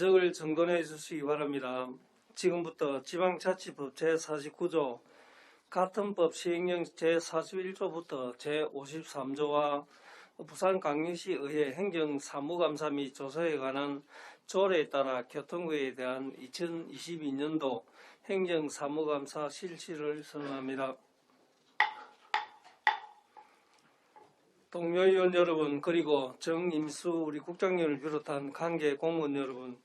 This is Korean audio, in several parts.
의석을 정돈해 주시기 바랍니다. 지금부터 지방자치법 제49조, 같은 법 시행령 제41조부터 제53조와 부산광역시 의회 행정사무감사 및 조사에 관한 조례에 따라 교통부에 대한 2022년도 행정사무감사 실시를 선언합니다. 동료 의원 여러분, 그리고 정임수 우리 국장님을 비롯한 관계 공무원 여러분,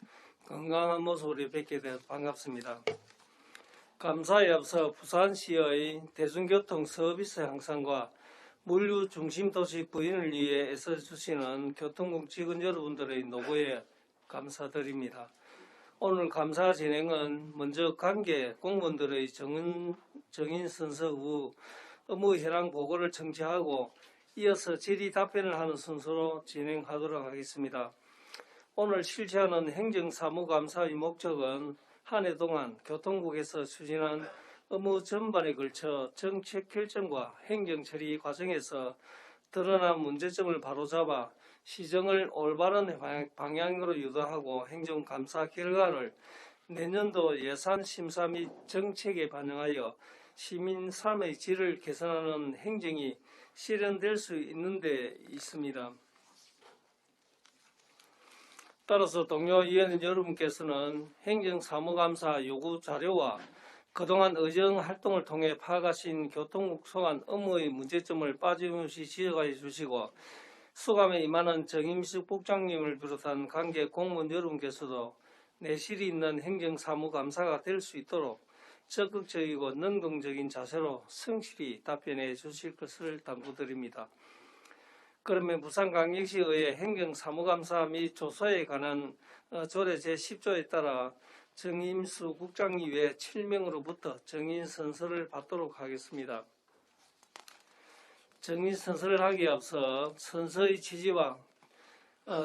건강한 모습으로 뵙게 되어 반갑습니다. 감사에 앞서 부산시의 대중교통 서비스 향상과 물류 중심 도시 부인을 위해 애써주시는 교통국 직원 여러분들의 노고에 감사드립니다. 오늘 감사 진행은 먼저 관계 공무원들의 정인 선서 후 업무 현황 보고를 청취하고 이어서 질의 답변을 하는 순서로 진행하도록 하겠습니다. 오늘 실시하는 행정사무감사의 목적은 한 해 동안 교통국에서 추진한 업무 전반에 걸쳐 정책 결정과 행정처리 과정에서 드러난 문제점을 바로잡아 시정을 올바른 방향으로 유도하고 행정감사 결과를 내년도 예산 심사 및 정책에 반영하여 시민 삶의 질을 개선하는 행정이 실현될 수 있는 데 있습니다. 따라서 동료 의원 여러분께서는 행정사무감사 요구 자료와 그동안 의정 활동을 통해 파악하신 교통국 소관 업무의 문제점을 빠짐없이 지적해 주시고 수감에 임하는 정임식 국장님을 비롯한 관계 공무원 여러분께서도 내실이 있는 행정사무감사가 될 수 있도록 적극적이고 능동적인 자세로 성실히 답변해 주실 것을 당부드립니다. 그러면 부산광역시의회 행정사무감사 및 조사에 관한 조례 제10조에 따라 정임수 국장님 외 7명으로부터 정인 선서를 받도록 하겠습니다. 정인 선서를 하기에 앞서 선서의 취지와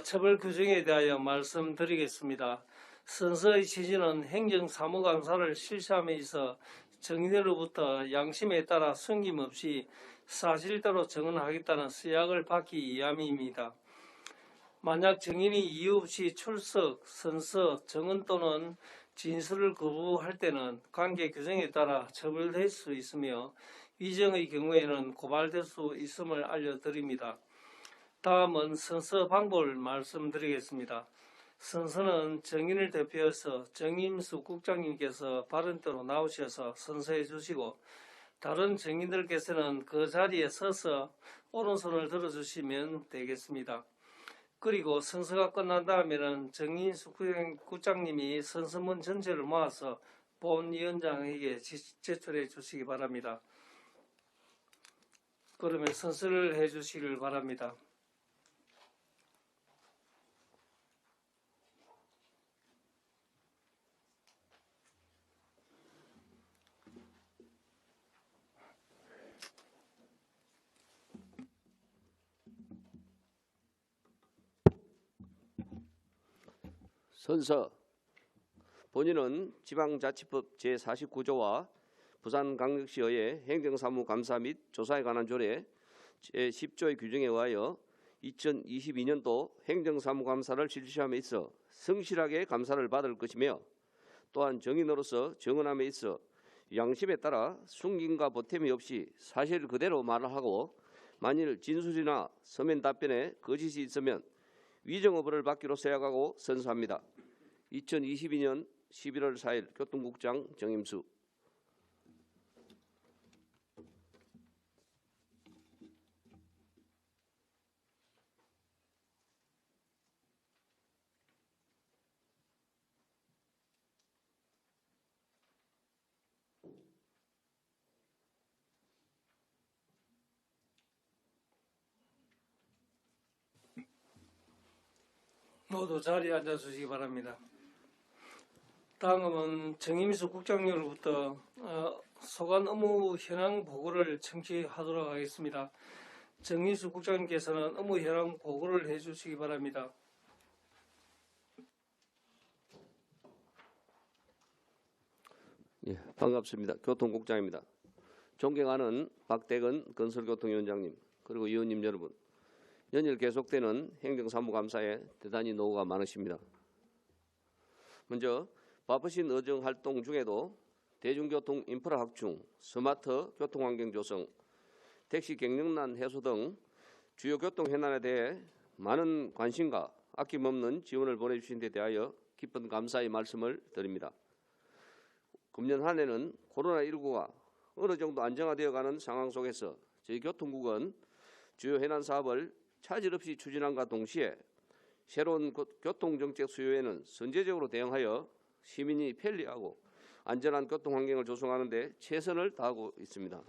처벌 규정에 대하여 말씀드리겠습니다. 선서의 취지는 행정사무감사를 실시함에 있어 정인으로부터 양심에 따라 숨김없이 사실대로 정언하겠다는 서약을 받기 위함입니다. 만약 정인이 이유 없이 출석, 선서, 정언 또는 진술을 거부할 때는 관계 규정에 따라 처벌될 수 있으며 위정의 경우에는 고발될 수 있음을 알려드립니다. 다음은 선서 방법을 말씀드리겠습니다. 선서는 정인을 대표해서 정임수 국장님께서 발언대로 나오셔서 선서해 주시고 다른 정인들께서는 그 자리에 서서 오른손을 들어주시면 되겠습니다. 그리고 선서가 끝난 다음에는 정임수 국장님이 선서문 전체를 모아서 본위원장에게 제출해 주시기 바랍니다. 그러면 선서를 해 주시길 바랍니다. 선서. 본인은 지방자치법 제49조와 부산광역시의회 행정사무감사 및 조사에 관한 조례 제10조의 규정에 의하여 2022년도 행정사무감사를 실시함에 있어 성실하게 감사를 받을 것이며 또한 정인으로서 정언함에 있어 양심에 따라 숨김과 보탬이 없이 사실 그대로 말을 하고 만일 진술이나 서면 답변에 거짓이 있으면 위정처벌을 받기로 서약하고 선서합니다. 2022년 11월 4일 교통국장 정임수. 모두 자리에 앉아주시기 바랍니다. 다음은 정임수 국장님으로부터 소관 업무 현황 보고를 청취하도록 하겠습니다. 정임수 국장님께서는 업무 현황 보고를 해주시기 바랍니다. 예, 반갑습니다. 교통국장입니다. 존경하는 박대건 건설교통위원장님, 그리고 위원님 여러분, 연일 계속되는 행정사무감사에 대단히 노고가 많으십니다. 먼저 바쁘신 의정 활동 중에도 대중교통 인프라 확충, 스마트 교통환경 조성, 택시 경영난 해소 등 주요 교통 현안에 대해 많은 관심과 아낌없는 지원을 보내주신 데 대하여 깊은 감사의 말씀을 드립니다. 금년 한 해는 코로나19가 어느 정도 안정화되어가는 상황 속에서 저희 교통국은 주요 현안 사업을 차질 없이 추진함과 동시에 새로운 교통정책 수요에는 선제적으로 대응하여 시민이 편리하고 안전한 교통환경을 조성하는 데 최선을 다하고 있습니다.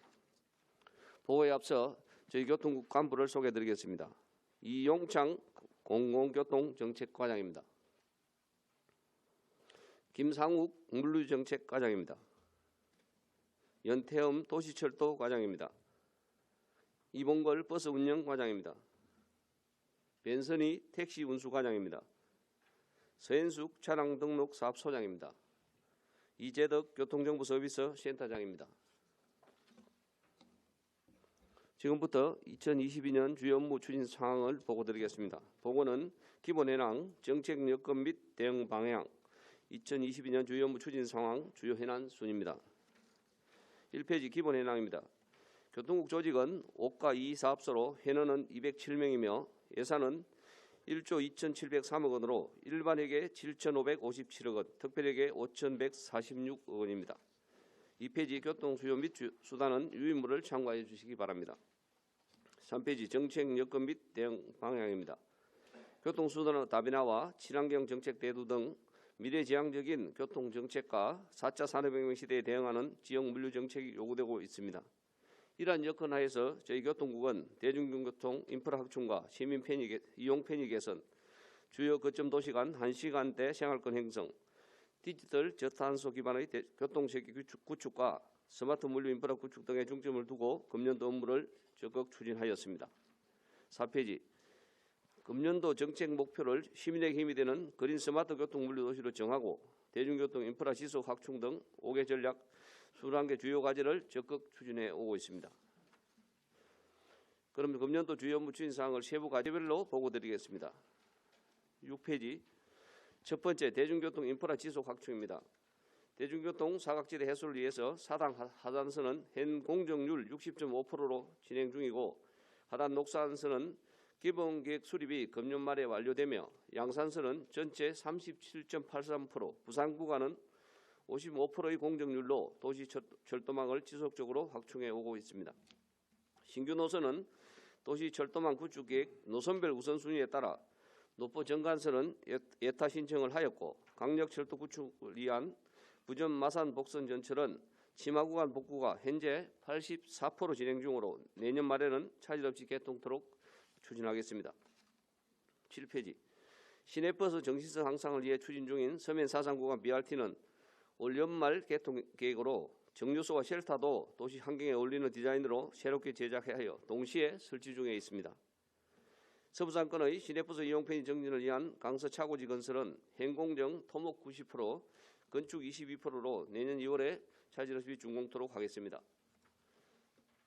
보고에 앞서 저희 교통국 간부를 소개해드리겠습니다. 이용창 공공교통정책과장입니다. 김상욱 물류정책과장입니다. 연태엄 도시철도과장입니다. 이봉걸 버스운영과장입니다. 변선희 택시운수과장입니다. 서현숙 차량등록사업소장입니다. 이재덕 교통정보서비스 센터장입니다. 지금부터 2022년 주요 업무 추진 상황을 보고드리겠습니다. 보고는 기본 현황, 정책 여건 및 대응 방향, 2022년 주요 업무 추진 상황, 주요 현안 순입니다. 1페이지 기본 현황입니다. 교통국 조직은 5가 2 사업소로 현원은 207명이며 예산은 1조 2,703억 원으로 일반회계 7,557억 원, 특별회계 5,146억 원입니다. 2페이지 교통수요 및 수단은 유인물을 참고해 주시기 바랍니다. 3페이지 정책 여건 및 대응 방향입니다. 교통수단의 다변화와 친환경 정책 대두 등 미래지향적인 교통정책과 4차 산업혁명 시대에 대응하는 지역 물류정책이 요구되고 있습니다. 이러한 여건 하에서 저희 교통국은 대중교통 인프라 확충과 시민 이용 편의 개선, 주요 거점 도시 간 1시간대 생활권 형성, 디지털 저탄소 기반의 교통체계 구축과 스마트 물류 인프라 구축 등에 중점을 두고 금년도 업무를 적극 추진하였습니다. 4페이지 금년도 정책 목표를 시민에게 힘이 되는 그린 스마트 교통 물류 도시로 정하고 대중교통 인프라 지속 확충 등 5개 전략 21개 주요 과제를 적극 추진해 오고 있습니다. 그럼 금년도 주요 업무 추진 사항을 세부 과제별로 보고드리겠습니다. 6페이지 첫 번째 대중교통 인프라 지속 확충입니다. 대중교통 사각지대 해소를 위해서 사당 하단선은 현 공정률 60.5%로 진행 중이고 하단 녹산선은 기본계획 수립이 금년 말에 완료되며 양산선은 전체 37.83%, 부산 구간은 55%의 공정률로 도시 철도망을 지속적으로 확충해 오고 있습니다. 신규 노선은 도시 철도망 구축 계획 노선별 우선순위에 따라 노포 정간선은 예타 신청을 하였고 강력철도 구축을 위한 부전 마산 복선 전철은 치마 구간 복구가 현재 84% 진행 중으로 내년 말에는 차질 없이 개통토록 추진하겠습니다. 7페이지 시내버스 정시성 향상을 위해 추진 중인 서면 사상 구간 BRT는 올 연말 개통 계획으로 정류소와 쉘터도 도시 환경에 어울리는 디자인으로 새롭게 제작하여 동시에 설치 중에 있습니다. 서부상권의 시내버스 이용 편의 정진을 위한 강서 차고지 건설은 현공정 토목 90%, 건축 22%로 내년 2월에 차질 없이 준공토록 하겠습니다.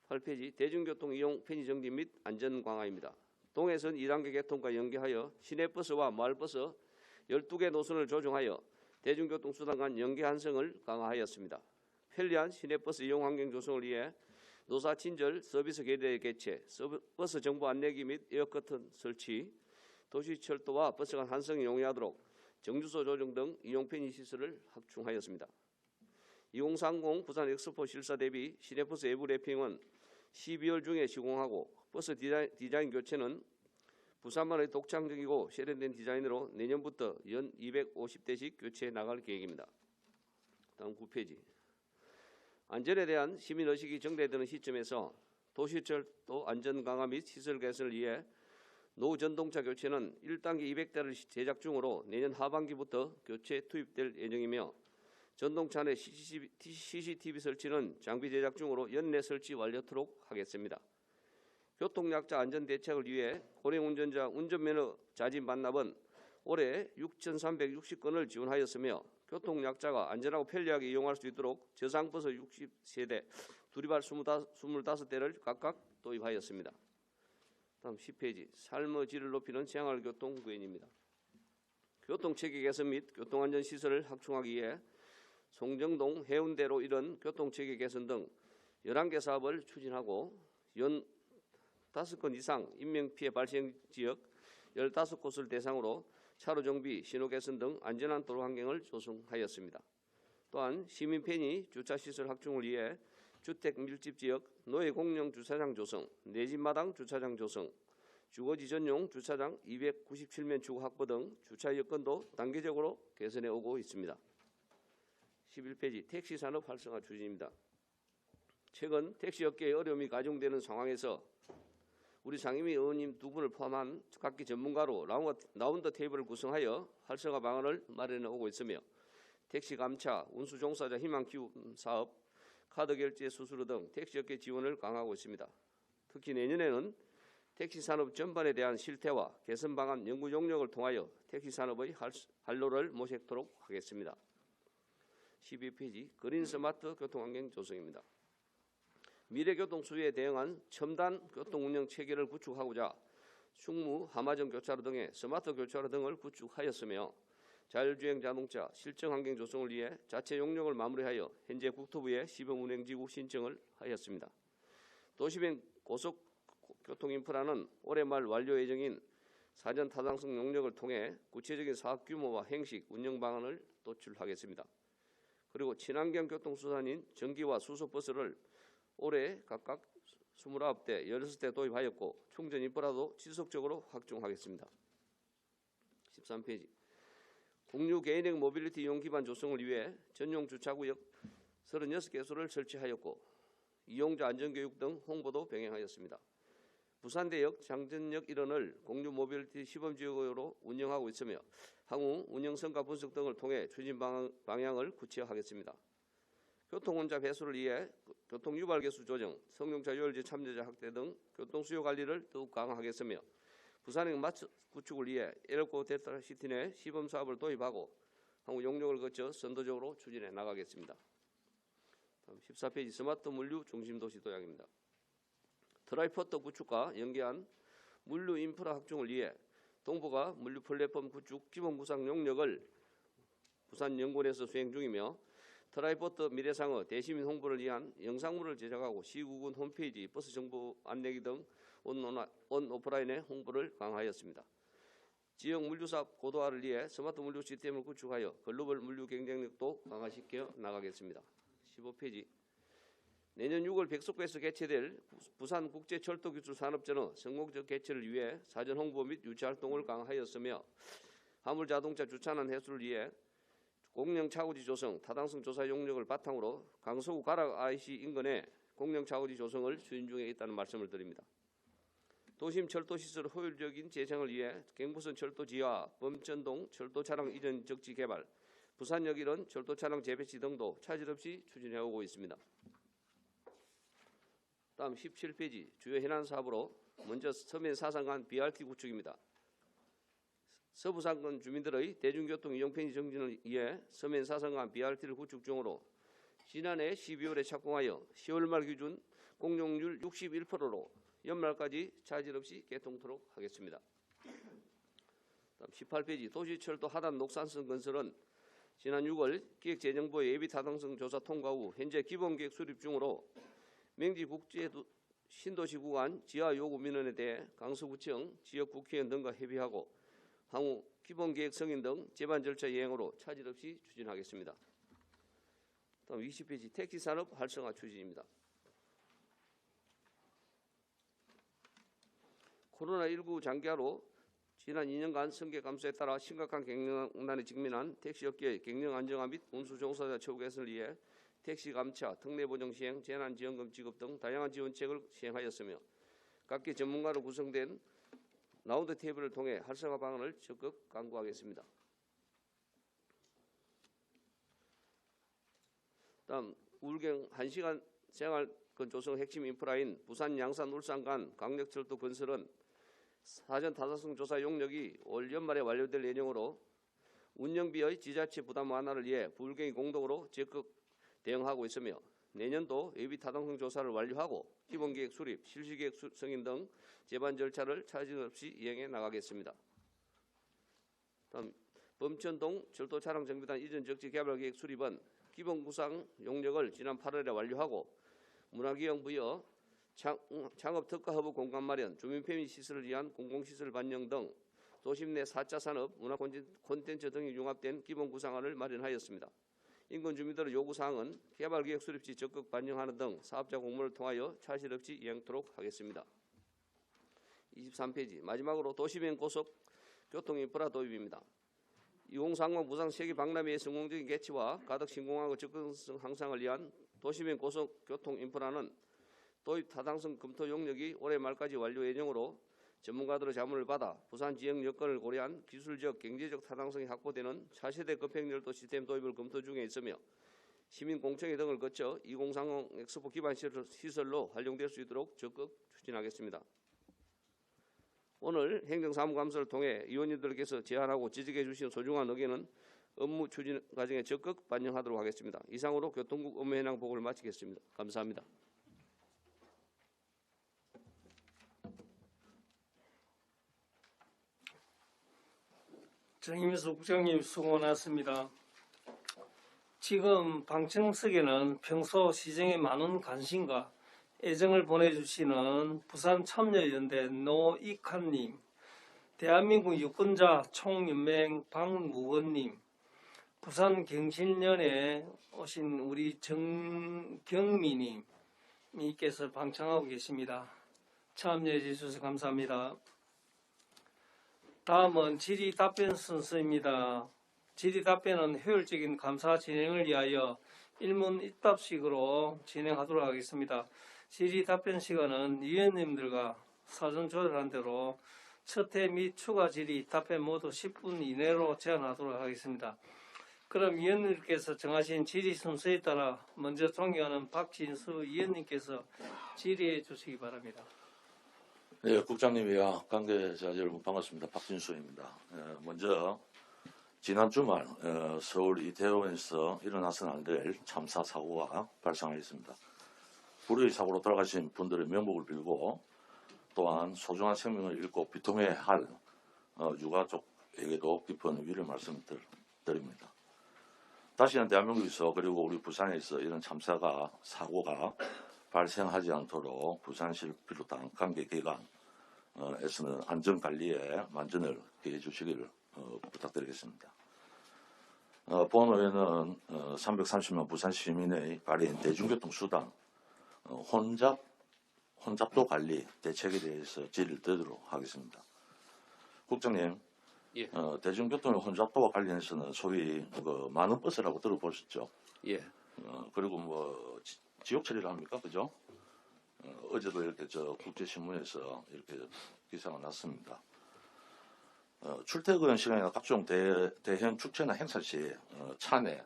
8페이지 대중교통 이용 편의 정진 및 안전 강화입니다. 동해선 2단계 개통과 연계하여 시내버스와 마을버스 12개 노선을 조정하여 대중교통 수단 간 연계 한성을 강화하였습니다. 편리한 시내버스 이용 환경 조성을 위해 노사 친절 서비스 게이트웨이 개최, 버스 정보 안내기 및 에어커튼 설치, 도시철도와 버스 간 한성이 용이하도록 정류소 조정 등 이용 편의 시설을 확충하였습니다. 2030 부산 엑스포 실사 대비 시내버스 외부 래핑은 12월 중에 시공하고 버스 디자인 교체는 부산만의 독창적이고 세련된 디자인으로 내년부터 연 250대씩 교체해 나갈 계획입니다. 다음 9페이지 안전에 대한 시민의식이 정대되는 시점에서 도시철도 안전 강화 및 시설 개선을 위해 노후 전동차 교체는 1단계 200대를 제작 중으로 내년 하반기부터 교체 투입될 예정이며 전동차 내 CCTV 설치는 장비 제작 중으로 연내 설치 완료토록 하겠습니다. 교통약자 안전대책을 위해 고령운전자 운전면허 자진 반납은 올해 6,360건을 지원하였으며 교통약자가 안전하고 편리하게 이용할 수 있도록 저상버스 60세대, 두리발 25대를 각각 도입하였습니다. 다음 10페이지 삶의 질을 높이는 생활교통 구현입니다. 교통체계 개선 및 교통안전시설을 확충하기 위해 송정동, 해운대로 이런 교통체계 개선 등 11개 사업을 추진하고 연 5건 이상 인명피해 발생 지역 15곳을 대상으로 차로 정비, 신호 개선 등 안전한 도로 환경을 조성하였습니다. 또한 시민 편의 주차시설 확충을 위해 주택 밀집 지역 노예 공영 주차장 조성, 내 집 마당 주차장 조성, 주거지 전용 주차장 297면 주거 확보 등 주차 여건도 단계적으로 개선해 오고 있습니다. 11페이지 택시 산업 활성화 추진입니다. 최근 택시 업계의 어려움이 가중되는 상황에서 우리 상임위 의원님 두 분을 포함한 각기 전문가로 라운드 테이블을 구성하여 활성화 방안을 마련해 오고 있으며 택시 감차, 운수 종사자 희망 키움 사업, 카드 결제 수수료 등 택시 업계 지원을 강화하고 있습니다. 특히 내년에는 택시 산업 전반에 대한 실태와 개선 방안 연구 용역을 통하여 택시 산업의 활로를 모색토록 하겠습니다. 12페이지 그린 스마트 교통환경 조성입니다. 미래교통 수요에 대응한 첨단 교통운영 체계를 구축하고자 충무, 하마정 교차로 등의 스마트 교차로 등을 구축하였으며 자율주행 자동차 실증 환경 조성을 위해 자체 용역을 마무리하여 현재 국토부에 시범운행지구 신청을 하였습니다. 도시변 고속교통 인프라는 올해 말 완료 예정인 사전 타당성 용역을 통해 구체적인 사업 규모와 행식, 운영 방안을 도출하겠습니다. 그리고 친환경 교통수단인 전기와 수소버스를 올해 각각 29대, 16대 도입하였고 충전 인프라도 지속적으로 확충하겠습니다. 13페이지 공유 개인형 모빌리티 이용 기반 조성을 위해 전용 주차구역 36개소를 설치하였고 이용자 안전교육 등 홍보도 병행하였습니다. 부산대역, 장전역 일원을 공유 모빌리티 시범지역으로 운영하고 있으며 향후 운영 성과 분석 등을 통해 추진 방향을 구체화하겠습니다. 교통혼잡 해소를 위해 교통유발 개수 조정, 성용차 유월제 참여자 확대 등 교통수요 관리를 더욱 강화하겠으며 부산행 마트 구축을 위해 에어고 델타 시티 내 시범 사업을 도입하고 향후 용역을 거쳐 선도적으로 추진해 나가겠습니다. 다음 14페이지 스마트 물류 중심 도시 도약입니다. 드라이포터 구축과 연계한 물류 인프라 확충을 위해 동부가 물류 플랫폼 구축 기본 구상 용역을 부산연구원에서 수행 중이며 드라이포터 미래상어 대시민 홍보를 위한 영상물을 제작하고 시국은 홈페이지, 버스 정보 안내기 등 온오프라인의 홍보를 강화하였습니다. 지역 물류사업 고도화를 위해 스마트 물류 시스템을 구축하여 글로벌 물류 경쟁력도 강화시켜 나가겠습니다. 15페이지 내년 6월 백석구에서 개최될 부산국제철도기술산업전의 성공적 개최를 위해 사전 홍보 및 유치 활동을 강화하였으며 화물자동차 주차난 해소를 위해 공영 차고지 조성, 타당성 조사 용역을 바탕으로 강서구 가락 IC 인근에 공영 차고지 조성을 추진 중에 있다는 말씀을 드립니다. 도심 철도시설 효율적인 재생을 위해 경부선 철도지하, 범천동 철도차량 이전 적지 개발, 부산역 일원 철도차량 재배치 등도 차질 없이 추진해오고 있습니다. 다음 17페이지 주요 현안 사업으로 먼저 서면 사상간 BRT 구축입니다. 서부상권 주민들의 대중교통 이용 편의 정진을 위해 서면 사상간 BRT를 구축 중으로 지난해 12월에 착공하여 10월 말 기준 공용률 61%로 연말까지 차질 없이 개통토록 하겠습니다. 다음 18페이지 도시철도 하단 녹산선 건설은 지난 6월 기획재정부의 예비 타당성 조사 통과 후 현재 기본계획 수립 중으로 명지국제 신도시 구간 지하 요구 민원에 대해 강서구청, 지역국회의원 등과 협의하고 향후 기본계획 승인 등 제반 절차 이행으로 차질 없이 추진하겠습니다. 다음 20페이지 택시산업 활성화 추진입니다. 코로나19 장기화로 지난 2년간 성격 감소에 따라 심각한 경영난에 직면한 택시업계의 경영 안정화 및 운수 종사자 처우 개선을 위해 택시 감차, 특례 보정 시행, 재난지원금 지급 등 다양한 지원책을 시행하였으며 각계 전문가로 구성된 라운드 테이블을 통해 활성화 방안을 적극 강구하겠습니다. 다음 우울경 1시간 생활권 조성 핵심 인프라인 부산, 양산, 울산 간 강력철도 건설은 사전 타당성 조사 용역이 올 연말에 완료될 예정으로 운영비의 지자체 부담 완화를 위해 부울경이 공동으로 적극 대응하고 있으며 내년도 예비 타당성 조사를 완료하고 기본계획 수립, 실시계획 승인 등 제반 절차를 차질 없이 이행해 나가겠습니다. 다음 범천동 철도 차량 정비단 이전 적지 개발 계획 수립은 기본 구상 용역을 지난 8월에 완료하고 문화기형 부여, 창업 특화 허브 공간 마련, 주민 편의 시설을 위한 공공시설 반영 등 도심 내 4차 산업, 문화 콘텐츠 등이 융합된 기본 구상안을 마련하였습니다. 인근 주민들의 요구사항은 개발계획 수립 시 적극 반영하는 등 사업자 공모를 통하여 차질 없이 이행토록 하겠습니다. 23페이지 마지막으로 도시변 고속 교통인프라 도입입니다. 2030 부산 세계 박람회의 성공적인 개최와 가덕 신공항의 접근성 향상을 위한 도시변 고속 교통인프라는 도입 타당성 검토 용역이 올해 말까지 완료 예정으로 전문가들의 자문을 받아 부산 지역 여건을 고려한 기술적, 경제적 타당성이 확보되는 차세대 급행열도 시스템 도입을 검토 중에 있으며 시민 공청회 등을 거쳐 2030 엑스포 기반 시설로 활용될 수 있도록 적극 추진하겠습니다. 오늘 행정사무감사를 통해 의원님들께서 제안하고 지적해 주신 소중한 의견은 업무 추진 과정에 적극 반영하도록 하겠습니다. 이상으로 교통국 업무 현황 보고를 마치겠습니다. 감사합니다. 정임수 국장님 수고 많았습니다. 지금 방청석에는 평소 시정에 많은 관심과 애정을 보내주시는 부산참여연대 노익환님, 대한민국 유권자 총연맹 박무건님, 부산경실련에 오신 우리 정경미님께서 방청하고 계십니다. 참여해 주셔서 감사합니다. 다음은 질의답변 순서입니다. 질의답변은 효율적인 감사 진행을 위하여 일문일답식으로 진행하도록 하겠습니다. 질의답변 시간은 위원님들과 사전 조율한 대로 첫회 및 추가 질의 답변 모두 10분 이내로 제한하도록 하겠습니다. 그럼 위원님께서 정하신 질의 순서에 따라 먼저 존경하는 박진수 위원님께서 질의해 주시기 바랍니다. 네, 국장님이야 관계자 여러분 반갑습니다. 박진수입니다. 먼저 지난 주말 서울 이태원에서 일어나서는 안 될 참사 사고가 발생하였습니다. 불의 사고로 돌아가신 분들의 명복을 빌고 또한 소중한 생명을 잃고 비통해할 유가족에게도 깊은 위로의 말씀을 드립니다. 다시는 대한민국에서 그리고 우리 부산에서 이런 사고가 발생하지 않도록 부산시를 비롯한 관계기관에서는 안전관리에 만전을 기해 주시기를 부탁드리겠습니다. 본회의는 330만 부산 시민의 발의인 대중교통수단 혼잡도 관리 대책에 대해서 질의를 드리도록 하겠습니다. 국장님, 예. 대중교통의 혼잡도와 관련해서는 소위 많은 버스라고 들어보셨죠? 예. 그리고 지역 처리를 합니까, 그죠? 어제도 이렇게 국제신문에서 이렇게 기사가 났습니다. 출퇴근 시간이나 각종 대형 축제나 행사 시 차 내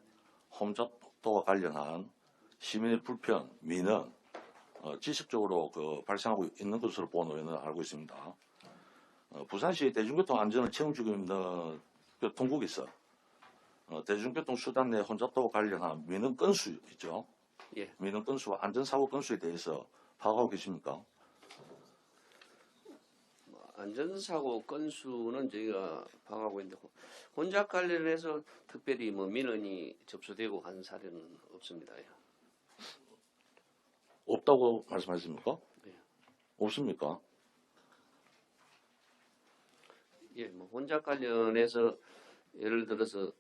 혼잡도와 관련한 시민의 불편, 민원 지속적으로 발생하고 있는 것으로 본회의는 알고 있습니다. 부산시 대중교통 안전을 책임지고 있는 교통국에서 대중교통 수단 내 혼잡도와 관련한 민원 건수 있죠? 예. 민원 건수와 안전사고 건수에 대해서 파악하고 계십니까? 안전사고 건수는 저희가 파악하고 있는데 혼잡 관련해서 특별히 민원이 접수되고 한 사례는 없습니다. 없다고 말씀하십니까? 예. 없습니까? 예, 혼잡 관련해서 예를 들어서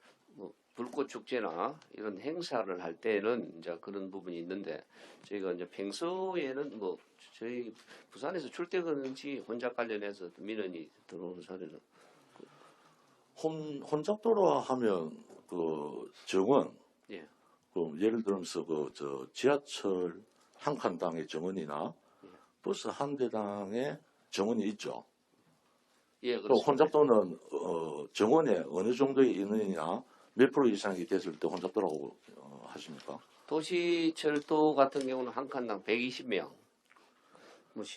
불꽃 축제나 이런 행사를 할 때는 이제 그런 부분이 있는데 저희가 이제 평소에는 저희 부산에서 출퇴근 시 혼잡 관련해서 민원이 들어오는 사례는 혼잡도로 하면 정원 예. 예를 들면서 지하철 한 칸당의 정원이나 버스 한 대당의 정원이 있죠. 예, 또 그렇습니다. 혼잡도는 정원에 어느 정도의 인원이나 몇 프로 이상이 됐을 때 혼잡도라고 하십니까? 도시철도 같은 경우는 한 칸당 120명.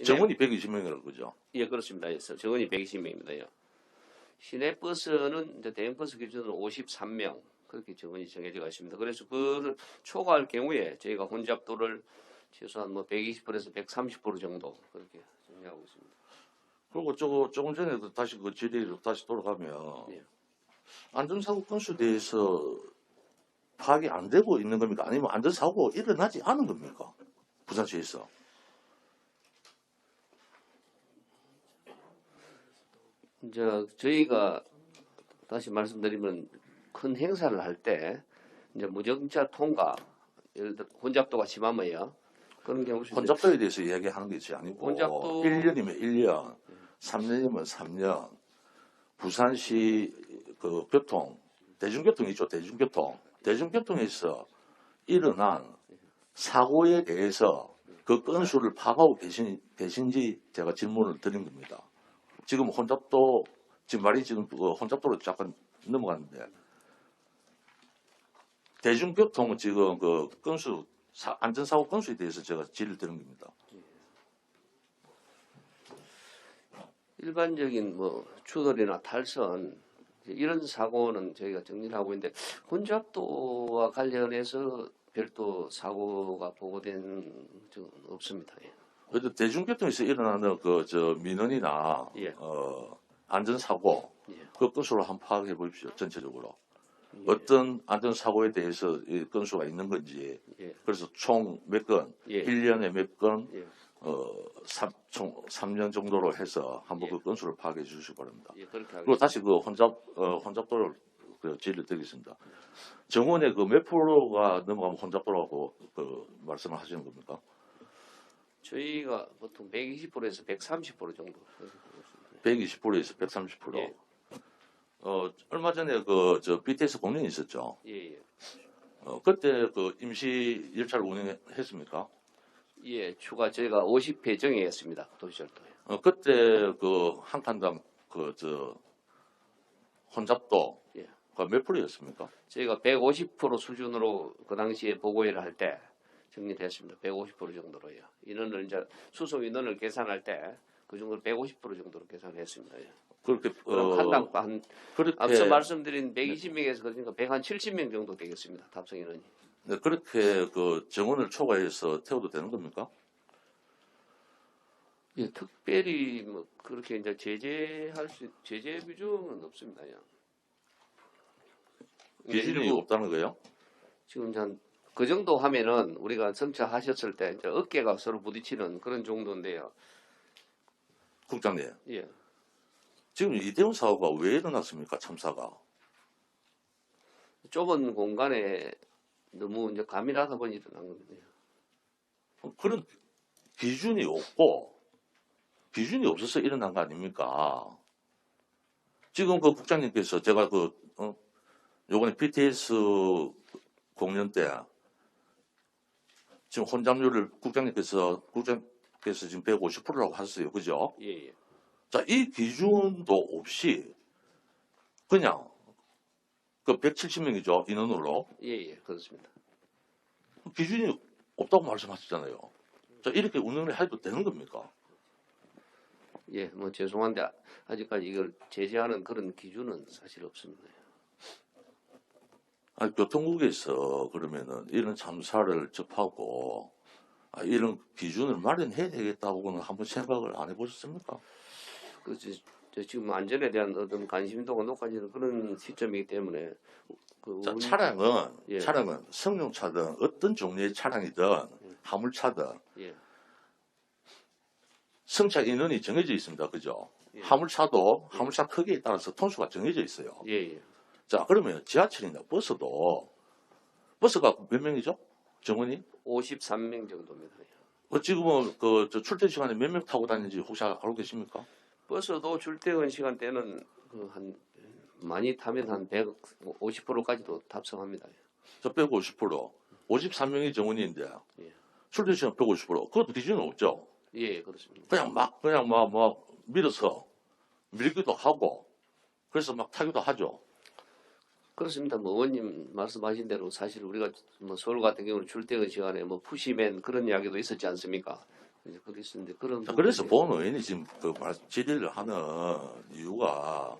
정원이 120명이라고 그죠? 예, 그렇습니다. 예, 정원이 120명입니다. 예. 시내 버스는 이제 대형 버스 기준으로 53명 그렇게 정원이 정해져 있습니다. 그래서 그를 초과할 경우에 저희가 혼잡도를 최소한 120%에서 130% 정도 그렇게 정리하고 있습니다. 그리고 조금 전에도 다시 질의로 다시 돌아가면 예. 안전사고 건수에 대해서 파악이 안 되고 있는 겁니까? 아니면 안전사고가 일어나지 않은 겁니까? 부산시에서. 이제 저희가 다시 말씀드리면 큰 행사를 할 때 이제 무정차 통과, 예를 들어 혼잡도가 심하면요. 그런 경우 혼잡도에 대해서 이야기하는 것이 아니고 혼잡도- 1년이면 1년, 3년이면 3년. 부산시 그 교통, 대중교통 있죠, 대중교통. 대중교통에서 일어난 사고에 대해서 그 건수를 파악하고 계신지 제가 질문을 드린 겁니다. 지금 혼잡도, 지금 말이 지금 그 혼잡도로 잠깐 넘어갔는데, 대중교통은 지금 그 건수, 안전사고 건수에 대해서 제가 질의를 드린 겁니다. 일반적인 뭐 추돌이나 탈선 이런 사고는 저희가 정리를 하고 있는데 혼잡도와 관련해서 별도 사고가 보고된 적은 없습니다. 예. 그래도 대중교통에서 일어나는 그 저 민원이나 예. 안전사고 예. 그 건수를 한번 파악해 보십시오. 전체적으로 예. 어떤 안전사고에 대해서 이 건수가 있는 건지. 예. 그래서 총 몇 건, 예. 1년에 몇 건, 예. 총 3년 정도로 해서 한번 예. 그 건수를 파악해 주시기 바랍니다. 예, 그렇게 그리고 하겠습니다. 다시 그 혼잡도를 그 질의를 드리겠습니다. 정원의 그 몇 프로가 넘어가면 혼잡도라고 그 말씀을 하시는 겁니까? 저희가 보통 120%에서 130% 정도. 120%에서 130%. 예. 얼마 전에 그 저 BTS 공연이 있었죠. 예, 예. 그때 그 임시 열차를 운행했습니까? 예, 추가 저희가 50회 정회했습니다. 도시철도에. 그때 그 한 칸당 그 저 혼잡도가 예. 몇 프로였습니까? 저희가 150% 수준으로 그 당시에 보고회를 할 때 정리됐습니다. 150% 정도로요. 인원을 이제 수송 인원을 계산할 때 그 정도로 150% 정도로 계산했습니다. 예. 그렇게 그럼 한 그렇게 앞서 말씀드린 120명에서 그러니까 170명 정도 되겠습니다. 답성 인원이. 네, 그렇게 그 정원을 초과해서 태워도 되는 겁니까? 예, 특별히 뭐 그렇게 이제 제재 규정은 없습니다. 예. 기준이 없다는 거예요? 지금 그 정도 하면은 우리가 정차하셨을 때 이제 어깨가 서로 부딪히는 그런 정도인데요. 국장님, 예. 지금 이태원 사고가 왜 일어났습니까? 참사가. 좁은 공간에 너무 이제 가밀하다 보니 일어난 겁니다. 그런 기준이 없고 기준이 없어서 일어난 거 아닙니까? 지금 그 국장님께서 제가 요번에 BTS 공연 때 지금 혼잡률을 국장님께서 지금 150%라고 하셨어요. 그죠? 예, 예. 자, 이 기준도 없이 그냥 그 170명이죠. 인원으로. 예, 예, 그렇습니다. 기준이 없다고 말씀하셨잖아요. 자, 이렇게 운영을 해도 되는 겁니까? 예, 뭐 죄송한데 아직까지 이걸 제시하는 그런 기준은 사실 없습니다. 아니, 교통국에서 그러면은 이런 참사를 접하고 이런 기준을 마련해야 되겠다고는 한번 생각을 안 해보셨습니까? 저 지금 안전에 대한 어떤 관심도가 높아지는 그런 시점이기 때문에 자, 차량은 예. 승용차든 어떤 종류의 차량이든 화물차든 예, 승차 인원이 정해져 있습니다. 그죠? 예. 화물차도 화물차 크기에 따라서 톤수가 정해져 있어요. 예, 예. 자, 그러면 지하철이나 버스가 몇 명이죠? 정원이? 53명 정도입니다. 지금은 저 출퇴 시간에 몇 명 타고 다니는지 혹시 알고 계십니까? 버스도 출퇴근 시간대는 많이 타면 한 150%까지도 탑승합니다. 저 150%, 53명이 정원인데 예. 출퇴 시간 150%, 그것도 기준은 없죠. 예, 그렇습니다. 그냥 막 밀어서 밀기도 하고 그래서 막 타기도 하죠. 그렇습니다. 뭐 의원님 말씀하신 대로 사실 우리가 뭐 서울 같은 경우는 출퇴근 시간에 뭐 푸시맨 그런 이야기도 있었지 않습니까? 이제 그랬었는데 그런 자, 그래서 부분이- 본 의원이 지금 질의를 하는 이유가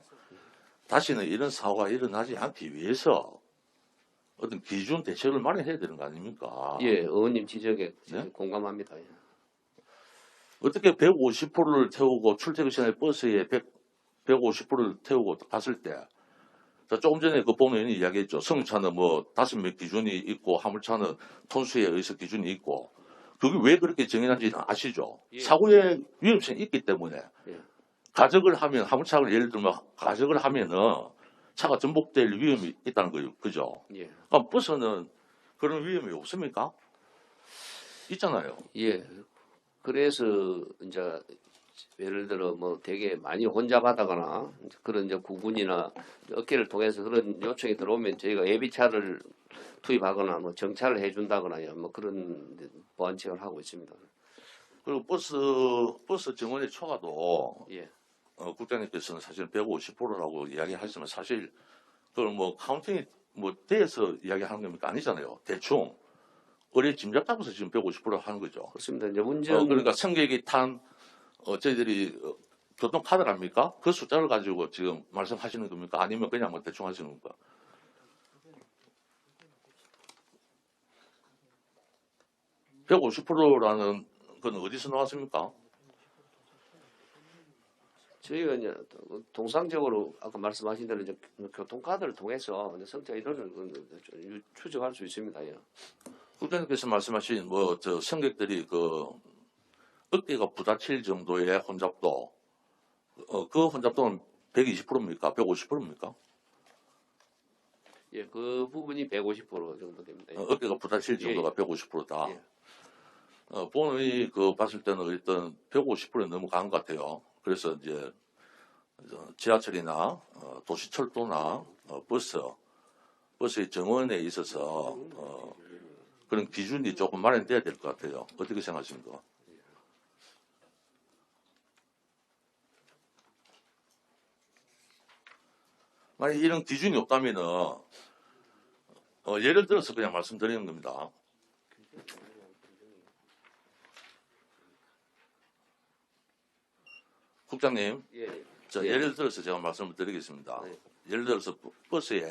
다시는 이런 사고가 일어나지 않기 위해서 어떤 기준 대책을 마련해야 되는 거 아닙니까? 예, 의원님 지적에 네? 공감합니다. 예. 어떻게 150%를 태우고 출퇴근 시간에 버스에 150%를 태우고 갔을 때 자, 조금 전에 그 본 의원이 이야기했죠. 승용차는 뭐 5명 기준이 있고 화물차는 톤수에 의해서 기준이 있고 그게 왜 그렇게 정해놨는지 아시죠? 예. 사고의 위험성이 있기 때문에 예. 가적을 하면 화물차를 예를 들면 가적을 하면은 차가 전복될 위험이 있다는 거예요. 그죠? 예. 그럼 버스는 그런 위험이 없습니까? 있잖아요. 예. 그래서 이제 예를 들어 뭐 되게 많이 혼잡하다거나 그런 이제 구군이나 업계를 통해서 그런 요청이 들어오면 저희가 예비차를 투입하거나 뭐 정차를 해준다거나 뭐 그런 보완책을 하고 있습니다. 그리고 버스 정원의 초과도 예. 국장님께서는 사실 150%라고 이야기하시지만 사실 그걸 뭐 카운팅이 뭐 돼서 이야기하는 겁니까? 아니잖아요. 대충 어리 짐작 잡아서 지금 150% 하는 거죠. 그렇습니다. 이제 운전 그러니까 승객이 탄 저희들이 교통카드 아닙니까? 그 숫자를 가지고 지금 말씀하시는 겁니까? 아니면 그냥 뭐 대충 하시는 겁니까? (150%라는) 건 어디서 나왔습니까? 저희가 이제 통상적으로 아까 말씀하신 대로 이제 교통카드를 통해서 이제 성차 이론을 추적할 수 있습니다. 예. 국장님께서 말씀하신 뭐 저 승객들이 그 어깨가 부딪힐 정도의 혼잡도 그 혼잡도는 120%입니까? 150%입니까? 예, 그 부분이 150% 정도 됩니다. 예. 어깨가 부딪힐 정도가 150%다. 예. 본인이 그 봤을 때는 일단 150%는 너무 강한 것 같아요. 그래서 이제 지하철이나 도시철도나 버스의 정원에 있어서 그런 기준이 조금 마련돼야 될 것 같아요. 어떻게 생각하십니까? 만약 이런 기준이 없다면은 예를 들어서 그냥 말씀드리는 겁니다. 국장님, 예. 자, 예. 예를 들어서 제가 말씀을 드리겠습니다. 네. 예를 들어서 버스에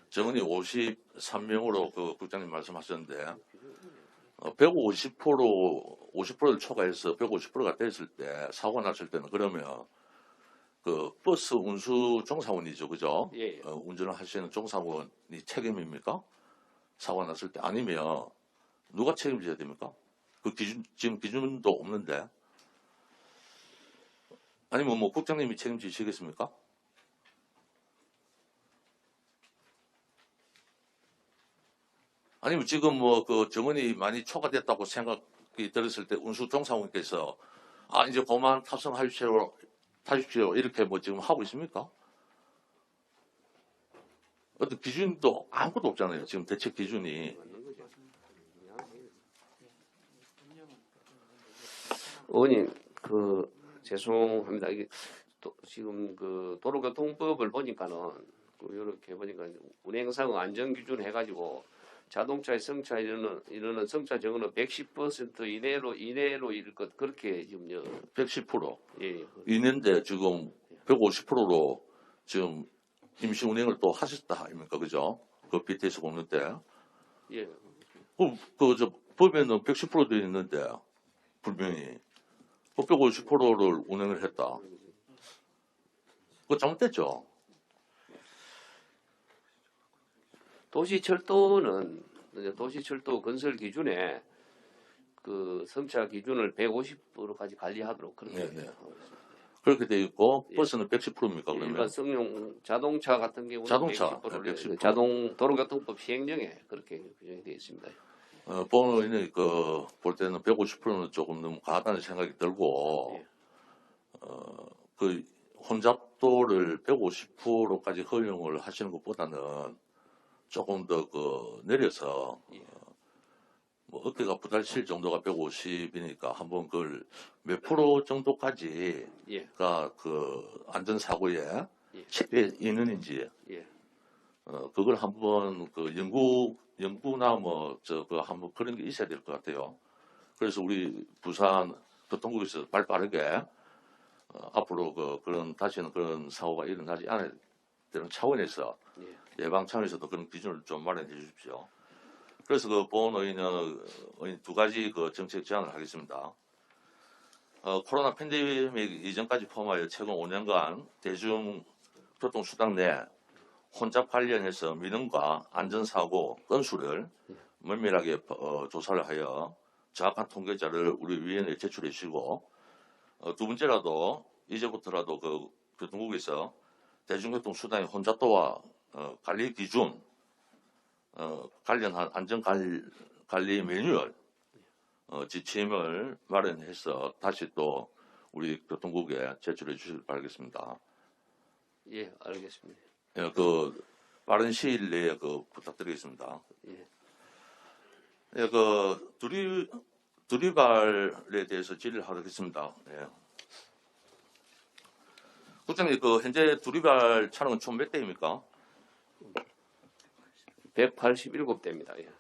정원이 53명으로 그 국장님 말씀하셨는데 50%를 초과해서 150%가 됐을 때 사고 났을 때는 그러면 그 버스 운수 종사원이죠, 그죠? 예. 운전을 하시는 종사원이 책임입니까? 사고가 났을 때 아니면 누가 책임져야 됩니까? 그 기준 지금 기준도 없는데 아니면 뭐 국장님이 책임지시겠습니까? 아니면 지금 뭐 그 정원이 많이 초과됐다고 생각이 들었을 때 운수 종사원께서 이제 그만 탑승하십시오 이렇게 뭐 지금 하고 있습니까? 어떤 기준도 아무것도 없잖아요. 지금 대책 기준이. 의원님, 죄송합니다. 이게 지금 그 도로교통법을 보니까는 이렇게 보니까 운행상 안전 기준 해가지고 자동차의 성차 이르는 성차 정원은 110% 이내로 이를 것 그렇게 지금 110% 예. 있는데 지금 150%로 지금 임시 운행을 또 하셨다 아닙니까? 그죠? 그 BTS 공론 때. 예. 저 법에는 110%도 있는데 분명히 150%를 운행을 했다. 그거 잘못됐죠? 도시철도 건설 기준에 그 성차 기준을 150%까지 관리하도록 그렇게 네네. 하고 있습니다. 그렇게 돼 있고 예. 버스는 110%입니까? 그러면 일반 성용 자동차 같은 경우는 자동차, 110%를 110%. 자동 도로교통법 시행령에 그렇게 규정이 되어 있습니다. 본인이 볼 때는 150%는 조금 너무 과하다는 생각이 들고 예. 그 혼잡도를 150%까지 허용을 하시는 것보다는 조금 더 내려서 예. 뭐 어깨가 부딪힐 정도가 150이니까 한번 그걸 몇 프로 정도까지가 예. 그 안전사고의 예. 최대 인원인지 예. 그걸 한번 연구나 한번 그런 게 있어야 될 것 같아요. 그래서 우리 부산 교통국에서 빠르게 앞으로 그런 다시는 그런 사고가 일어나지 않을 되는 차원에서 예. 예방 차원에서도 그런 기준을 좀 마련해 주십시오. 그래서 본 의원은 두 가지 정책 제안을 하겠습니다. 코로나 팬데믹 이전까지 포함하여 최근 5년간 대중교통수단 내 혼잡 관련해서 민원과 안전사고 건수를 면밀하게 조사를 하여 정확한 통계자를 우리 위원회에 제출해 주시고 두 번째라도 이제부터라도 그 교통국에서 대중교통 수단의 혼잡도와 관리 기준 관련한 안전관리 매뉴얼 지침을 마련해서 다시 또 우리 교통국에 제출해 주시길 바라겠습니다. 예, 알겠습니다. 예, 그 빠른 시일 내에 그 부탁드리겠습니다. 예. 예, 그 두리발에 대해서 질의를 하겠습니다. 예. 국장님, 그 현재 두리발 차량은 총 몇 대입니까? 187대입니다. 예.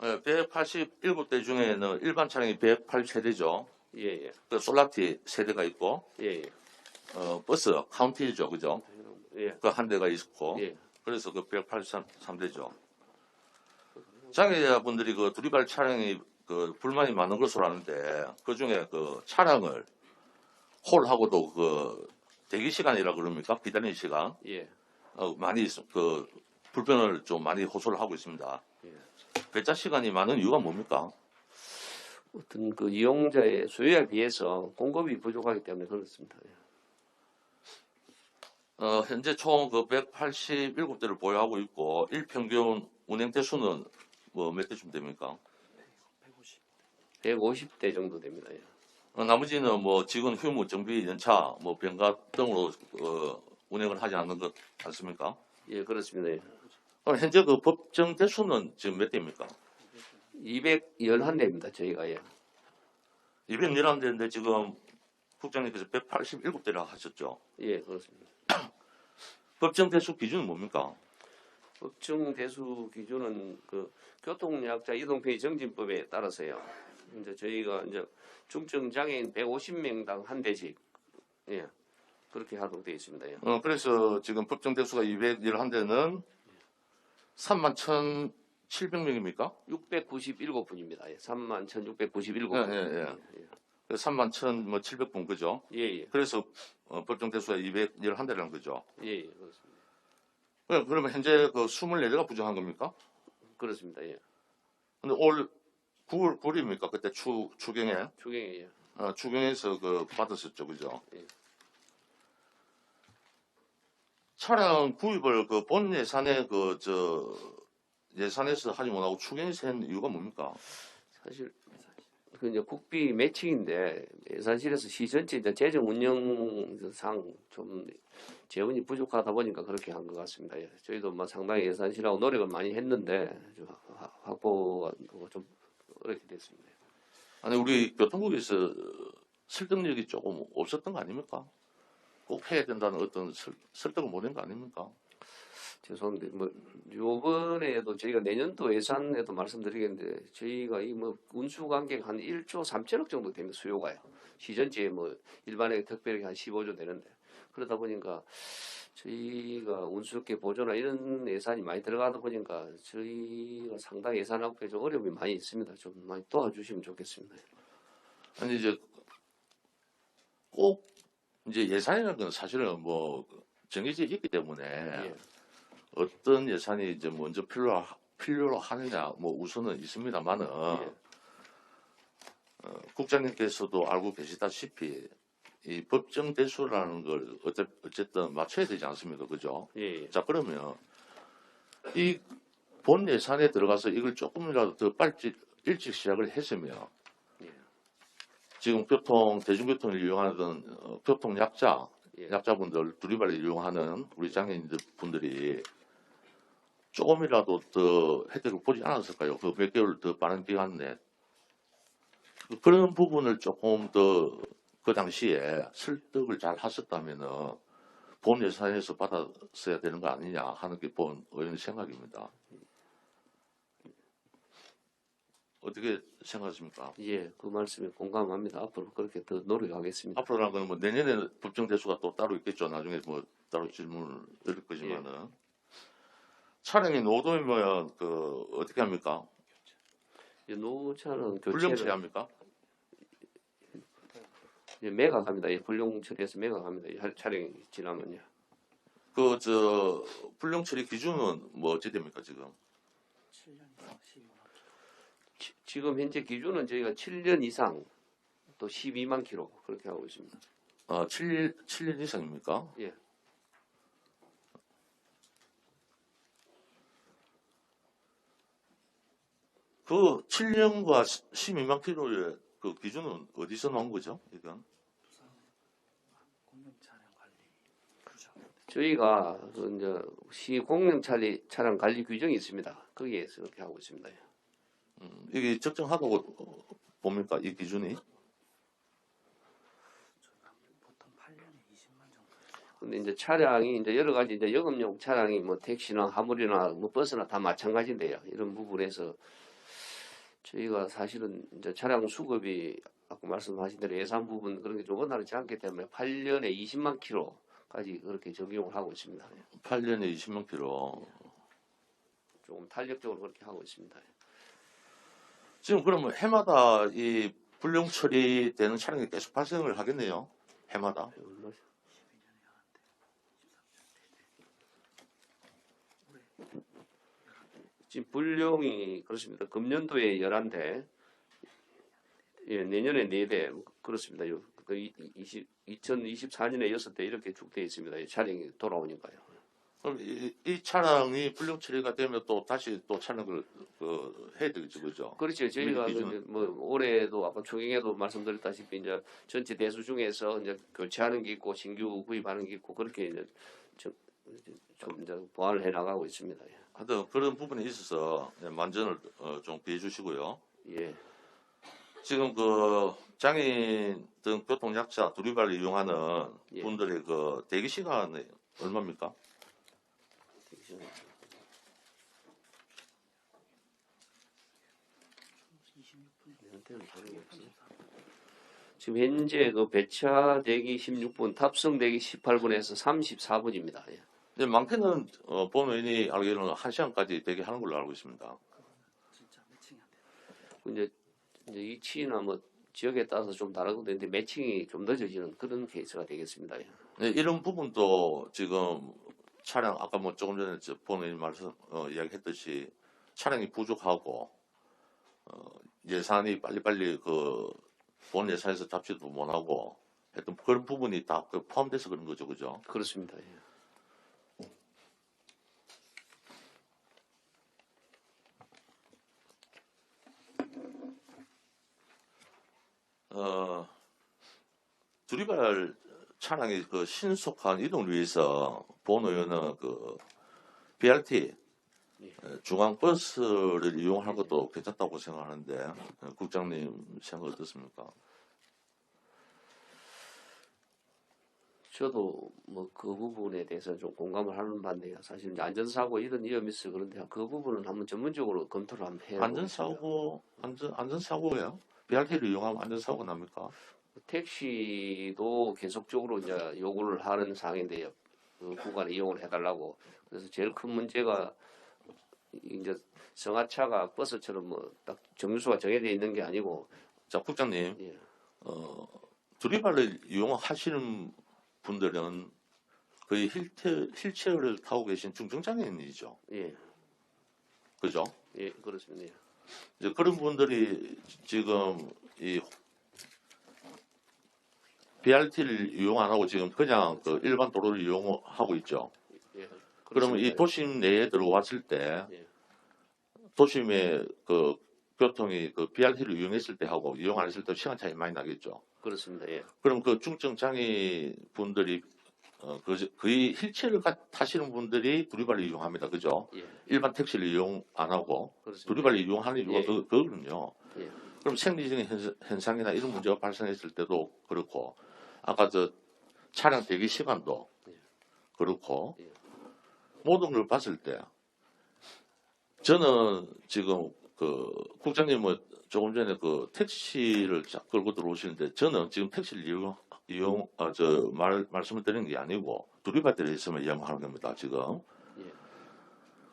187대 중에는 일반 차량이 108세대죠. 예, 예. 그 솔라티 세대가 있고, 예, 예. 버스 카운티죠, 그죠? 예. 그 한 대가 있고, 예. 그래서 그 183대죠. 장애자분들이 그 두리발 차량이 그 불만이 많은 것으로 아는데, 그 중에 그 차량을 홀하고도 그 대기 시간이라 그럽니까? 기다리는 시간 예. 많이 그 불편을 좀 많이 호소를 하고 있습니다. 배차 시간이 많은 이유가 뭡니까? 어떤 그 이용자의 수요에 비해서 공급이 부족하기 때문에 그렇습니다. 예. 현재 총 그 187대를 보유하고 있고 일평균 운행 대수는 뭐 몇 대쯤 됩니까? 150대 정도 됩니다. 예. 나머지는 뭐 직원 휴무, 정비, 연차, 뭐 병가 등으로 운행을 하지 않는 것 않습니까? 예, 그렇습니다. 예. 그럼 현재 그 법정 대수는 지금 몇 대입니까? 211대입니다. 저희가 예. 211대인데 지금 국장님께서 187대라 하셨죠? 예, 그렇습니다. 법정 대수 기준은 뭡니까? 법정 대수 기준은 그 교통약자 이동편의 정진법에 따라서요. 이제 저희가 이제 중증 장애인 150명당 한 대씩 예 그렇게 하도록 되어 있습니다. 예. 그래서 지금 법정 대수가 211대는 31,700명입니까? 697분입니다. 예. 31,697분. 예. 31,700분 그죠? 예, 예. 그래서 법정 대수가 211대라는 거죠. 예, 예, 그렇습니다. 그러면 현재 그 24대가 부정한 겁니까? 그렇습니다. 예. 근데 올 9월 9일입니까? 그때 추경에 추경에 예. 추경에서 그 받았었죠, 그죠? 예. 차량 구입을 그 본 예산에 예산에서 하지 못하고 추경에서 한 이유가 뭡니까? 사실 그 이제 국비 매칭인데 예산실에서 시전체 이제 재정 운영상 좀 재원이 부족하다 보니까 그렇게 한 것 같습니다. 예. 저희도 뭐 상당히 예산실하고 노력을 많이 했는데 좀 확보가 좀 어렵게 됐습니다. 아니 우리 교통국에서 설득력이 조금 없었던 거 아닙니까? 꼭 해야 된다는 어떤 설득을 못한 거 아닙니까? 죄송한데 뭐 요번에도 저희가 내년도 예산에도 말씀드리겠는데 저희가 이 뭐 운수 관계가 한 1조 3천억 정도 되면 수요가요. 시전지에 뭐 일반에 특별히 한 15조 되는데 그러다 보니까 저희가 운수롭게 보조나 이런 예산이 많이 들어가다 보니까 저희가 상당히 예산 확보에 좀 어려움이 많이 있습니다. 좀 많이 도와주시면 좋겠습니다. 아니 이제 꼭 이제 예산이라는 건 사실은 뭐 정해져 있기 때문에 예. 어떤 예산이 이제 먼저 필요로 하느냐 뭐 우선은 있습니다만은 예. 국장님께서도 알고 계시다시피 이 법정 대수라는 걸 어쨌든 맞춰야 되지 않습니까? 그죠? 예. 자, 그러면 이 본 예산에 들어가서 이걸 조금이라도 더 일찍 시작을 했으면 예. 지금 대중교통을 이용하던 교통 예. 약자분들 두리발을 이용하는 우리 장애인들 분들이 조금이라도 더 혜택을 보지 않았을까요? 그 몇 개월 더 빠른 기간 내 그런 부분을 조금 더 그 당시에 설득을 잘 하셨다면은 본 예산에서 받았어야 되는 거 아니냐 하는 게 본 의원의 생각입니다. 어떻게 생각하십니까? 예, 그 말씀에 공감합니다. 앞으로 그렇게 더 노력하겠습니다. 앞으로라는 건 뭐 내년에 법정 대수가 또 따로 있겠죠. 나중에 뭐 따로 질문을 드릴 거지만은 차량이 노도면 그 어떻게 합니까? 예, 노차는 불령 교체를 처리합니까? 예, 매각합니다. 예, 불용 처리해서 매각합니다. 예, 차량이 지나면요. 그 저 불량 처리 기준은 뭐 어찌 됩니까 지금? 지금 현재 기준은 저희가 7년 이상 또 12만 킬로 그렇게 하고 있습니다. 7년 이상입니까? 예. 그 7년과 12만 킬로의 그 기준은 어디서 나온 거죠? 이건? 저희가 그 이제 시 공영 차량 관리 규정이 있습니다. 거기에서 그렇게 하고 있습니다. 이게 적정하다고 봅니까? 이 기준이? 근데 이제 차량이 이제 여러 가지 이제 영업용 차량이 뭐 택시나 화물이나 뭐 버스나 다 마찬가지인데요. 이런 부분에서 저희가 사실은 이제 차량 수급이 아까 말씀하신 대로 예산 부분 그런 게 좀 원활하지 않기 때문에 8년에 20만 킬로까지 그렇게 적용을 하고 있습니다. 8년에 20만 킬로. 조금 탄력적으로 그렇게 하고 있습니다. 지금 그러면 해마다 이 불량 처리되는 차량이 계속 발생을 하겠네요. 해마다. 지금 불량이 그렇습니다. 금년도에 11대, 예, 내년에 4대 그렇습니다. 2024년에 6대 이렇게 쭉 되어 있습니다. 이 차량이 돌아오니까요. 그럼 이 차량이 불량 처리가 되면 또 다시 또 차량을 해야 되겠죠, 그죠? 그렇죠. 저희가 기준. 이제 뭐 올해도 아까 초경에도 말씀드렸다시피 이제 전체 대수 중에서 이제 교체하는 게 있고 신규 구입하는 게 있고 그렇게 이제 좀 이제 보완을 해 나가고 있습니다. 하여튼 그런 부분에 있어서 만전을 좀 비해 주시고요. 예. 지금 그 장애인 등 교통약자 두리발을 이용하는 예. 분들의 그 대기 시간이 얼마입니까? 지금 현재 그 배차 대기 16분, 탑승 대기 18분에서 34분입니다. 예. 이제 많게는 본회의원이 알기로는 1시간까지 대기하는 걸로 알고 있습니다. 이제 위치나 뭐 지역에 따라서 좀 다르거든요. 근데 매칭이 좀 늦어지는 그런 케이스가 되겠습니다. 예. 네, 이런 부분도 지금 차량 아까 뭐 조금 전에 본회의 말씀 이야기했듯이 차량이 부족하고 예산이 빨리빨리 본 예산에서 잡지도 못하고 했던 그런 부분이 다 포함돼서 그런 거죠, 그죠? 그렇습니다. 예. 두리발 차량의 그 신속한 이동을 위해서 본의원은 그 BRT 중앙버스를 이용하는 것도 괜찮다고 생각하는데 국장님 생각 어떻습니까? 저도 뭐 그 부분에 대해서 좀 공감을 하는 반대요. 사실 이제 안전사고 이런 위험이 있어 그런데 그 부분은 한번 전문적으로 검토를 한번 해야 안전사고예요? BRT를 이용하면 안전사고 납니까? 택시도 계속적으로 이제 요구를 하는 상황인데요. 그 구간에 이용을 해달라고. 그래서 제일 큰 문제가 이제 승하차가 버스처럼 뭐 딱 정류소가 정해져 있는 게 아니고. 자, 국장님, 예. 두리발을 이용하시는 분들은 거의 휠체어를 타고 계신 중증장애인이죠. 예. 그죠? 예, 그렇습니다. 예. 이제 그런 분들이 지금 이 BRT를 이용 안 하고 지금 그냥 그 일반 도로를 이용하고 있죠. 예, 그러면 이 그렇습니다. 도심 내에 들어왔을 때 예. 도심의 그 교통이 그 BRT를 이용했을 때 하고 이용 안 했을 때 시간 차이 많이 나겠죠. 그렇습니다. 예. 그럼 그 중증 장애 분들이 거의 휠체어를 타시는 분들이 두리발을 이용합니다. 그죠? 예. 일반 택시를 이용 안 하고 그렇습니다. 두리발을 이용하는 이유가 예. 그거거든요. 예. 그럼 생리적인 현상이나 이런 문제가 발생했을 때도 그렇고 아까 차량 대기 시간도 예. 그렇고 예. 모든 걸 봤을 때 저는 지금 국장님은 조금 전에 택시를 끌고 들어오시는데 저는 지금 택시를 말씀을 드리는 게 아니고 두리발들에 있으면 이용하는 겁니다. 지금 예.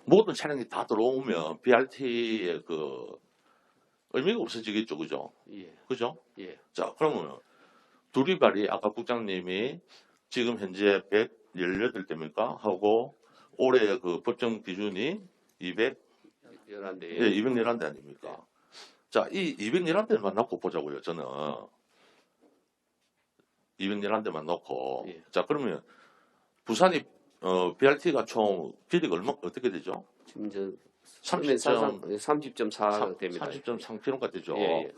모든 차량이 다 들어오면 BRT의 의미가 없어지겠죠, 그죠? 예. 그죠? 예. 자, 그러면 두리발이 아까 국장님이 지금 현재 218대입니까? 하고 올해 그 법정 기준이 11대. 예, 211대 아닙니까? 자, 이 211대만 놓고 보자고요. 저는 211대만 놓고. 예. 자, 그러면 부산이 BRT가 총 길이가 어떻게 되죠? 지금 이제 30점 30.4 됩니다. 30.3km가 되죠. 예, 예.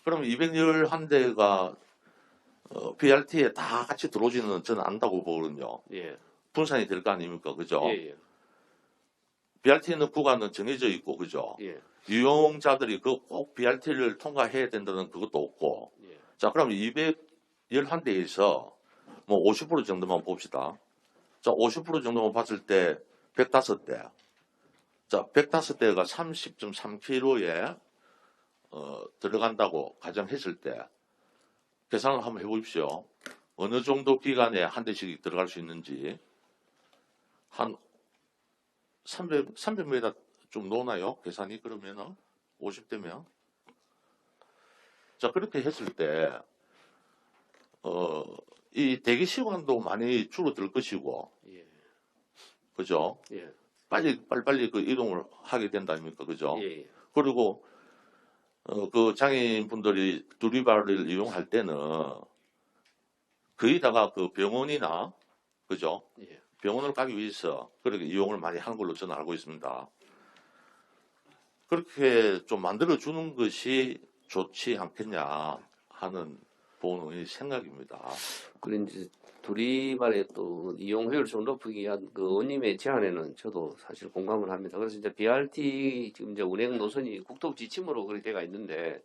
그러면 211대가 BRT에 다 같이 들어오지는 저는 않다고 보거든요. 예. 분산이 될 거 아닙니까? 그죠? 예, 예. BRT는 구간은 정해져 있고, 그죠? 예. 이용자들이 꼭 BRT를 통과해야 된다는 그것도 없고. 예. 자, 그럼 211대에서 뭐 50% 정도만 봅시다. 자, 50% 정도만 봤을 때 105대. 자, 105대가 30.3km에 들어간다고 가정했을 때 계산을 한번 해보십시오. 어느 정도 기간에 한 대씩 들어갈 수 있는지 한 300m 좀 노나요? 계산이 그러면은 50대면 자 그렇게 했을 때 이 대기 시간도 많이 줄어들 것이고 예. 그죠? 예. 빨리 그 이동을 하게 된다 아닙니까? 그죠? 예. 그리고 그 장애인분들이 두리발을 이용할 때는 거의다가 그 병원이나 그죠? 예. 병원을 가기 위해서 그렇게 이용을 많이 하는 걸로 저는 알고 있습니다. 그렇게 좀 만들어주는 것이 좋지 않겠냐 하는 본의 생각입니다. 그리고 이제 두리발의 또 이용률을 좀 높이기 위한 그 의원님의 제안에는 저도 사실 공감을 합니다. 그래서 이제 BRT 지금 이제 운행 노선이 국토부 지침으로 그렇게 돼가 있는데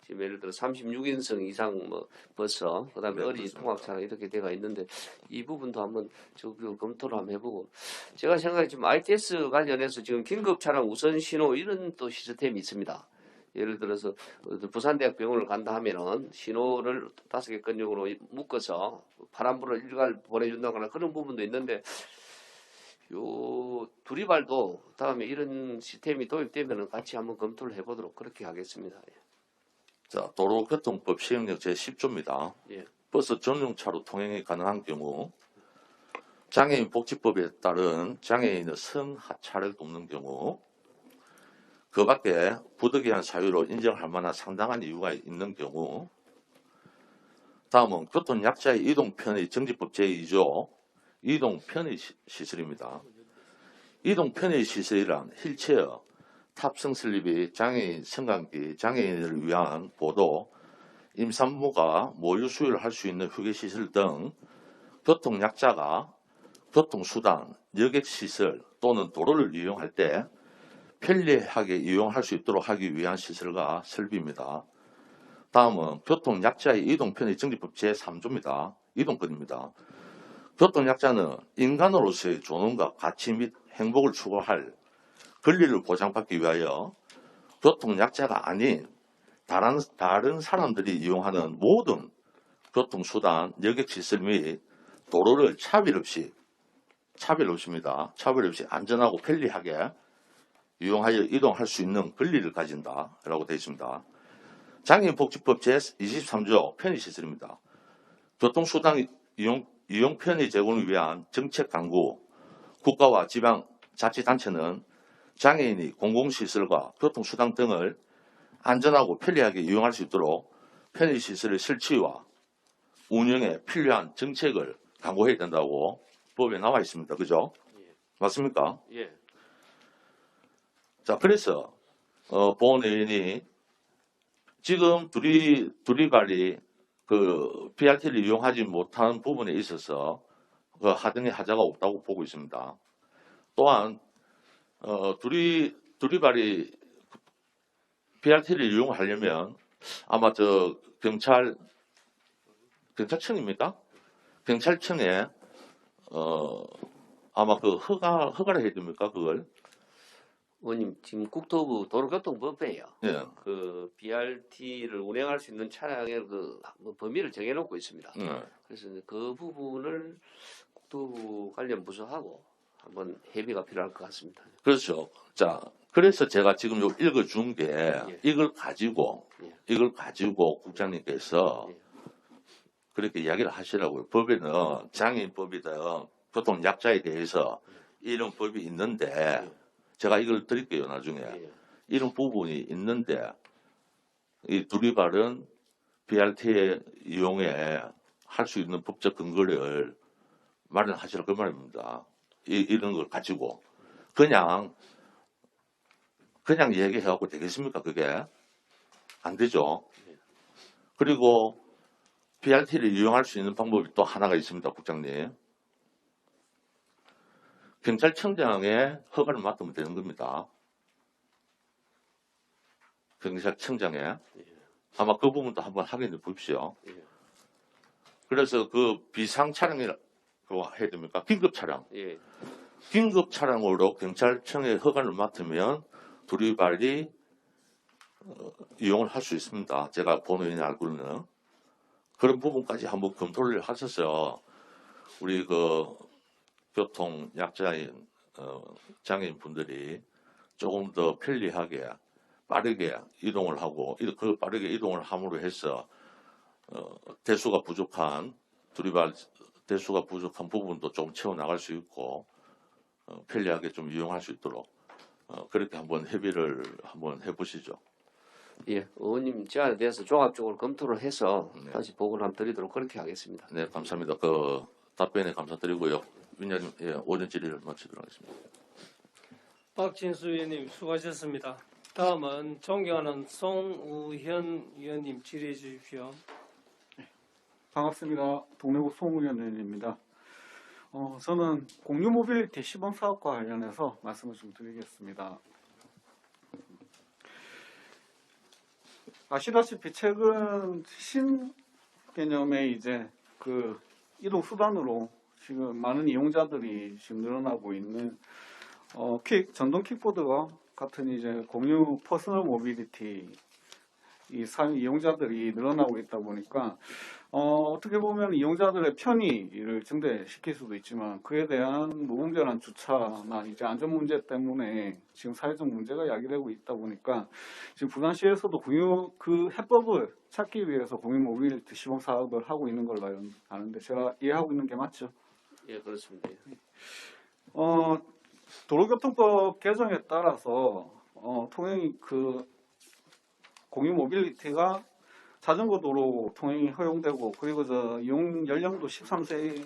지금 예를 들어 36인승 이상 뭐 버스, 그다음에 네, 어린이 그렇습니다. 통학차량 이렇게 돼가 있는데 이 부분도 한번 적극 검토를 한번 해보고 제가 생각에 지금 ITS 관련해서 지금 긴급 차량 우선 신호 이런 또 시스템이 있습니다. 예를 들어서 부산대학병원을 간다 하면은 신호를 5개 근육으로 묶어서 파란불을 일괄 보내준다거나 그런 부분도 있는데 요 두리발도 다음에 이런 시스템이 도입되면은 같이 한번 검토를 해보도록 그렇게 하겠습니다. 자, 도로교통법 시행령 제10조입니다. 예. 버스 전용차로 통행이 가능한 경우 장애인 복지법에 따른 장애인의 성하차를 돕는 경우 그 밖에 부득이한 사유로 인정할 만한 상당한 이유가 있는 경우 다음은 교통약자의 이동편의 정지법 제2조 이동편의 시설입니다. 이동편의 시설이란 휠체어, 탑승 슬립이 장애인 승강기, 장애인을 위한 보도, 임산부가 모유 수유를 할 수 있는 휴게시설 등 교통약자가 교통수단, 여객시설 또는 도로를 이용할 때 편리하게 이용할 수 있도록 하기 위한 시설과 설비입니다. 다음은 교통약자의 이동편의 정지법 제3조입니다. 이동권입니다. 교통약자는 인간으로서의 존엄과 가치 및 행복을 추구할 권리를 보장받기 위하여 교통약자가 아닌 다른 사람들이 이용하는 모든 교통수단, 여객시설 및 도로를 차별 없이입니다. 차별 없이 안전하고 편리하게 이용하여 이동할 수 있는 권리를 가진다라고 되어 있습니다. 장애인복지법 제23조 편의시설입니다. 교통수단 이용 편의 제공을 위한 정책 강구, 국가와 지방 자치단체는 장애인이 공공시설과 교통수단 등을 안전하고 편리하게 이용할 수 있도록 편의시설의 설치와 운영에 필요한 정책을 강구해야 된다고 법에 나와 있습니다. 그죠? 예. 맞습니까? 예. 자, 그래서 보은 의원이 지금 두리발이 그 BRT를 이용하지 못한 부분에 있어서 그 하등의 하자가 없다고 보고 있습니다. 또한 두리발이 BRT를 이용하려면 아마 저 경찰청입니까? 경찰청에 아마 그 허가를 해야 됩니까? 그걸? 의원님 지금 국토부 도로교통법에요. 예. 그 BRT를 운행할 수 있는 차량의 그 범위를 정해놓고 있습니다. 그래서 이제 그 부분을 국토부 관련 부서하고 한번 협의가 필요할 것 같습니다. 그렇죠. 자, 그래서 제가 지금 요 읽어준 게 예. 이걸 가지고 국장님께서 예. 그렇게 이야기를 하시라고요. 법에는 장애인법이든 교통약자에 대해서 이런 법이 있는데 제가 이걸 드릴게요 나중에. 예. 이런 부분이 있는데 이 두리발은 BRT의 이용에 할 수 있는 법적 근거를 마련하시라 그 말입니다. 이런 걸 가지고 그냥 얘기해갖고 되겠습니까? 그게 안 되죠. 그리고 BRT를 이용할 수 있는 방법이 또 하나가 있습니다, 국장님. 경찰청장의 허가를 맡으면 되는 겁니다. 경찰청장에. 아마 그 부분도 한번 확인해 보십시오. 예. 그래서 그 비상 차량이라고 해야 됩니까? 긴급 차량. 예. 긴급 차량으로 경찰청의 허가를 맡으면 두리발이 이용을 할 수 있습니다. 제가 본인이 알고는. 그런 부분까지 한번 검토를 하셔서 우리 그 교통 약자인 장애인 분들이 조금 더 편리하게 빠르게 이동을 하고 그 빠르게 이동을 함으로 해서 대수가 부족한 두리발 대수가 부족한 부분도 좀 채워 나갈 수 있고 편리하게 좀 이용할 수 있도록 그렇게 한번 협의를 한번 해보시죠. 예, 의원님 제안에 대해서 종합적으로 검토를 해서 네. 다시 보고를 한번 드리도록 그렇게 하겠습니다. 네, 감사합니다. 그 답변에 감사드리고요. 위원님, 예, 오전 질의를 마치도록 하겠습니다. 박진수 의원님 수고하셨습니다. 다음은 존경하는 송우현 의원님 질의해 주십시오. 반갑습니다. 동래구 송우현 의원입니다. 저는 공유 모빌리티 시범 사업과 관련해서 말씀을 좀 드리겠습니다. 아시다시피 최근 신개념의 이제 그 이동 수단으로 지금 많은 이용자들이 지금 늘어나고 있는 전동 킥보드와 같은 이제 공유 퍼스널 모빌리티 이 사용 이용자들이 늘어나고 있다 보니까 어떻게 보면 이용자들의 편의를 증대시킬 수도 있지만 그에 대한 무분별한 주차나 이제 안전 문제 때문에 지금 사회적 문제가 야기되고 있다 보니까 지금 부산시에서도 공유 그 해법을 찾기 위해서 공유 모빌리티 시범 사업을 하고 있는 걸로 아는데 제가 이해하고 있는 게 맞죠? 예, 그렇습니다. 도로교통법 개정에 따라서 통행이 공유 모빌리티가 자전거 도로 통행이 허용되고 그리고 이용 연령도 13세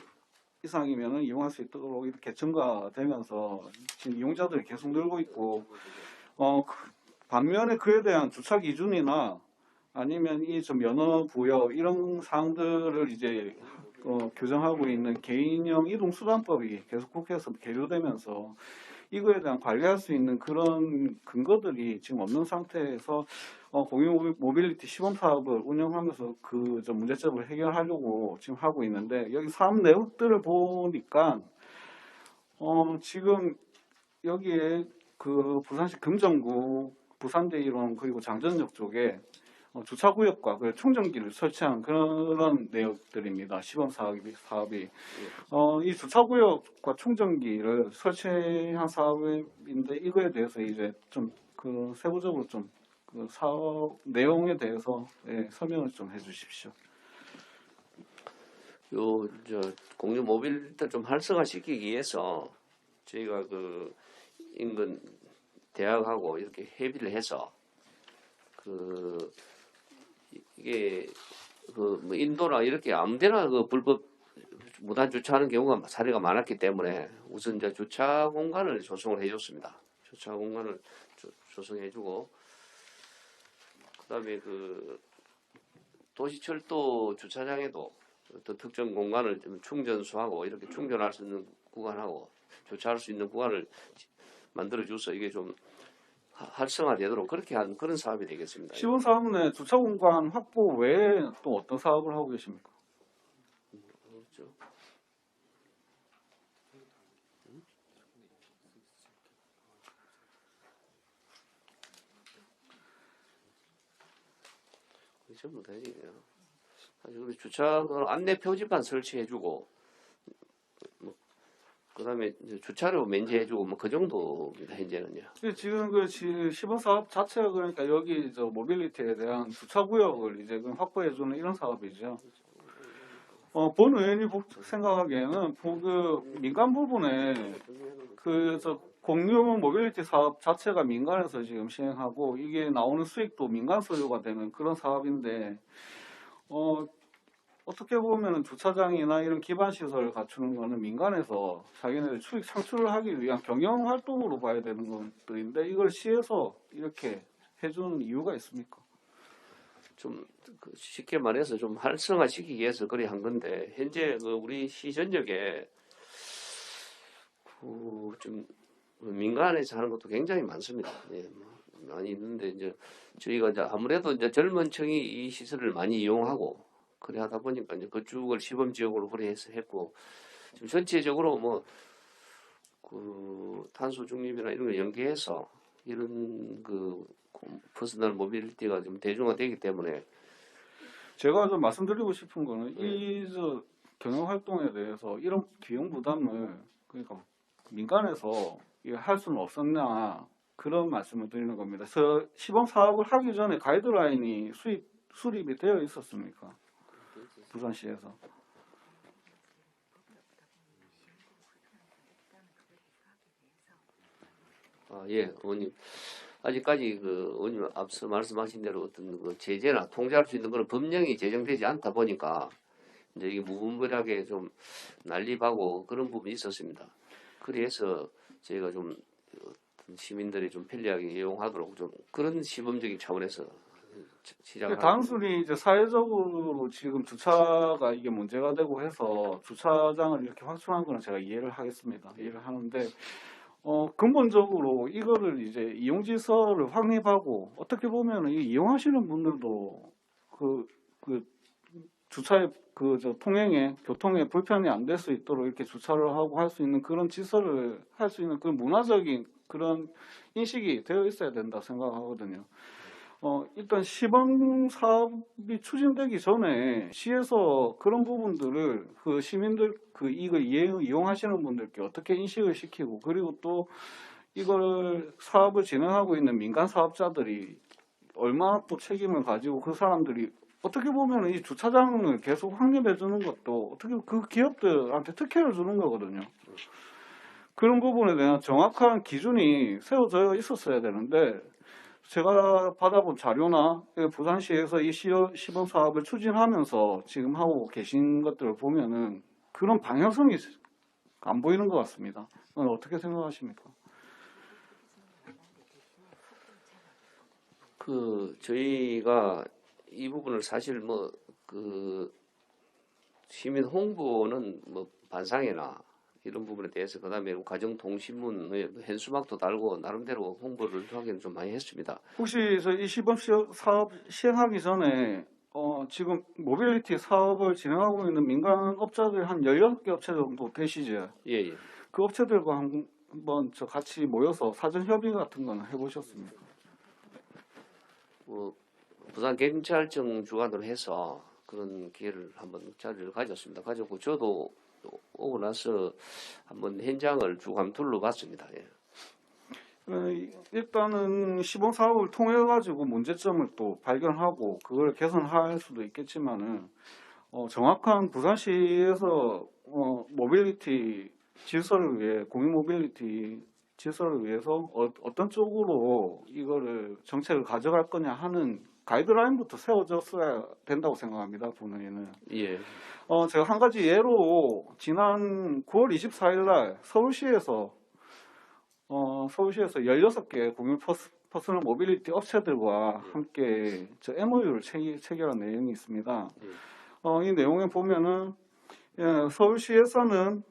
이상이면 이용할 수 있도록 이렇게 증가되면서 지금 이용자들이 계속 늘고 있고 반면에 그에 대한 주차 기준이나 아니면 이 좀 면허 부여 이런 사항들을 이제 규정하고 있는 개인형 이동수단법이 계속 국회에서 계류되면서 이거에 대한 관리할 수 있는 그런 근거들이 지금 없는 상태에서 공유 모빌리티 시범 사업을 운영하면서 그 좀 문제점을 해결하려고 지금 하고 있는데 여기 사업 내역들을 보니까 지금 여기에 그 부산시 금정구 부산대이론 그리고 장전역 쪽에 주차구역과 충전기를 설치한 그런 내역들입니다. 시범 사업이. 이 주차구역과 충전기를 설치한 사업인데 이거에 대해서 이제 좀 그 세부적으로 좀 그 사업 내용에 대해서 설명을 좀 해주십시오. 공유 모빌리티를 좀 활성화시키기 위해서 저희가 그 인근 대학하고 이렇게 협의를 해서 이게 뭐 인도나 이렇게 아무데나 불법 무단 주차하는 경우가 사례가 많았기 때문에 우선 이제 주차 공간을 조성을 해줬습니다. 주차 공간을 조성해주고 그다음에 도시철도 주차장에도 어떤 특정 공간을 좀 충전소하고 이렇게 충전할 수 있는 구간하고 주차할 수 있는 구간을 만들어줘서 이게 좀 활성화되도록 그렇게 한 그런 사업이 되겠습니다. 시범 사업 내 주차 공간 확보 외에 또 어떤 사업을 하고 계십니까? 그렇죠. 전부 다 얘기해요. 사실 주차 안내 표지판 설치해주고, 그다음에 주차료 면제해주고 뭐 그 정도입니다 현재는요. 지금 그 시범 사업 자체가 그러니까 여기 모빌리티에 대한 주차 구역을 이제 확보해주는 이런 사업이죠. 본 의원이 생각하기에는 그 민간 부분에 공유 모빌리티 사업 자체가 민간에서 지금 시행하고 이게 나오는 수익도 민간 소유가 되는 그런 사업인데 어떻게 보면은 주차장이나 이런 기반 시설을 갖추는 거는 민간에서 자기네들 수익 창출을 하기 위한 경영 활동으로 봐야 되는 것들인데 이걸 시에서 이렇게 해주는 이유가 있습니까? 좀 쉽게 말해서 좀 활성화시키기 위해서 그리 한 건데 현재 우리 시 전역에 좀 민간에서 하는 것도 굉장히 많습니다. 예, 많이 있는데 이제 저희가 이제 아무래도 이제 젊은 층이 이 시설을 많이 이용하고 그래 하다 보니까 이제 그쪽을 시범 지역으로 그래 해서 했고 지금 전체적으로 탄소 중립이나 이런 걸 연계해서 이런 퍼스널 모빌리티가 좀 대중화되기 때문에 제가 좀 말씀드리고 싶은 거는 경영 활동에 대해서 이런 비용 부담을 그러니까 민간에서 할 수는 없었냐 그런 말씀을 드리는 겁니다. 그래서 시범 사업을 하기 전에 가이드라인이 수립이 되어 있었습니까? 부산시에서. 예, 의원님. 아직까지 의원님 앞서 말씀하신 대로 어떤 제재나 통제할 수 있는 그런 법령이 제정되지 않다 보니까 이제 이게 무분별하게 좀 난립하고 그런 부분이 있었습니다. 그래서 저희가 좀 시민들이 좀 편리하게 이용하도록 좀 그런 시범적인 차원에서 시작을 단순히 이제 사회적으로 지금 주차가 이게 문제가 되고 해서 주차장을 이렇게 확충한 거는 제가 이해를 하겠습니다. 이해를 하는데 근본적으로 이거를 이제 이용지서를 확립하고 어떻게 보면 이용하시는 분들도 주차의 통행에 교통에 불편이 안 될 수 있도록 이렇게 주차를 하고 할 수 있는 그런 지서를 할 수 있는 그런 문화적인 그런 인식이 되어 있어야 된다 생각하거든요. 일단 시범 사업이 추진되기 전에 시에서 그런 부분들을 시민들 이걸 이용하시는 분들께 어떻게 인식을 시키고 그리고 또 이걸 사업을 진행하고 있는 민간 사업자들이 얼마나 또 책임을 가지고 그 사람들이 어떻게 보면 이 주차장을 계속 확립해 주는 것도 어떻게 그 기업들한테 특혜를 주는 거거든요. 그런 부분에 대한 정확한 기준이 세워져 있었어야 되는데 제가 받아본 자료나 부산시에서 이 시범 사업을 추진하면서 지금 하고 계신 것들을 보면은 그런 방향성이 안 보이는 것 같습니다. 어떻게 생각하십니까? 저희가 이 부분을 사실 시민 홍보는 반상회나 이런 부분에 대해서 그다음에 가정통신문에 현수막도 달고 나름대로 홍보를 하기는 좀 많이 했습니다. 혹시 이 시범 사업 시행하기 전에 지금 모빌리티 사업을 진행하고 있는 민간 업자들 한 16개 업체 정도 되시죠? 예. 그 업체들과 한번 같이 모여서 사전 협의 같은 거는 해보셨습니까? 부산경찰청 주관으로 해서 그런 기회를 한번 자리를 가졌습니다. 가졌고 저도 오고 나서 한번 현장을 쭉 한번 둘러봤습니다. 예. 일단은 시범 사업을 통해 가지고 문제점을 또 발견하고 그걸 개선할 수도 있겠지만은 정확한 부산시에서 모빌리티 질서를 위해 공유 모빌리티 질서를 위해서 어떤 쪽으로 이거를 정책을 가져갈 거냐 하는 가이드라인부터 세워졌어야 된다고 생각합니다. 본회의는. 예. 제가 한 가지 예로 지난 9월 24일 날 서울시에서 16개 공유 퍼스널 모빌리티 업체들과 함께 MOU를 체결한 내용이 있습니다. 이 내용에 보면은 서울시에서는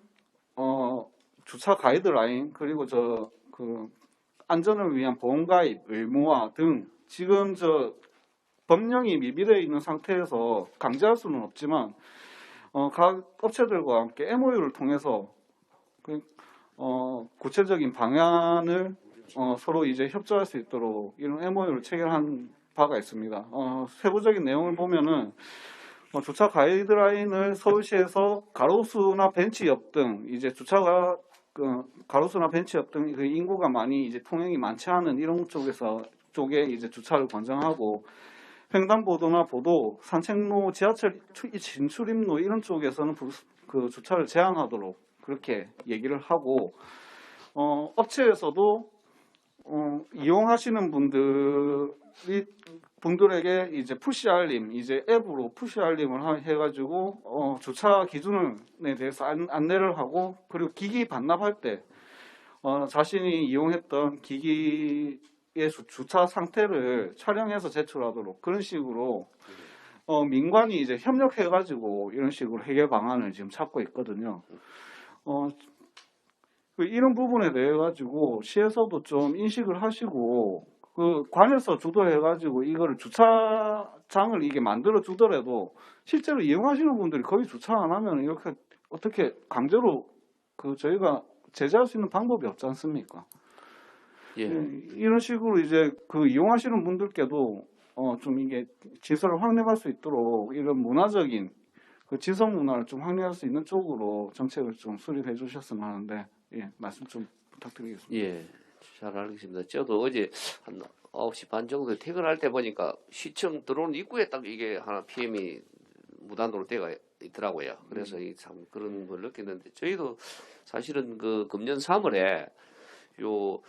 주차 가이드라인 그리고 안전을 위한 보험가입 의무화 등 지금 법령이 미비되어 있는 상태에서 강제할 수는 없지만 각 업체들과 함께 MOU를 통해서 구체적인 방안을 서로 이제 협조할 수 있도록 이런 MOU를 체결한 바가 있습니다. 세부적인 내용을 보면은 주차 가이드라인을 서울시에서 가로수나 벤치 옆 등 이제 주차가 가로수나 벤치 옆 등 인구가 많이 이제 통행이 많지 않은 이런 쪽에 이제 주차를 권장하고 횡단보도나 보도, 산책로, 지하철 진출입로 이런 쪽에서는 그 주차를 제한하도록 그렇게 얘기를 하고, 업체에서도 이용하시는 분들에게 이제 푸시 알림, 이제 앱으로 푸시 알림을 해가지고 주차 기준에 대해서 안내를 하고, 그리고 기기 반납할 때 자신이 이용했던 기기의 주차 상태를 촬영해서 제출하도록 그런 식으로 민관이 이제 협력해가지고 이런 식으로 해결 방안을 지금 찾고 있거든요. 이런 부분에 대해 가지고 시에서도 좀 인식을 하시고 그 관에서 주도해가지고 이거를 주차장을 이게 만들어 주더라도 실제로 이용하시는 분들이 거의 주차 안 하면 이렇게 어떻게 강제로 그 저희가 제재할 수 있는 방법이 없지 않습니까? 예. 이런 식으로 이제 그 이용하시는 분들께도 좀 이게 질서를 확립할 수 있도록 이런 문화적인 그 지성 문화를 좀 확립할 수 있는 쪽으로 정책을 좀 수립해 주셨으면 하는데, 예, 말씀 좀 부탁드리겠습니다. 예, 잘 알겠습니다. 저도 어제 한 9시 반 정도 퇴근할 때 보니까 시청 들어오는 입구에 딱 이게 하나 PM이 무단으로 되어 있더라고요. 그래서 참 그런 걸 느꼈는데, 저희도 사실은 그 금년 3월에 요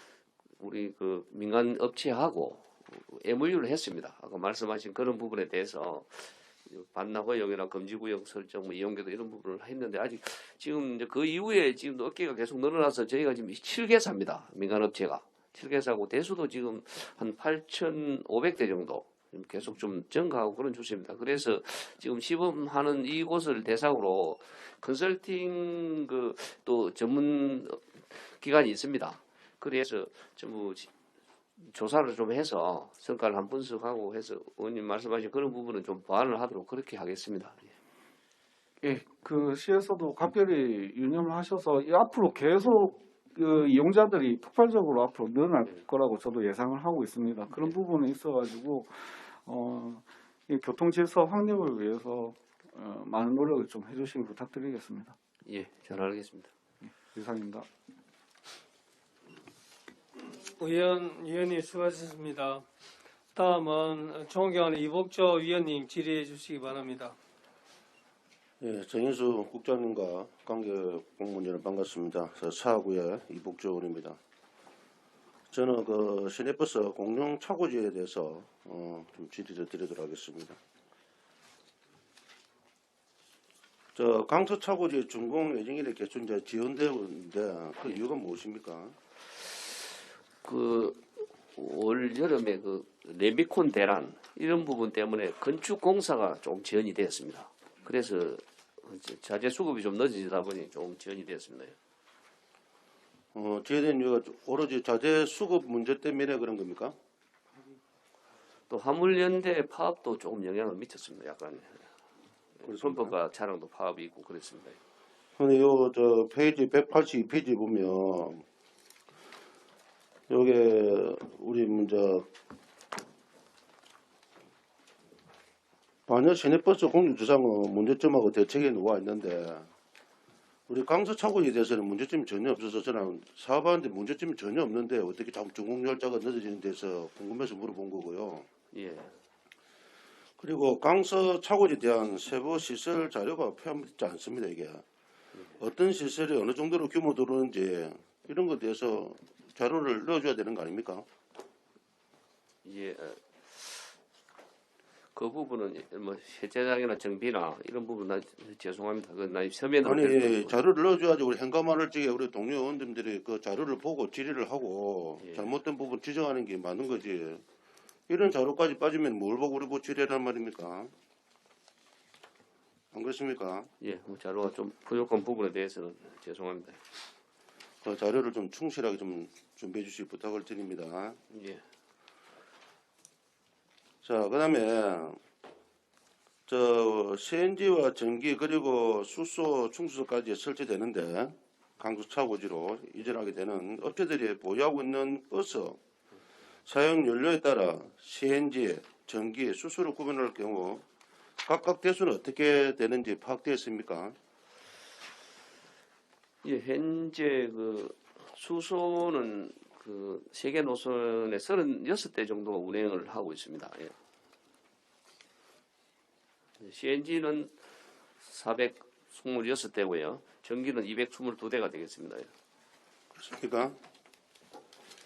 우리 그 민간 업체하고 MOU를 했습니다. 아까 말씀하신 그런 부분에 대해서 반납 허용이나 금지 구역 설정, 뭐 이용계도 이런 부분을 했는데, 아직 지금 이제 그 이후에 지금 업계가 계속 늘어나서 저희가 지금 7개사입니다. 민간 업체가 7개사고 대수도 지금 한 8,500대 정도 계속 좀 증가하고 그런 추세입니다. 그래서 지금 시범하는 이곳을 대상으로 컨설팅 그 또 전문 기관이 있습니다. 그래서 전부 조사를 좀 해서 성과를 한 분석하고 해서 의원님 말씀하신 그런 부분은 좀 보완을 하도록 그렇게 하겠습니다. 예, 그 시에서도 각별히 유념을 하셔서 이 앞으로 계속 그 이용자들이 폭발적으로 앞으로 늘어날 거라고 저도 예상을 하고 있습니다. 그런 부분에 있어가지고 이 교통 질서 확립을 위해서 많은 노력을 좀 해주시길 부탁드리겠습니다. 예, 잘 알겠습니다. 이상입니다. 위원님 수고하셨습니다. 다음은 존경하는 이복조 위원님 질의해 주시기 바랍니다. 예, 정인수 국장님과 관계 공무원 여러분 반갑습니다. 사하구의 이복조 의원입니다. 저는 그 시내버스 공용 차고지에 대해서 좀 질의를 드리도록 하겠습니다. 저 강서 차고지 준공 예정일에 개최 이제 지연되고 있는데 그 이유가 무엇입니까? 그 올 여름에 그 레미콘 대란 이런 부분 때문에 건축 공사가 좀 지연이 되었습니다. 그래서 자재 수급이 좀 늦어지다 보니 좀 지연이 되었습니다. 지연된 이유가 오로지 자재 수급 문제 때문에 그런 겁니까? 또 화물연대 파업도 조금 영향을 미쳤습니다. 약간 그렇습니까? 범퍼가 차량도 파업이 있고 그랬습니다. 근데 요 저 페이지 182페이지 보면 요게 우리 먼저 반여 시내버스 공유주상은 문제점하고 대책에 나와 있는데 우리 강서 차고지에 대해서는 문제점이 전혀 없어서 저는 사업하는데 문제점이 전혀 없는데 어떻게 자꾸 준공열차가 늦어지는 데서 궁금해서 물어본 거고요. 예. 그리고 강서 차고지에 대한 세부 시설 자료가 표현되지 않습니다. 이게 어떤 시설이 어느 정도로 규모 들어오는지 이런 것에 대해서 자료를 넣어줘야 되는 거 아닙니까? 예. 그 부분은 뭐 세차장이나 정비나 이런 부분은 죄송합니다. 그나 서면으로 아니 자료를 넣어줘야지 우리 행감하는 쪽에 우리 동료 의원님들이 그 자료를 보고 질의를 하고 예. 잘못된 부분 지적하는 게 맞는 거지. 이런 자료까지 빠지면 뭘 보고 우리 뭐 질의란 말입니까? 안 그렇습니까? 예, 뭐 자료가 좀 부족한 부분에 대해서는 죄송합니다. 그 자료를 좀 충실하게 좀 준비해 주실 부탁을 드립니다. 예. 자, 그다음에 저 CNG와 전기 그리고 수소 충수소까지 설치되는데 강서 차고지로 이전하게 되는 업체들이 보유하고 있는 버스 사용 연료에 따라 CNG, 전기, 수소를 구분할 경우 각각 대수는 어떻게 되는지 파악되어 있습니까? 예, 현재 그 수소는 그 세계 노선에 36대 정도 운행을 하고 있습니다. 예. CNG는 426대고요. 전기는 222대가 되겠습니다. 그렇습니까?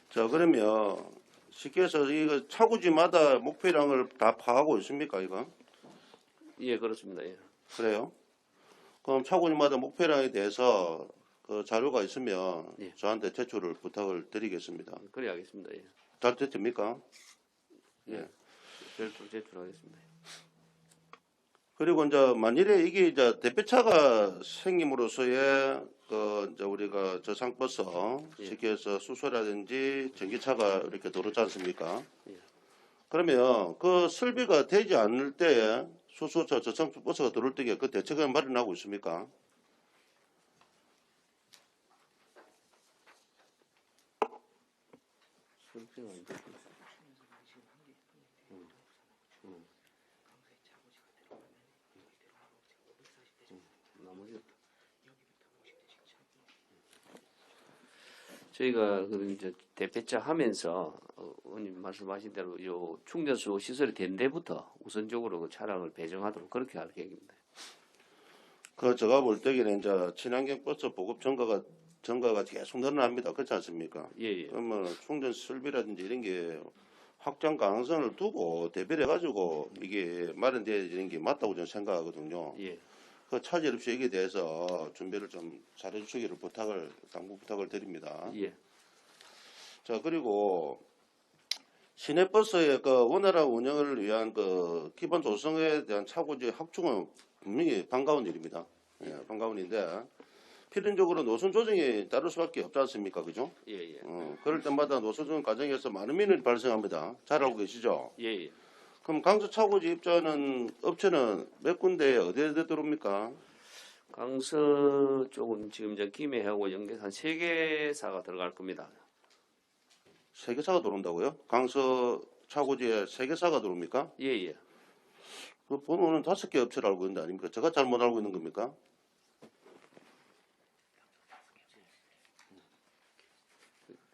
자, 그러면 쉽게 해서 이거 차고지마다 목표량을 다 파악하고 있습니까, 이거? 예, 그렇습니다. 예. 그래요? 그럼 차고지마다 목표량에 대해서 그 자료가 있으면 예. 저한테 제출을 부탁을 드리겠습니다. 그래 하겠습니다. 예. 잘 됐습니까? 예. 별도 제출하겠습니다. 그리고 이제 만일에 이게 이제 대표차가 생김으로써의 그 이제 우리가 저상버스 예. 쉽게 해서 수소라든지 전기차가 이렇게 들어오지 않습니까? 예. 그러면 그 설비가 되지 않을 때 수소차 저상버스가 들어올 때 그 대책을 마련하고 있습니까? 저희가 그 이제 대폐차 하면서 의원님 말씀하신 대로 요 충전소 시설이 된 데부터 우선적으로 그 차량을 배정하도록 그렇게 할 계획입니다. 그 제가 볼 때에는 이제 친환경 버스 보급 증가가 계속 늘어납니다. 그렇지 않습니까? 예, 예. 그러면 충전 설비라든지 이런 게 확장 가능성을 두고 대비를 해가지고 이게 마련되는 게 맞다고 저는 생각하거든요. 예. 그 차질 없이 여기에 대해서 준비를 좀 잘해주시기를 당부 부탁을 드립니다. 예. 자, 그리고 시내버스의 그 원활한 운영을 위한 그 기본 조성에 대한 차고지 확충은 분명히 반가운 일입니다. 예, 반가운 일인데 필연적으로 노선 조정이 따를 수밖에 없지 않습니까? 그죠? 예, 예. 그럴 때마다 노선 조정 과정에서 많은 민원이 발생합니다. 잘 알고 계시죠? 예, 예. 그럼 강서 차고지 입주하는 업체는 몇 군데 어디에 들어옵니까? 강서 쪽은 지금 이제 김해하고 연계 한 3개사가 들어갈 겁니다. 세 개사가 들어온다고요? 강서 차고지에 세 개사가 들어옵니까? 예, 예. 그 번호는 5개 업체를 알고 있는 데 아닙니까? 제가 잘못 알고 있는 겁니까?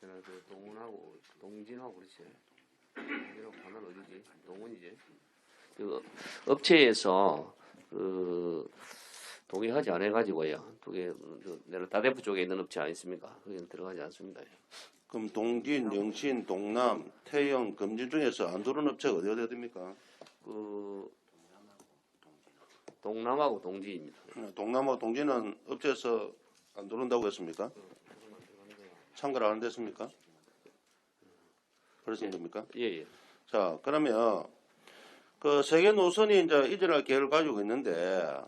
그 동훈하고 동진하고 그렇지. 동진하고 하나는 어디지? 동훈이지. 그 업체에서 그 동의하지 않아 가지고요. 그게 내가 다대포 쪽에 있는 업체 아니습니까? 거기는 들어가지 않습니다. 그럼 동진, 영신, 동남, 태영, 금진 중에서 안 들어온 업체가 어디 됩니까? 그 동남하고 동지입니다. 동남하고 동진은 업체에서 안 들어온다고 했습니까? 참가를 안 됐습니까? 그러신 겁니까? 예, 예. 자, 그러면 그 세계 노선이 이제 이전할 계획을 가지고 있는데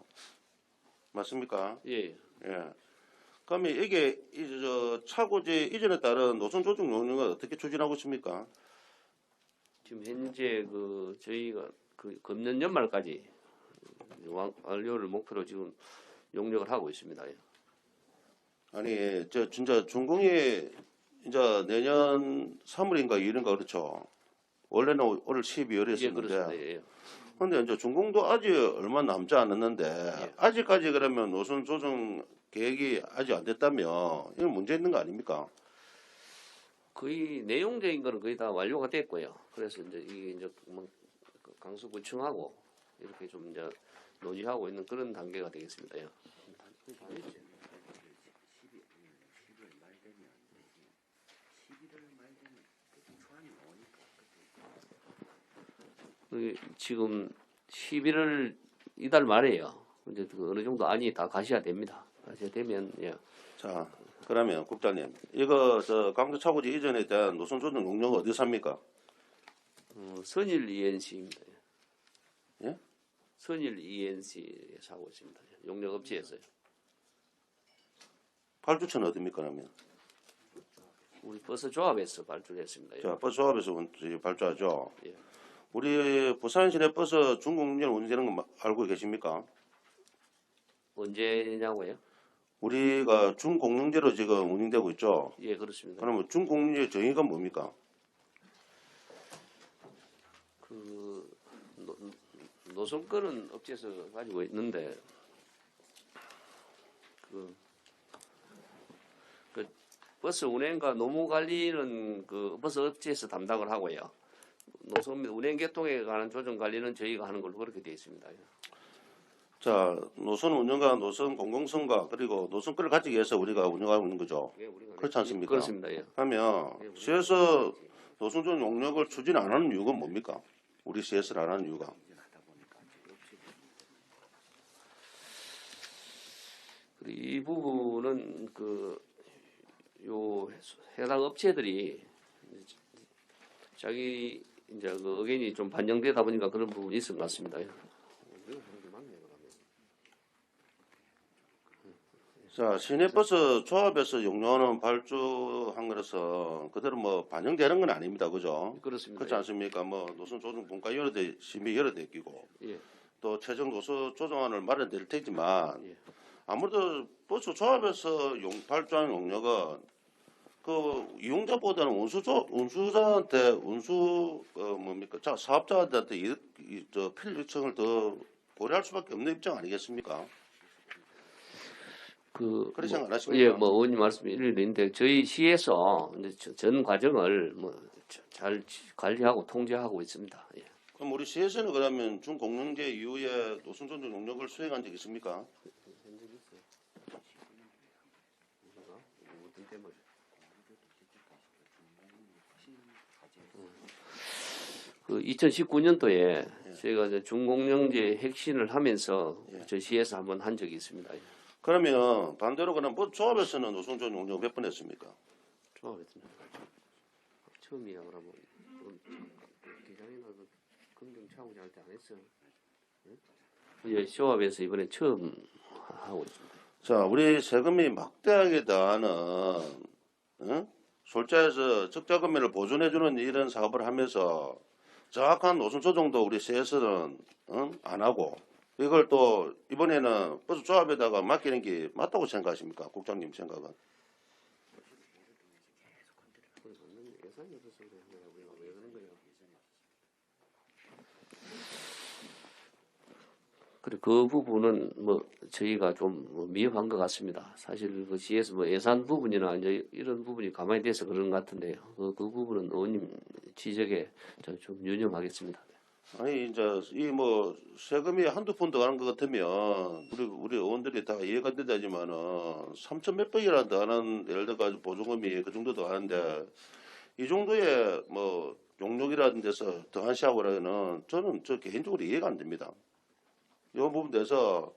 맞습니까? 예. 예. 그러면 이게 이제 저 차고지 이전에 따른 노선 조정 용역은 어떻게 추진하고 있습니까? 지금 현재 그 저희가 그 금년 연말까지 완료를 목표로 지금 용역을 하고 있습니다. 예. 아니, 저 진짜 준공이 이제 내년 3월인가 2월인가 그렇죠. 원래는 올 예, 12월이었는데. 그렇습니다. 예, 예. 근데 이제 준공도 아직 얼마 남지 않았는데 예. 아직까지 그러면 노선 조정 계획이 아직 안 됐다면 이건 문제 있는 거 아닙니까? 거의 내용적인 거는 거의 다 완료가 됐고요. 그래서 이제 이게 이제 뭐 강서구청하고 이렇게 좀 이제 논의하고 있는 그런 단계가 되겠습니다. 예. 지금 11월 이달 말에요. 이제 그 어느 정도 안이 다 가셔야 됩니다. 가셔야 되면 예. 자, 그러면 국장님, 이거 저 강도 차고지 이전에 대한 노선 조정 용역 어디 삽니까? 선일 ENC입니다. 예? 선일 ENC에서 하고 있습니다. 용역 업체에서요. 발주처는 어디입니까, 그러면? 우리 버스 조합에서 발주를 했습니다. 예. 자, 버스 조합에서 발주하죠. 예. 우리 부산 시내버스 중공運 운행되는 거 알고 계십니까? 언제냐고요? 우리가 중공영제로 지금 운행되고 있죠. 예, 그렇습니다. 그러면 중공영제 정의가 뭡니까? 그 노선권은 업체에서 가지고 있는데 그 버스 운행과 노무 관리는 그 버스 업체에서 담당을 하고요. 노선 및 운행 계통에 관한 조정 관리는 저희가 하는 걸로 그렇게 되어 있습니다. 자, 노선 운영과 노선 공공성과 그리고 노선권을 가지기 위해서 우리가 운영하고 있는 거죠. 예, 우리가 그렇지 않습니까? 그렇습니다. 예. 그러면 시에서 노선전 용역을 추진 안 하는 이유가 뭡니까? 우리 시에서를 안 하는 이유가. 이 부분은 요 해당 업체들이 자기 이제 그 의견이 좀 반영되다 보니까 그런 부분이 있을 것 같습니다. 예. 자, 시내버스 조합에서 용역하는 발주한 거라서 그대로 뭐 반영되는 건 아닙니다. 그죠? 그렇습니다. 그렇지 않습니까? 뭐 노선 조정 분과위원회 심의 여러 대 있고 예. 또 최종 노선 조정안을 마련될 테지만 예. 아무래도 버스 조합에서 발주한 용역은 그 이용자보다는 운수자한테 뭡니까? 자, 사업자한테 저 필요성을 더 고려할 수밖에 없는 입장 아니겠습니까? 그렇게 생각 안 하십니까? 예, 뭐 의원님 말씀이 일리도 있는데 저희 시에서 이제 전 과정을 뭐 잘 관리하고 통제하고 있습니다. 예. 그럼 우리 시에서는 그러면 준공영제 이후에 노선조정 용역을 수행한 적 있습니까? 그 2019년도에 저희가 이제 준공영제 혁신을 하면서 저희 시에서 한번 한 적이 있습니다. 예. 그러면 반대로 그럼 뭐 조합에서는 노선조정 용역 몇 번 했습니까? 조합했습니다. 처음이야 그러면 기장이나 금경차고 잘 때 안 했어요. 예, 조합에서 이번에 처음 하고 있습니다. 자, 우리 세금이 막대하게 나가는 솔자에서 적자 금액을 보존해주는 이런 사업을 하면서 정확한 노선 조정도 우리 시에서는 안 하고 이걸 또 이번에는 버스 조합에다가 맡기는 게 맞다고 생각하십니까? 국장님 생각은? 그래 그 부분은 뭐 저희가 좀 미흡한 것 같습니다. 사실 그 시에서 뭐 예산 부분이나 이제 이런 부분이 가만히 돼서 그런 것 같은데요. 그 부분은 의원님 지적에 좀 유념하겠습니다. 아니 이제 이 뭐 세금이 한두 푼 더 가는 것 같으면 우리 의원들이 다 이해가 된다지만은 3천 몇백이라도 더 하는 예를 들어 보조금이 그 정도 더 하는데 이 정도의 뭐 용역이라는 데서 더한 시하고라는 저는 저 개인적으로 이해가 안 됩니다. 이 부분 대해서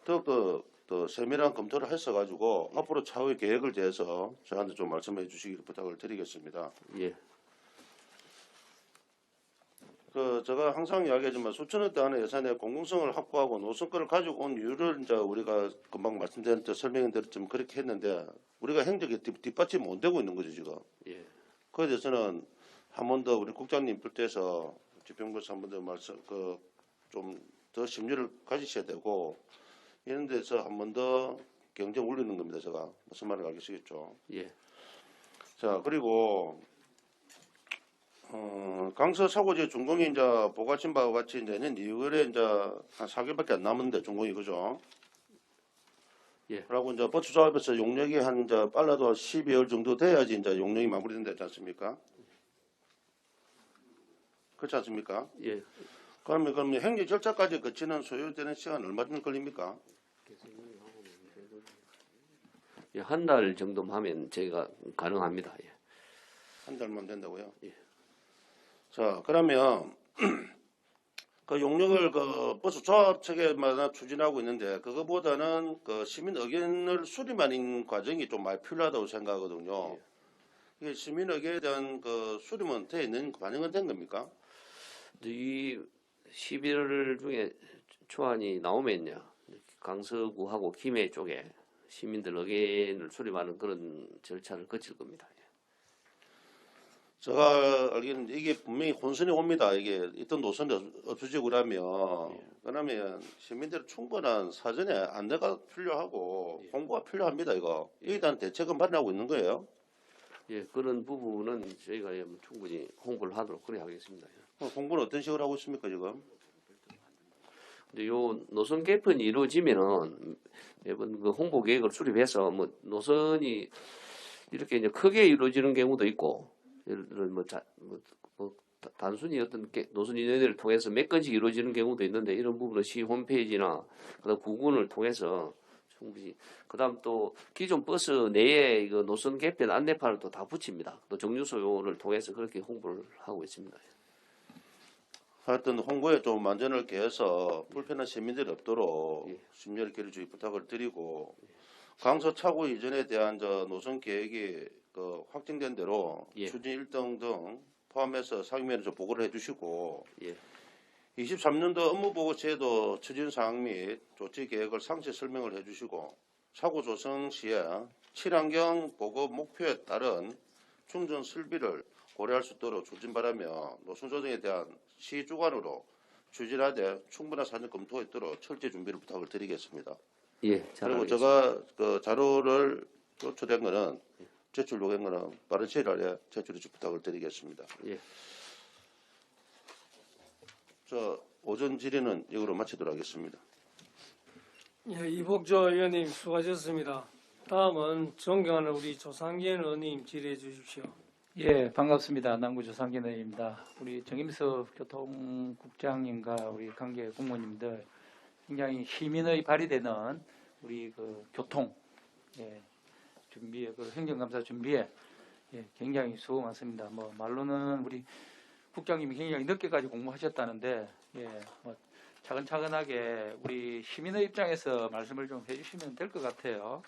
더욱더 세밀한 검토를 했어가지고 앞으로 차후의 계획을 대해서 저한테 좀 말씀해 주시기를 부탁을 드리겠습니다. 예. 제가 항상 이야기하지만 수천억 단의 예산의 공공성을 확보하고 노선권을 가지고 온 이유를 이제 우리가 금방 말씀드린 설명을 드렸지만 그렇게 했는데 우리가 행적이 뒷받침 못 되고 있는 거죠 지금. 예. 그에 대해서는 한 번 더 우리 국장님 뿔때서 집행부에서 한 번 더 말씀 좀 더 심리를 가지셔야 되고 이런 데서 한 번 더 경쟁 올리는 겁니다. 제가 무슨 말을 알겠시겠죠? 예. 자 그리고 강서 사고지 준공이 이제 보고하신 바와 같이 이제 내년 2월에 이제 한 4개월밖에 안 남았는데 준공이 그죠? 예. 그리고 이제 버스 조합에서 용역이 한 이제 빨라도 12월 정도 돼야지 이제 용역이 마무리된다지 않습니까? 그렇지 않습니까? 예. 그러면 행정 절차까지 거치는 소요되는 시간 얼마 정도 걸립니까? 예, 한 달 정도만 하면 저희가 가능합니다. 예. 한 달만 된다고요? 예. 자, 그러면 그 용역을 그 버스 조합 체계마다 추진하고 있는데 그거보다는 그 시민 의견을 수렴하는 과정이 좀 많이 필요하다고 생각하거든요. 이게 시민 의견에 대한 그 수렴은 돼 있는 반영은 된 겁니까? 이 11월 중에 초안이 나오면요, 강서구하고 김해 쪽에 시민들 의견을 수렴하는 그런 절차를 거칠 겁니다. 제가 알기로는 이게 분명히 혼선이 옵니다. 이게 있던 노선이 없어지고 그러면 시민들의 충분한 사전에 안내가 필요하고 홍보가 필요합니다. 이에 대한 대책은 마련하고 있는 거예요. 예, 그런 부분은 저희가 충분히 홍보를 하도록 그래 하겠습니다. 홍보는 어떤 식으로 하고 있습니까 지금? 근데 요 노선 개편이 이루어지면은 매번 그 홍보 계획을 수립해서 뭐 노선이 이렇게 이제 크게 이루어지는 경우도 있고 예를 들어 단순히 어떤 노선 인연을 통해서 몇 건씩 이루어지는 경우도 있는데 이런 부분은 시 홈페이지나 그다음 구군을 통해서 충분히 그다음 또 기존 버스 내에 이거 노선 개편 안내판을 또 다 붙입니다. 또 정류소를 통해서 그렇게 홍보를 하고 있습니다. 하여튼 홍보에 좀 만전을 기해서 불편한 시민들이 없도록 예. 심려를 기울여주기 부탁을 드리고 강서 차고 이전에 대한 노선 계획이 확정된 대로 예. 추진 일정 등 포함해서 상임위원회 좀 보고를 해주시고 예. 23년도 업무보고 제도 추진 사항 및 조치 계획을 상세 설명을 해주시고 차고 조성 시에 친환경 보급 목표에 따른 충전 설비를 고려할 수 있도록 추진바라며 노선 조정에 대한 시 주관으로 추진하되 충분한 사전 검토가 있도록 철저히 준비를 부탁을 드리겠습니다. 예. 잘 그리고 알겠습니다. 제가 그 자료를 제출된 거는 제출 요구한 거는 빠른 시일 안에 제출해 주 부탁을 드리겠습니다. 예. 오전 질의는 이거로 마치도록 하겠습니다. 예, 이복조 의원님 수고하셨습니다. 다음은 존경하는 우리 조상ген 의원님 질의해 주십시오. 예, 반갑습니다. 남구 조상gen 의원입니다. 우리 정임석 교통국장님과 우리 관계 공무원님들 굉장히 시민의 발휘되는 우리 그 교통 준비에 그 행정감사 준비에 굉장히 수고 많습니다. 뭐 말로는 우리 국장님이 굉장히 늦게까지 공부하셨다는데 뭐 차근차근하게 우리 시민의 입장에서 말씀을 좀 해주시면 될 것 같아요.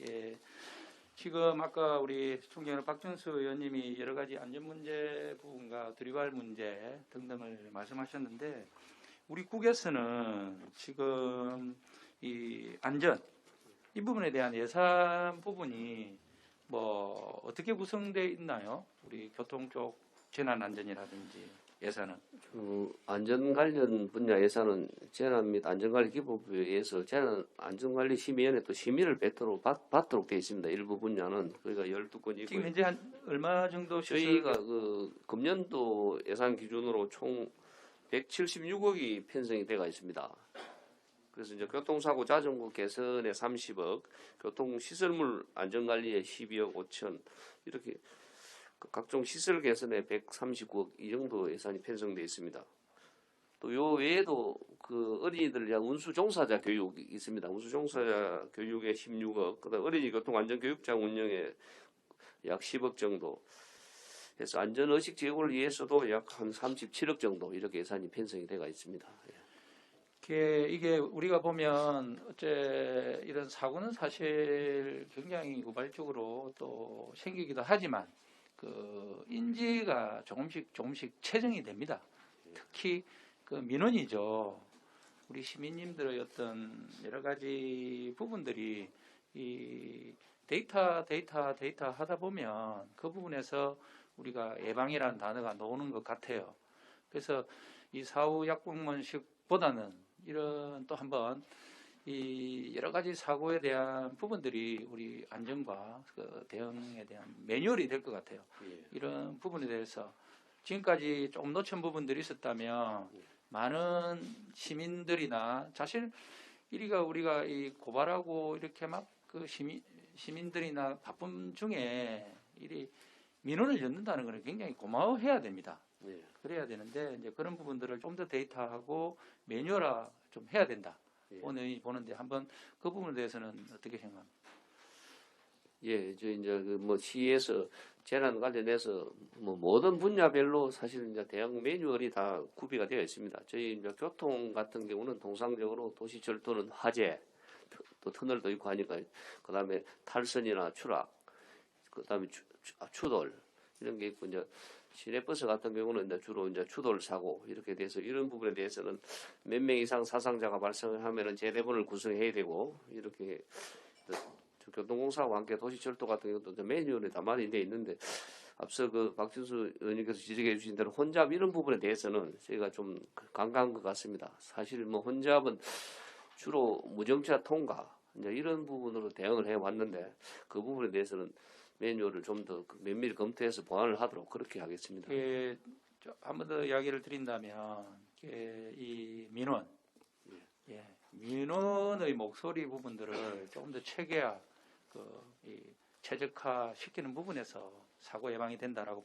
예. 지금 아까 우리 존경하는 박준수 의원님이 여러 가지 안전 문제 부분과 들이발 문제 등등을 말씀하셨는데 우리 국에서는 지금 이 안전 이 부분에 대한 예산 부분이 뭐 어떻게 구성되어 있나요? 우리 교통 쪽 재난 안전이라든지 예산은 안전 관련 분야 예산은 재난 및 안전관리 기본부에 의해서 재난 안전관리 심의위원회 또 심의를 받도록 되어 있습니다. 일부 분야는 그러니까 12건이고 지금 현재 한 얼마 정도 저희가 그 금년도 예산 기준으로 총 176억이 편성이 되어 있습니다. 그래서 이제 교통사고 자전거 개선에 30억, 교통시설물 안전관리에 12억 5천 이렇게 각종 시설 개선에 139억 이 정도 예산이 편성되어 있습니다. 또 요 외에도 그 어린이들 위한 운수 종사자 교육이 있습니다. 운수 종사자 교육에 16억, 그다음 어린이 교통 안전 교육장 운영에 약 10억 정도. 그래서 안전 의식 제고를 위해서도 약 한 37억 정도 이렇게 예산이 편성이 되어 있습니다. 이게 우리가 보면 어째 이런 사고는 사실 굉장히 우발적으로 또 생기기도 하지만 그 인지가 조금씩 체증이 됩니다. 특히 그 민원이죠. 우리 시민님들의 어떤 여러 가지 부분들이 이 데이터 하다 보면 그 부분에서 우리가 예방이라는 단어가 나오는 것 같아요. 그래서 이 사후 약국문식보다는 이런 또 한번 이 여러 가지 사고에 대한 부분들이 우리 안전과 그 대응에 대한 매뉴얼이 될 것 같아요. 이런 부분에 대해서 지금까지 좀 놓친 부분들이 있었다면 많은 시민들이나 사실 우리가 이 고발하고 이렇게 막 그 시민들이나 바쁜 중에 이 민원을 넣는다는 것은 굉장히 고마워해야 됩니다. 그래야 되는데 이제 그런 부분들을 좀 더 데이터하고 매뉴얼화 좀 해야 된다. 오늘 보는데 한번 그 부분에 대해서는 어떻게 생각합니까? 예, 저 이제 그 뭐 시에서 재난 관련해서 뭐 모든 분야별로 사실 이제 대응 매뉴얼이 다 구비가 되어 있습니다. 저희 이제 교통 같은 경우는 통상적으로 도시철도는 화재, 또 터널도 있고 하니까 그다음에 탈선이나 추락, 그다음에 추돌 이런 게 있고 이제 시내버스 같은 경우는 이제 주로 이제 추돌 사고 이렇게 돼서 이런 부분에 대해서는 몇 명 이상 사상자가 발생을 하면은 재대본을 구성해야 되고 이렇게 교통공사와 함께 도시철도 같은 경우도 매뉴얼에 다 마련되어 있는데 앞서 그 박준수 의원님께서 지적해 주신 대로 혼잡 이런 부분에 대해서는 저희가 좀 간과한 것 같습니다. 사실 뭐 혼잡은 주로 무정차 통과 이제 이런 부분으로 대응을 해 왔는데 그 부분에 대해서는 매뉴얼을 좀 더 면밀히 검토해서 보완을 하도록 그렇게 하겠습니다. 한 번 더 이야기를 드린다면 이 민원, 민원의 목소리 부분들을 조금 더 체계화, 최적화 시키는 부분에서 사고 예방이 된다라고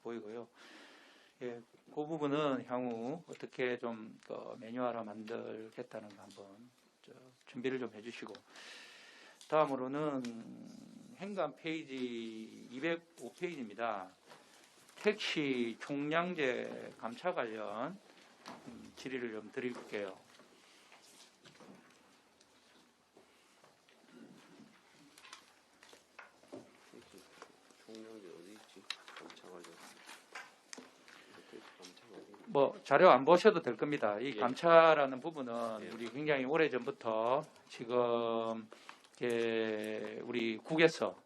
보이고요. 예, 그 부분은 향후 어떻게 좀 매뉴얼화 만들겠다는 거 한번 준비를 좀 해주시고 다음으로는 행간 페이지 205페이지입니다. 택시 총량제 감차 관련 질의를 좀 드릴게요. 총량제 어디 있지? 감차관련. 뭐 자료 안 보셔도 될 겁니다. 이 예. 감차라는 부분은 예. 우리 굉장히 오래 전부터 지금 우리 국에서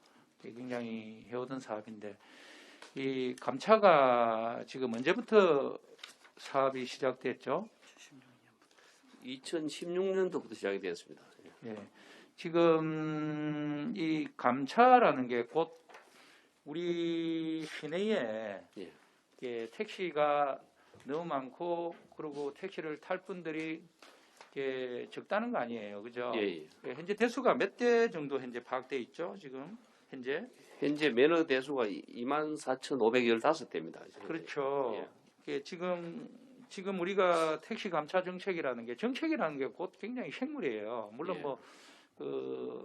굉장히 해오던 사업인데 이 감차가 지금 언제부터 사업이 시작됐죠? 2016년도부터 시작이 되었습니다. 예. 지금 이 감차라는 게 곧 우리 시내에 예. 택시가 너무 많고 그리고 택시를 탈 분들이 적다는 거 아니에요, 그죠? 예, 예. 현재 대수가 몇 대 정도 현재 파악돼 있죠, 지금 현재? 현재 매너 대수가 24,515대입니다. 그렇죠. 예. 지금 우리가 택시 감차 정책이라는 게 곧 굉장히 생물이에요. 물론 예.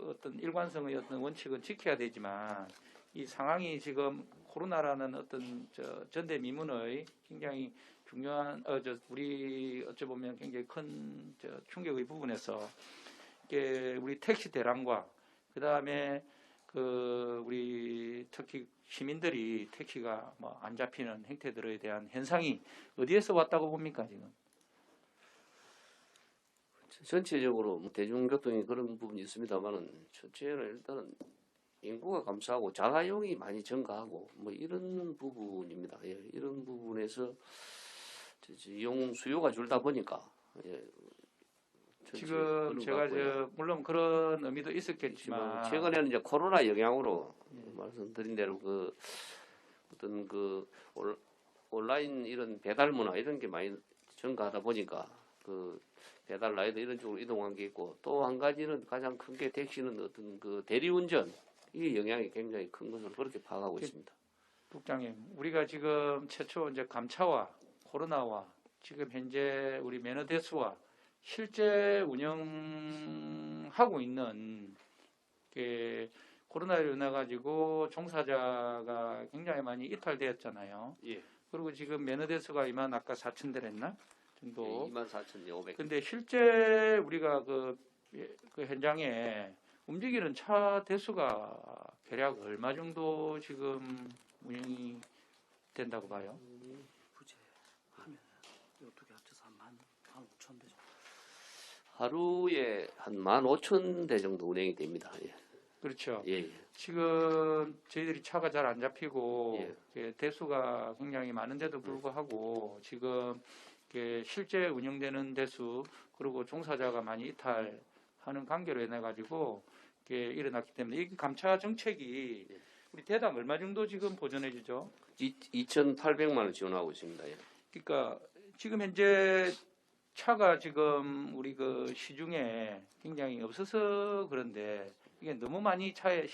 어떤 일관성의 어떤 원칙은 지켜야 되지만 이 상황이 지금 코로나라는 어떤 전대미문의 굉장히 중요한 우리 어찌 보면 굉장히 큰 충격의 부분에서 우리 택시 대란과 그 다음에 우리 특히 시민들이 택시가 뭐 안 잡히는 행태들에 대한 현상이 어디에서 왔다고 봅니까 지금? 전체적으로 뭐 대중교통이 그런 부분이 있습니다만은 첫째는 일단은 인구가 감소하고 자가용이 많이 증가하고 뭐 이런 부분입니다. 예, 이런 부분에서 이용 수요가 줄다 보니까 예, 전체 지금 그런 것 제가 같고요. 물론 그런 의미도 있었겠지만 최근에는 이제 코로나 영향으로 말씀드린 대로 어떤 온라인 이런 배달 문화 이런 게 많이 증가하다 보니까 배달 라이더 이런 쪽으로 이동한 게 있고 또 한 가지는 가장 큰 게 택시는 어떤 대리운전 이 영향이 굉장히 큰 것으로 그렇게 파악하고 있습니다. 국장님, 우리가 지금 최초 이제 감차와 코로나와 지금 현재 우리 매너 대수와 실제 운영하고 있는 코로나로 인해 가지고 종사자가 굉장히 많이 이탈되었잖아요. 예. 그리고 지금 매너 대수가 아까 4,000대랬나 정도. 24,500. 근데 실제 우리가 그 현장에 움직이는 차 대수가 대략 얼마 정도 지금 운영이 된다고 봐요? 부재 하면 어떻게 합쳐서 한 5천 대 정도. 하루에 한 15,000대 정도 운행이 됩니다. 예. 그렇죠. 예, 예. 지금 저희들이 차가 잘 안 잡히고 예. 대수가 굉장히 많은데도 불구하고 지금 실제 운영되는 대수 그리고 종사자가 많이 이탈하는 관계로 인해 가지고 일어났기 때문에 이 감차 정책이 우리 대당 얼마 정도 지금 보전해 주죠? 2,800만 원 지원하고 있습니다. 예. 그러니까 지금 현재 차가 지금 우리 시중에 굉장히 없어서 그런데 이게 너무 많이 차에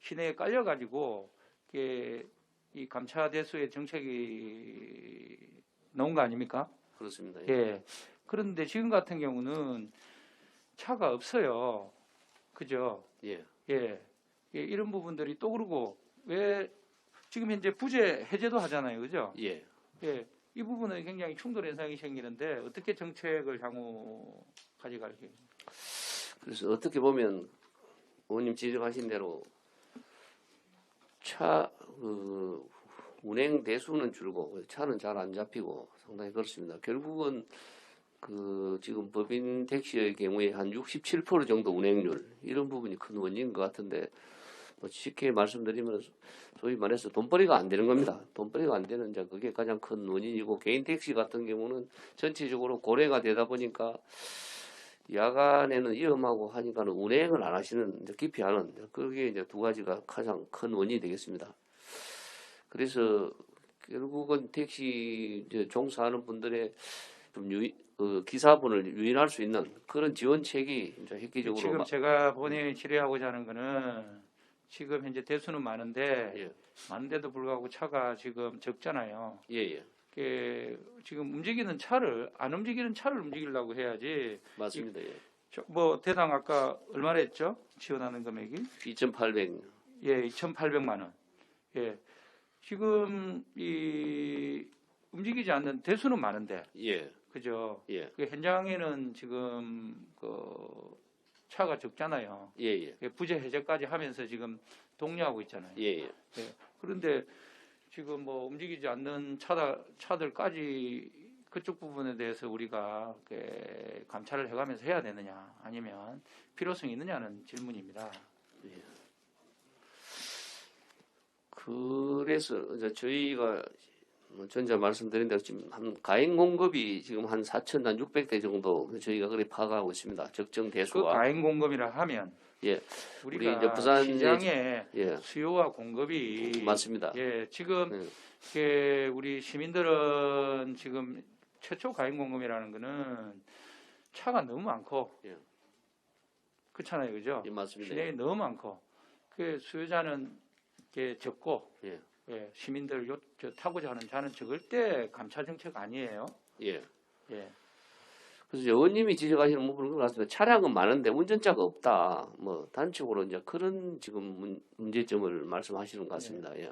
시내에 깔려 가지고 이 감차 대수의 정책이 나온 거 아닙니까? 그렇습니다. 예. 예. 그런데 지금 같은 경우는 차가 없어요. 그죠? 예. 예. 이런 부분들이 또 그러고 왜 지금 현재 부재 해제도 하잖아요. 그죠? 예. 예. 이 부분은 굉장히 충돌 현상이 생기는데 어떻게 정책을 향후 가져갈 계획입니까? 그래서 어떻게 보면 의원님 지적하신 대로 차 운행 대수는 줄고 차는 잘 안 잡히고 상당히 그렇습니다. 결국은 지금 법인 택시의 경우에 한 67% 정도 운행률 이런 부분이 큰 원인인 것 같은데 뭐 쉽게 말씀드리면 소위 말해서 돈벌이가 안 되는 겁니다. 돈벌이가 안 되는 이제 그게 가장 큰 원인이고 개인 택시 같은 경우는 전체적으로 고래가 되다 보니까 야간에는 위험하고 하니까는 운행을 안 하시는 이제 기피하는 그게 이제 두 가지가 가장 큰 원인이 되겠습니다. 그래서 결국은 택시 이제 종사하는 분들의 좀 기사분을 유인할 수 있는 그런 지원책이 이제 획기적으로 지금 제가 본인이 질의하고자 하는 거는 지금 현재 대수는 많은데 예. 많은데도 불구하고 차가 지금 적잖아요. 예, 예. 지금 움직이는 차를 안 움직이는 차를 움직이려고 해야지. 맞습니다. 예. 뭐 대당 아까 얼마나 했죠? 지원하는 금액이? 2,800. 예, 2,800만 원. 예. 지금 이 움직이지 않는 대수는 많은데, 예. 그죠? 예. 그 현장에는 지금 그 차가 적잖아요. 예, 예. 부재 해제까지 하면서 지금 독려하고 있잖아요. 예, 예. 그런데 지금 뭐 움직이지 않는 차들까지 그쪽 부분에 대해서 우리가 감찰을 해가면서 해야 되느냐, 아니면 필요성이 있느냐는 질문입니다. 그래서 이제 저희가 전자 말씀드린 대로 지금 한 가행 공급이 지금 한 4,600대 정도 저희가 그렇게 파악하고 있습니다. 적정 그 대수가. 가행 공급이라 하면 예. 우리가 우리 이제 부산 시장에 예. 수요와 공급이 맞습니다. 예, 지금 우리 시민들은 지금 최초 가행 공급이라는 거는 차가 너무 많고 예. 그렇잖아요, 그죠? 예, 맞습니다. 시내에 너무 많고 그 수요자는 적고 예. 예, 시민들 타고자 하는 차는 적을 때 감찰 정책 아니에요. 예. 예. 그래서 의원님이 지적하시는 부분은 그런 것 같습니다. 차량은 많은데 운전자가 없다. 뭐 단축으로 이제 그런 지금 문제점을 말씀하시는 것 같습니다. 예.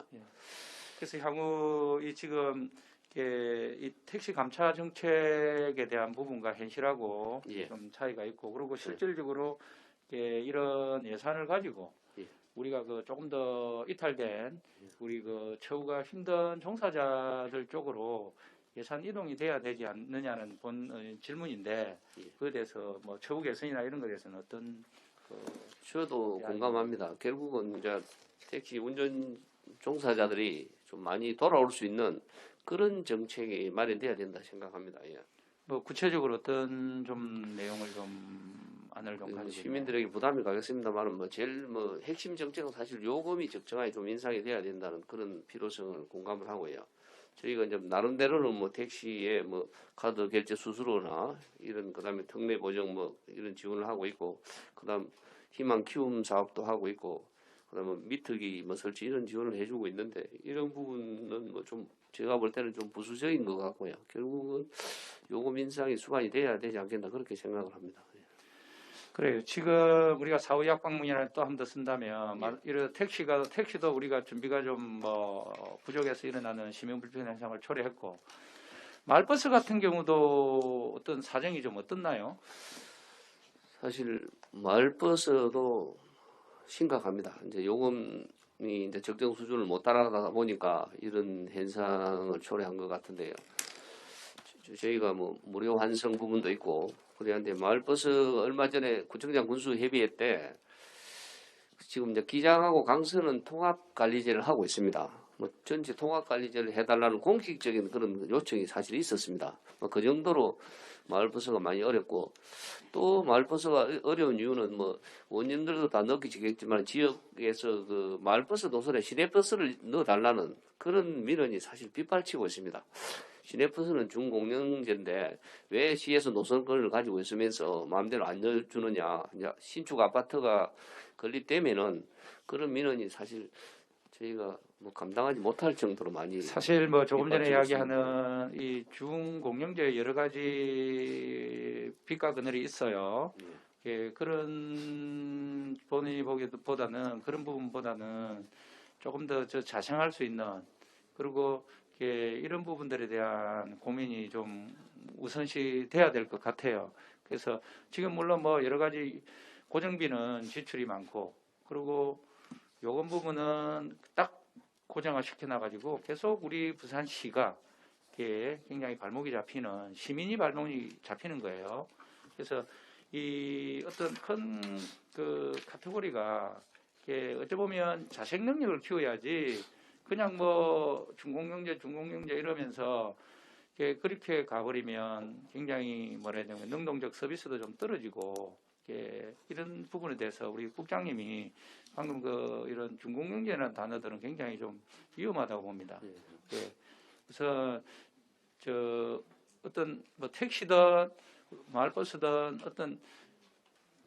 그래서 향후 지금 이 택시 감차 정책에 대한 부분과 현실하고 예. 좀 차이가 있고, 그리고 실질적으로 이런 예산을 가지고 예. 우리가 조금 더 이탈된 우리 처우가 힘든 종사자들 쪽으로 예산 이동이 돼야 되지 않느냐는 질문인데, 예. 그에 대해서 뭐 처우 개선이나 이런 것에 대해서는 어떤 저도 예, 공감합니다. 결국은 이제 택시 운전 종사자들이 좀 많이 돌아올 수 있는 그런 정책이 마련돼야 된다 생각합니다. 예. 뭐 구체적으로 어떤 좀 내용을 좀 안을 좀 가지고 시민들에게 부담이 가겠습니다만 뭐 제일 뭐 핵심 정책은 사실 요금이 적정하게 좀 인상이 돼야 된다는 그런 필요성을 공감을 하고요. 저희가 이제 나름대로는 뭐 택시에 뭐 카드 결제 수수료나 이런 그다음에 특례 보정 뭐 이런 지원을 하고 있고, 그다음 희망 키움 사업도 하고 있고, 그다음에 미터기 뭐 설치 이런 지원을 해주고 있는데, 이런 부분은 뭐 좀 제가 볼 때는 좀 부수적인 것 같고요. 결국은 요금 인상이 수반이 돼야 되지 않겠나 그렇게 생각을 합니다. 그래요. 지금 우리가 사후 약방문이라는 또 한 번 더 쓴다면 예. 이런 택시도 우리가 준비가 좀 뭐 부족해서 일어나는 시민 불편 현상을 초래했고, 마을버스 같은 경우도 어떤 사정이 좀 어떻나요? 사실 마을버스도 심각합니다. 이제 요금이 이제 적정 수준을 못 따라가다 보니까 이런 현상을 초래한 것 같은데요. 저희가 뭐 무료 환승 부분도 있고 그런데 마을버스 얼마 전에 구청장 군수 협의회 때 지금 이제 기장하고 강서는 통합 관리제를 하고 있습니다. 뭐 전체 통합 관리제를 해달라는 공식적인 그런 요청이 사실 있었습니다. 뭐 그 정도로 마을버스가 많이 어렵고, 또 마을버스가 어려운 이유는 뭐 원님들도 다 느끼시겠지만 지역에서 그 마을버스 노선에 시내버스를 넣어달라는 그런 민원이 사실 빗발치고 있습니다. 시내버스는 준공영제인데 왜 시에서 노선권을 가지고 있으면서 마음대로 안 넣어주느냐, 이제 신축 아파트가 건립되면은 그런 민원이 사실 저희가 뭐 감당하지 못할 정도로 많이 사실 뭐 조금 전에 빗발치고 이야기하는 이 중공영제 여러 가지 빛과 그늘이 있어요. 예, 그런 본인이 보기보다는 그런 부분보다는 조금 더 자생할 수 있는, 그리고 이런 부분들에 대한 고민이 좀 우선시 돼야 될 것 같아요. 그래서 지금 물론 뭐 여러 가지 고정비는 지출이 많고, 그리고 요금 부분은 딱 고정화 시켜놔가지고 계속 우리 부산시가 굉장히 발목이 잡히는, 시민이 발목이 잡히는 거예요. 그래서 이 어떤 큰 그 카테고리가 어찌 보면 자생 능력을 키워야지 그냥 뭐 중공영제 이러면서 그렇게 가버리면 굉장히 뭐라 해야 되나 능동적 서비스도 좀 떨어지고, 이런 부분에 대해서 우리 국장님이 방금 이런 중공영제라는 단어들은 굉장히 좀 위험하다고 봅니다. 예. 그래서 어떤 뭐 택시든 마을버스든 어떤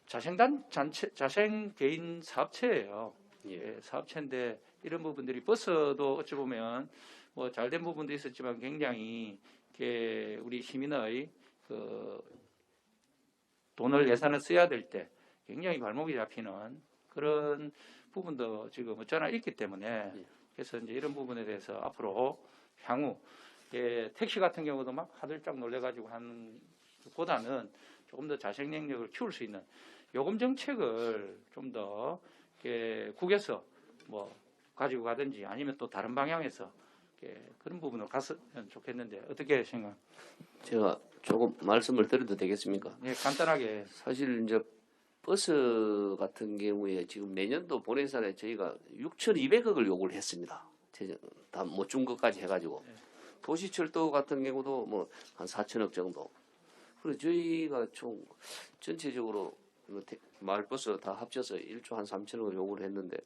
자생 개인 사업체예요. 예. 사업체인데 이런 부분들이 버스도 어찌 보면 뭐 잘된 부분도 있었지만 굉장히 이렇게 우리 시민의 그 돈을 예산을 써야 될 때 굉장히 발목이 잡히는 그런 부분도 지금 어쩌나 있기 때문에 그래서 이제 이런 부분에 대해서 앞으로 향후 택시 같은 경우도 막 화들짝 놀래가지고 하는 보다는 조금 더 자생 능력을 키울 수 있는 요금 정책을 좀 더 국에서 뭐 가지고 가든지 아니면 또 다른 방향에서 그런 부분으로 갔으면 좋겠는데 어떻게 생각? 제가 조금 말씀을 드려도 되겠습니다. 네, 간단하게. 사실 이제 버스 같은 경우에 지금 내년도 본예산에 저희가 6,200억을 요구를 했습니다. 다 못 준 것까지 해가지고 도시철도 같은 경우도 뭐 한 4천억 정도. 그리고 저희가 총 전체적으로 마을버스 다 합쳐서 1조 한 3천억을 요구를 했는데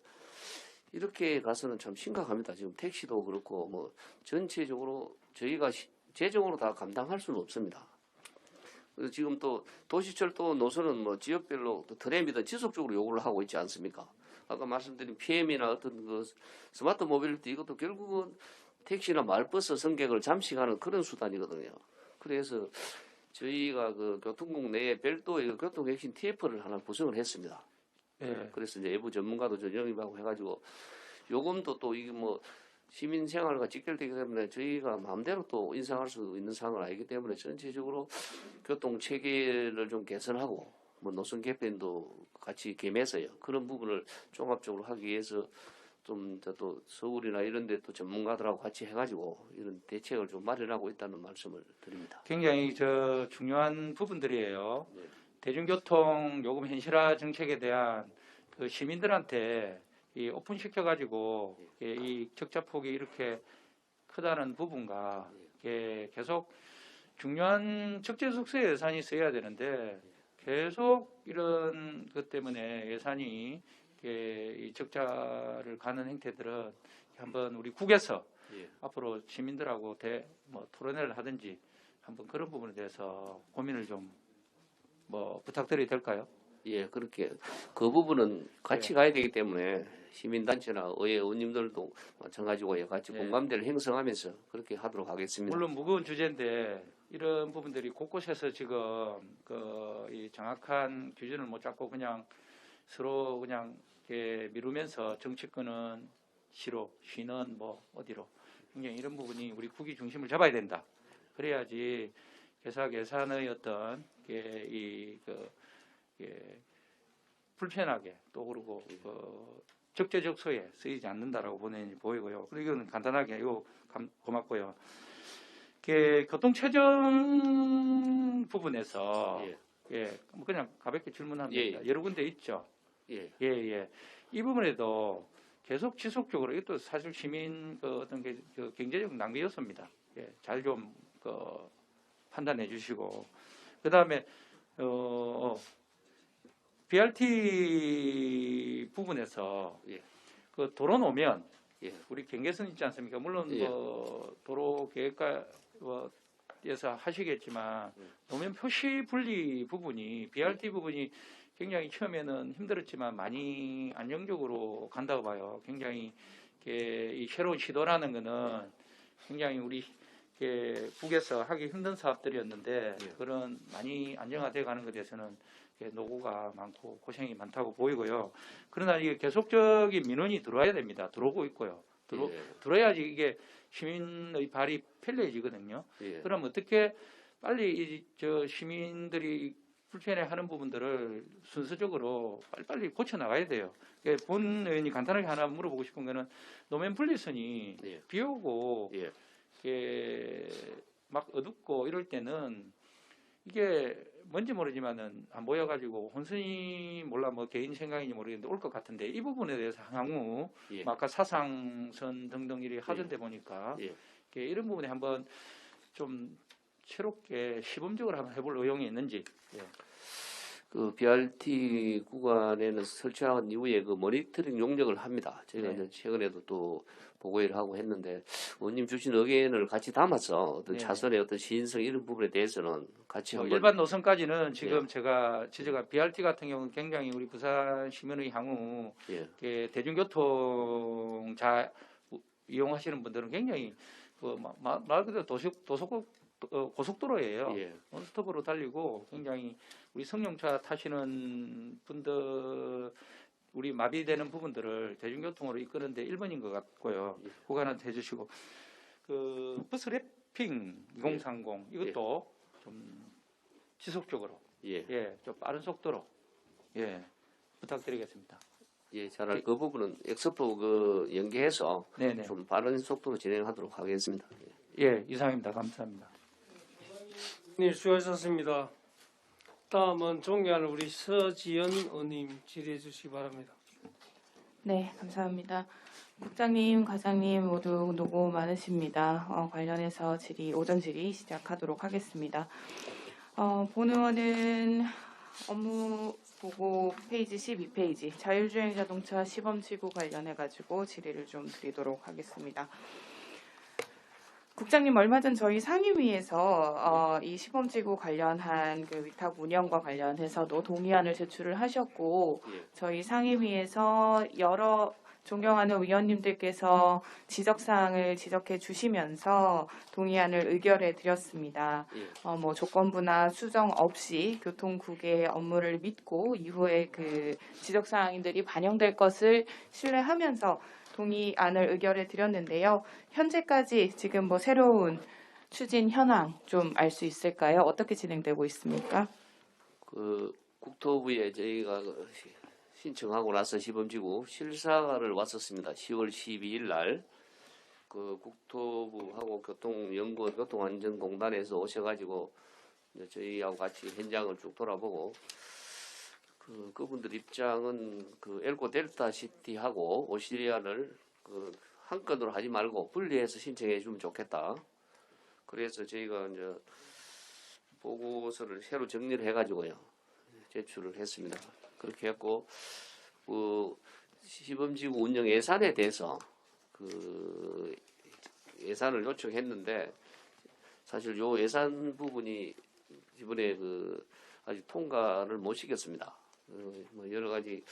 이렇게 가서는 참 심각합니다. 지금 택시도 그렇고 뭐 전체적으로 저희가 재정으로 다 감당할 수는 없습니다. 그래서 지금 또 도시철도 노선은 뭐 지역별로 또 트램이든 지속적으로 요구를 하고 있지 않습니까? 아까 말씀드린 PM이나 어떤 그 스마트 모빌리티 이것도 결국은 택시나 마을버스 승객을 잠식하는 그런 수단이거든요. 그래서 저희가 그 교통국 내에 별도의 교통혁신 TF를 하나 구성을 했습니다. 예. 그래서 이제 외부 전문가도 좀 영입하고 해가지고 요금도 또 이게 뭐 시민 생활과 직결되기 때문에 저희가 마음대로 또 인상할 수 있는 상황은 아니기 때문에 전체적으로 교통 체계를 좀 개선하고 뭐 노선 개편도 같이 겸해서요. 그런 부분을 종합적으로 하기 위해서 좀 또 서울이나 이런 데 또 전문가들하고 같이 해가지고 이런 대책을 좀 마련하고 있다는 말씀을 드립니다. 굉장히 중요한 부분들이에요. 네. 대중교통 요금 현실화 정책에 대한 그 시민들한테 이 오픈시켜 가지고 이 적자폭이 이렇게 크다는 부분과 계속 중요한 적재적소에 예산이 써야 되는데 계속 이런 것 때문에 예산이 이 적자를 가는 행태들은 한번 우리 국에서 예. 앞으로 시민들하고 뭐 토론회를 하든지 한번 그런 부분에 대해서 고민을 좀 뭐 부탁드려도 될까요? 예, 그렇게 그 부분은 같이 가야 되기 때문에 시민단체나 의회 의원님들도 마찬가지고 같이 예. 공감대를 형성하면서 그렇게 하도록 하겠습니다. 물론 무거운 주제인데 이런 부분들이 곳곳에서 지금 이 정확한 기준을 못 잡고 그냥 서로 그냥 이렇게 미루면서 정치권은 시로, 시는 뭐 어디로 굉장히 이런 부분이 우리 국위 중심을 잡아야 된다. 그래야지 개사 예산의 어떤 불편하게 또 그러고 적재적소에 쓰이지 않는다라고 보이고요. 그리고 이건 간단하게 이거 고맙고요. 교통체증 부분에서 뭐 그냥 가볍게 질문하면 됩니다. 여러 군데 있죠. 예. 이 부분에도 계속 지속적으로 이것도 사실 시민 어떤 경제적 낭비 요소입니다. 잘 좀 판단해 주시고 그다음에 BRT 부분에서 그 도로 노면 우리 경계선 있지 않습니까? 물론 도로 계획과에서 하시겠지만 노면 표시 분리 부분이 BRT 부분이 굉장히 처음에는 힘들었지만 많이 안정적으로 간다고 봐요. 굉장히 이 새로운 시도라는 거는 굉장히 우리 국에서 하기 힘든 사업들이었는데 그런 많이 안정화되어 가는 것에 대해서는 노고가 많고 고생이 많다고 보이고요. 그러나 이게 계속적인 민원이 들어와야 됩니다. 들어오고 있고요. 들어야지 이게 시민의 발이 편리해지거든요. 그럼 어떻게 빨리 시민들이 불편해하는 부분들을 순서적으로 빨리빨리 고쳐 나가야 돼요. 본 의원이 간단하게 하나 물어보고 싶은 거는 노면 분리선이 비 오고 막 어둡고 이럴 때는 이게 뭔지 모르지만은 안 보여가지고 혼선이 몰라 뭐 개인 생각인지 모르겠는데 올 것 같은데 이 부분에 대해서 향후 뭐 아까 사상선 등등 일이 하던데 보니까 이런 부분에 한번 좀 새롭게 시범적으로 한번 해볼 의향이 있는지. 그 BRT 구간에는 설치한 이후에 그 모니터링 용역을 합니다. 저희가 네. 이제 최근에도 또 보고를 하고 했는데 의원님 주신 의견을 같이 담아서 어떤 네. 차선의 어떤 시인성 이런 부분에 대해서는 같이 한번 일반 노선까지는 지금 제가 지적한 BRT 같은 경우는 굉장히 우리 부산 시민의 향후 예, 이렇게 대중교통 잘 이용하시는 분들은 굉장히 말 그대로 고속도로예요. 예, 논스톱으로 달리고 굉장히 우리 승용차 타시는 분들 우리 마비되는 부분들을 대중교통으로 이끄는데 1번인 것 같고요. 예. 그거 하나 해주시고 그 버스 랩핑 2030 이것도 좀 지속적으로 예, 좀 빠른 속도로 부탁드리겠습니다. 예, 잘 그 부분은 엑스포 그 연계해서 네네. 좀 빠른 속도로 진행하도록 하겠습니다. 이상입니다. 감사합니다. 네, 수고하셨습니다. 다음은 존경하는 우리 서지연 의원님 질의해 주시기 바랍니다. 네, 감사합니다. 국장님, 과장님 모두 노고 많으십니다. 관련해서 오전 질의 시작하도록 하겠습니다. 본의원은 업무 보고 페이지 12페이지 자율주행 자동차 시범지구 관련해 가지고 질의를 좀 드리도록 하겠습니다. 국장님 얼마 전 저희 상임위에서 이 시범지구 관련한 그 위탁 운영과 관련해서도 동의안을 제출을 하셨고 저희 상임위에서 여러 존경하는 위원님들께서 지적사항을 지적해 주시면서 동의안을 의결해 드렸습니다. 뭐 조건부나 수정 없이 교통국의 업무를 믿고 이후에 그 지적사항들이 반영될 것을 신뢰하면서 동의안을 의결해 드렸는데요. 현재까지 지금 뭐 새로운 추진 현황 좀 알 수 있을까요? 어떻게 진행되고 있습니까? 그 국토부에 저희가 신청하고 나서 시범지구 실사를 왔었습니다. 10월 12일 날 그 국토부하고 교통연구원 교통안전공단에서 오셔가지고 이제 저희하고 같이 현장을 쭉 돌아보고 그분들 입장은 그 엘고 델타 시티하고 오시리아를 그 한 건으로 하지 말고 분리해서 신청해 주면 좋겠다. 그래서 저희가 이제 보고서를 새로 정리를 해가지고요 제출을 했습니다. 그렇게 했고 그 시범지구 운영 예산에 대해서 그 예산을 요청했는데 사실 요 예산 부분이 이번에 그 아직 통과를 못 시켰습니다. 뭐 여러 가지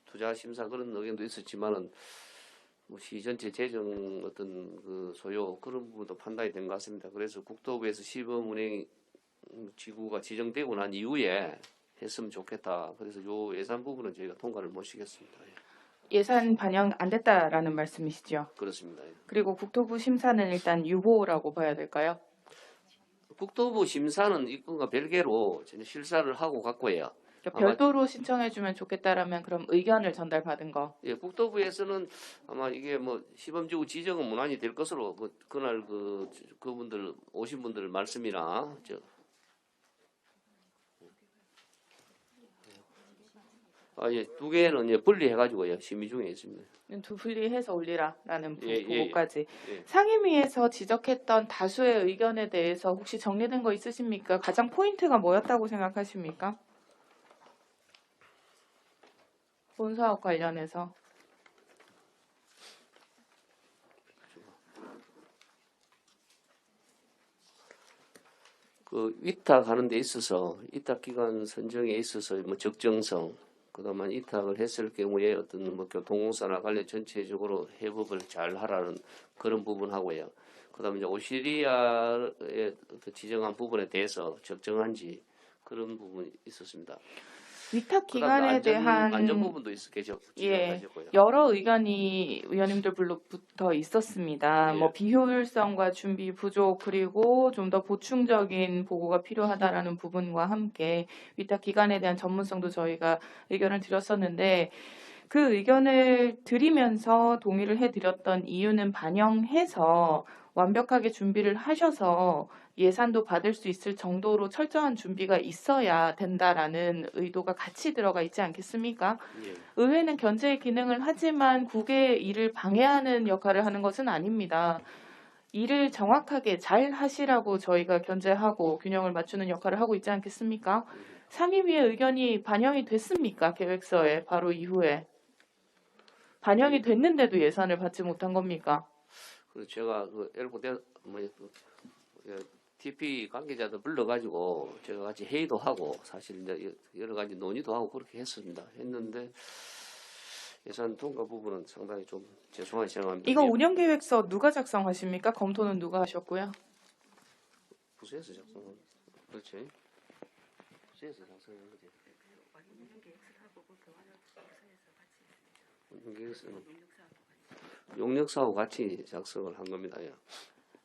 투자 심사 그런 의견도 있었지만은 뭐 시 전체 재정 어떤 그 소요 그런 부분도 판단이 된 것 같습니다. 그래서 국토부에서 시범 운행 지구가 지정되고 난 이후에 했으면 좋겠다. 그래서 요 예산 부분은 저희가 통과를 못 시켰습니다. 예산 반영 안 됐다라는 말씀이시죠? 그렇습니다. 그리고 국토부 심사는 일단 유보라고 봐야 될까요? 국토부 심사는 이건과 별개로 저는 실사를 하고 갔고요. 그러니까 아마- 별도로 신청해주면 좋겠다라면 그럼 의견을 전달받은 거. 예, 국토부에서는 아마 이게 뭐 시범지구 지정은 무난히 될 것으로 그날 그분들 오신 분들 말씀이나 예, 두 개는 예, 분리해가지고요 심의 중에 있습니다. 두 분리해서 올리라라는 예, 보고까지. 예. 상임위에서 지적했던 다수의 의견에 대해서 혹시 정리된 거 있으십니까? 가장 포인트가 뭐였다고 생각하십니까? 본사업 관련해서. 그 위탁하는 데 있어서 위탁 기관 선정에 있어서 뭐 적정성, 그다음에 위탁을 했을 경우에 어떤 뭐 교통공사나 관련 전체적으로 해법을 잘 하라는 그런 부분하고요. 그다음에 이제 오시리아의 어떤 지정한 부분에 대해서 적정한지 그런 부분이 있었습니다. 위탁 그다음에 기관에 대한 안전 부분도 지적하셨고요. 여러 의견이 의원님들로부터 있었습니다. 예. 뭐 비효율성과 준비 부족 그리고 좀 더 보충적인 보고가 필요하다라는 부분과 함께 위탁 기관에 대한 전문성도 저희가 의견을 드렸었는데 그 의견을 드리면서 동의를 해드렸던 이유는 반영해서 완벽하게 준비를 하셔서 예산도 받을 수 있을 정도로 철저한 준비가 있어야 된다라는 의도가 같이 들어가 있지 않겠습니까? 예. 의회는 견제의 기능을 하지만 국의 일을 방해하는 역할을 하는 것은 아닙니다. 일을 정확하게 잘 하시라고 저희가 견제하고 균형을 맞추는 역할을 하고 있지 않겠습니까? 상임위의 의견이 반영이 됐습니까? 계획서에 바로 이후에 반영이 됐는데도 예산을 받지 못한 겁니까? 그래서 제가 그 엘고 TP 관계자들 불러가지고 제가 같이 회의도 하고 사실 이제 여러 가지 논의도 하고 그렇게 했습니다. 했는데 예산 통과 부분은 상당히 좀 죄송하게 생각합니다. 이거 운영 계획서 누가 작성하십니까? 검토는 누가 하셨고요? 부서에서 작성한 그렇지. 부서에서 작성한 거지. 운영 계획서는 용역사하고 같이 작성을 한 겁니다. 예.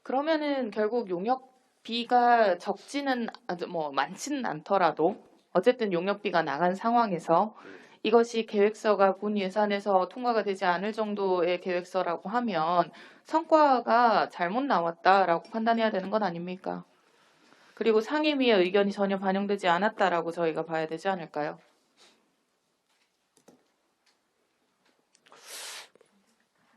그러면은 결국 용역비가 적지는 뭐 많지는 않더라도 어쨌든 용역비가 나간 상황에서 이것이 계획서가 본 예산에서 통과가 되지 않을 정도의 계획서라고 하면 성과가 잘못 나왔다라고 판단해야 되는 건 아닙니까? 그리고 상임위의 의견이 전혀 반영되지 않았다라고 저희가 봐야 되지 않을까요?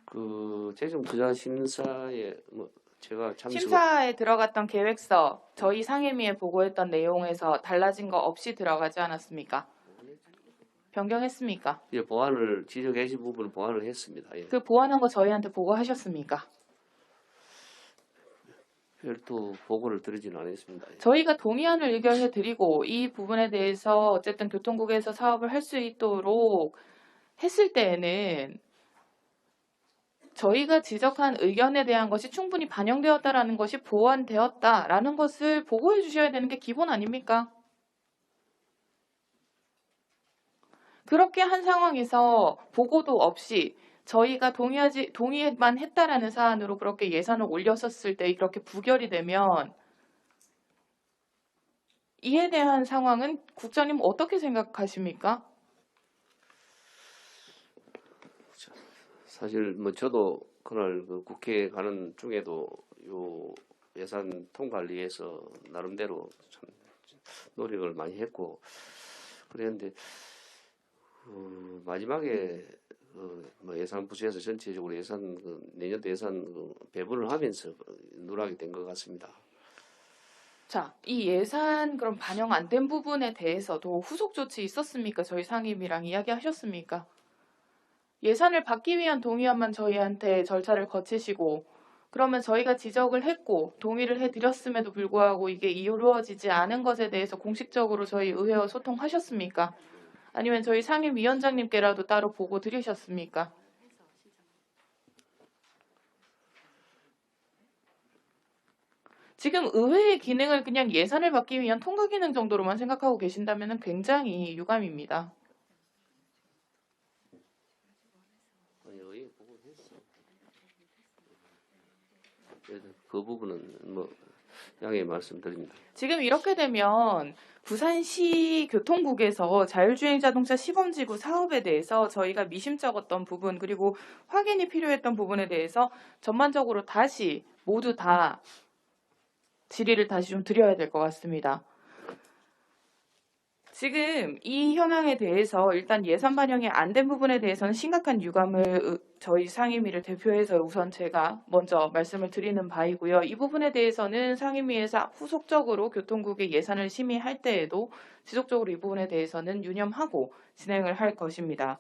그 재정투자심사에 뭐 제가 심사에 들어갔던 계획서 저희 상임위에 보고했던 내용에서 달라진 거 없이 들어가지 않았습니까? 변경했습니까? 예, 보완을 지적해 주신 부분을 보완을 했습니다. 예. 그 보완한 거 저희한테 보고하셨습니까? 별도 보고를 드리지는 않았습니다. 예. 저희가 동의안을 의결해 드리고 이 부분에 대해서 어쨌든 교통국에서 사업을 할 수 있도록 했을 때에는 저희가 지적한 의견에 대한 것이 충분히 반영되었다라는 것이 보완되었다라는 것을 보고해 주셔야 되는 게 기본 아닙니까? 그렇게 한 상황에서 보고도 없이 저희가 동의만 했다라는 사안으로 그렇게 예산을 올렸었을 때 이렇게 부결이 되면 이에 대한 상황은 국장님 어떻게 생각하십니까? 사실 뭐 저도 그날 그 국회에 가는 중에도 요 예산 통과를 위해서 나름대로 참 노력을 많이 했고 그랬는데 마지막에 뭐 예산부처에서 전체적으로 예산 내년도 예산 배분을 하면서 누락이 된 것 같습니다. 자, 이 예산 그럼 반영 안 된 부분에 대해서도 후속 조치 있었습니까? 저희 상임이랑 이야기하셨습니까? 예산을 받기 위한 동의안만 저희한테 절차를 거치시고 그러면 저희가 지적을 했고 동의를 해드렸음에도 불구하고 이게 이루어지지 않은 것에 대해서 공식적으로 저희 의회와 소통하셨습니까? 아니면 저희 상임위원장님께라도 따로 보고 드리셨습니까? 지금 의회의 기능을 그냥 예산을 받기 위한 통과 기능 정도로만 생각하고 계신다면 굉장히 유감입니다. 아니, 의회 보고 했어. 그 부분은 뭐 양해 말씀드립니다. 지금 이렇게 되면 부산시 교통국에서 자율주행 자동차 시범지구 사업에 대해서 저희가 미심쩍었던 부분 그리고 확인이 필요했던 부분에 대해서 전반적으로 다시 모두 다 질의를 다시 좀 드려야 될 것 같습니다. 지금 이 현황에 대해서 일단 예산 반영이 안 된 부분에 대해서는 심각한 유감을 저희 상임위를 대표해서 우선 제가 먼저 말씀을 드리는 바이고요. 이 부분에 대해서는 상임위에서 후속적으로 교통국의 예산을 심의할 때에도 지속적으로 이 부분에 대해서는 유념하고 진행을 할 것입니다.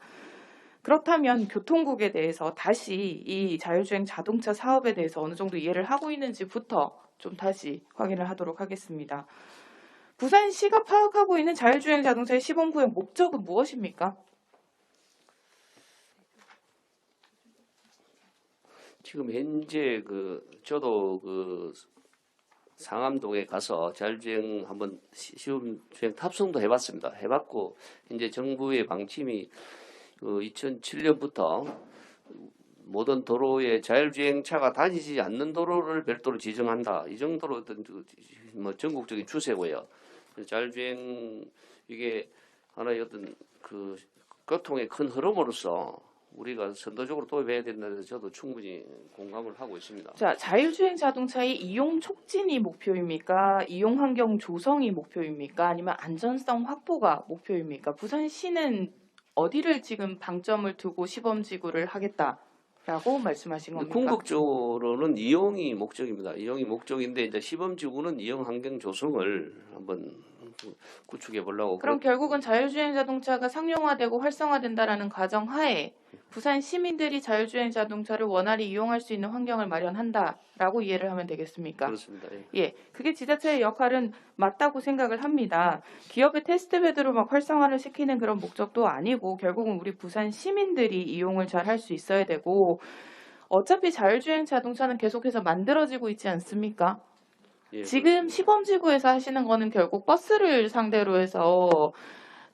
그렇다면 교통국에 대해서 다시 이 자율주행 자동차 사업에 대해서 어느 정도 이해를 하고 있는지부터 좀 다시 확인을 하도록 하겠습니다. 부산시가 파악하고 있는 자율주행 자동차의 시범구역 목적은 무엇입니까? 지금 현재 저도 상암동에 가서 자율주행 한번 시험주행 탑승도 해봤습니다. 해봤고 현재 정부의 방침이 2007년부터 모든 도로에 자율주행차가 다니지 않는 도로를 별도로 지정한다. 이 정도로 어떤 뭐 전국적인 추세고요. 자율주행 이게 하나의 어떤 교통의 큰 흐름으로서 우리가 선도적으로 도입해야 된다는 데서 저도 충분히 공감을 하고 있습니다. 자, 자율주행 자동차의 이용 촉진이 목표입니까? 이용 환경 조성이 목표입니까? 아니면 안전성 확보가 목표입니까? 부산시는 어디를 지금 방점을 두고 시범지구를 하겠다라고 말씀하신 겁니까? 궁극적으로는 이용이 목적입니다. 이용이 목적인데 이제 시범지구는 이용 환경 조성을 한번 구축해 보려고. 그럼 결국은 자율주행 자동차가 상용화되고 활성화된다라는 가정하에 부산 시민들이 자율주행 자동차를 원활히 이용할 수 있는 환경을 마련한다라고 이해를 하면 되겠습니까? 그렇습니다. 예. 예, 그게 지자체의 역할은 맞다고 생각을 합니다. 기업의 테스트베드로 막 활성화를 시키는 그런 목적도 아니고 결국은 우리 부산 시민들이 이용을 잘 할 수 있어야 되고 어차피 자율주행 자동차는 계속해서 만들어지고 있지 않습니까? 예, 지금 시범지구에서 하시는 거는 결국 버스를 상대로 해서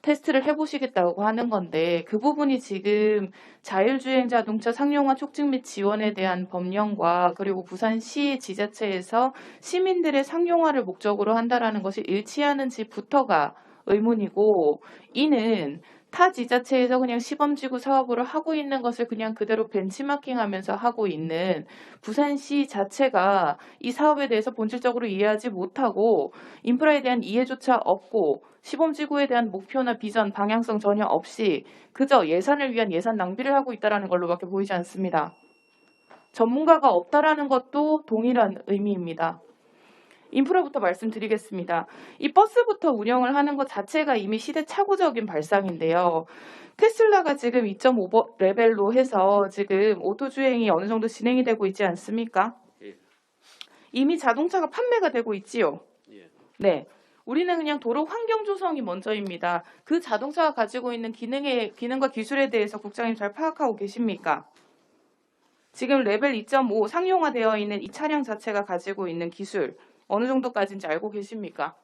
테스트를 해보시겠다고 하는 건데 그 부분이 지금 자율주행 자동차 상용화 촉진 및 지원에 대한 법령과 그리고 부산시 지자체에서 시민들의 상용화를 목적으로 한다라는 것이 일치하는지부터가 의문이고 이는 타 지자체에서 그냥 시범지구 사업으로 하고 있는 것을 그냥 그대로 벤치마킹하면서 하고 있는 부산시 자체가 이 사업에 대해서 본질적으로 이해하지 못하고 인프라에 대한 이해조차 없고 시범지구에 대한 목표나 비전, 방향성 전혀 없이 그저 예산을 위한 예산 낭비를 하고 있다는 걸로밖에 보이지 않습니다. 전문가가 없다라는 것도 동일한 의미입니다. 인프라부터 말씀드리겠습니다. 이 버스부터 운영을 하는 것 자체가 이미 시대착오적인 발상인데요. 테슬라가 지금 2.5 레벨로 해서 지금 오토주행이 어느 정도 진행이 되고 있지 않습니까? 예. 이미 자동차가 판매가 되고 있지요. 예. 네. 우리는 그냥 도로 환경 조성이 먼저입니다. 그 자동차가 가지고 있는 기능과 기술에 대해서 국장님 잘 파악하고 계십니까? 지금 레벨 2.5 상용화되어 있는 이 차량 자체가 가지고 있는 기술 어느 정도까지인지 알고 계십니까?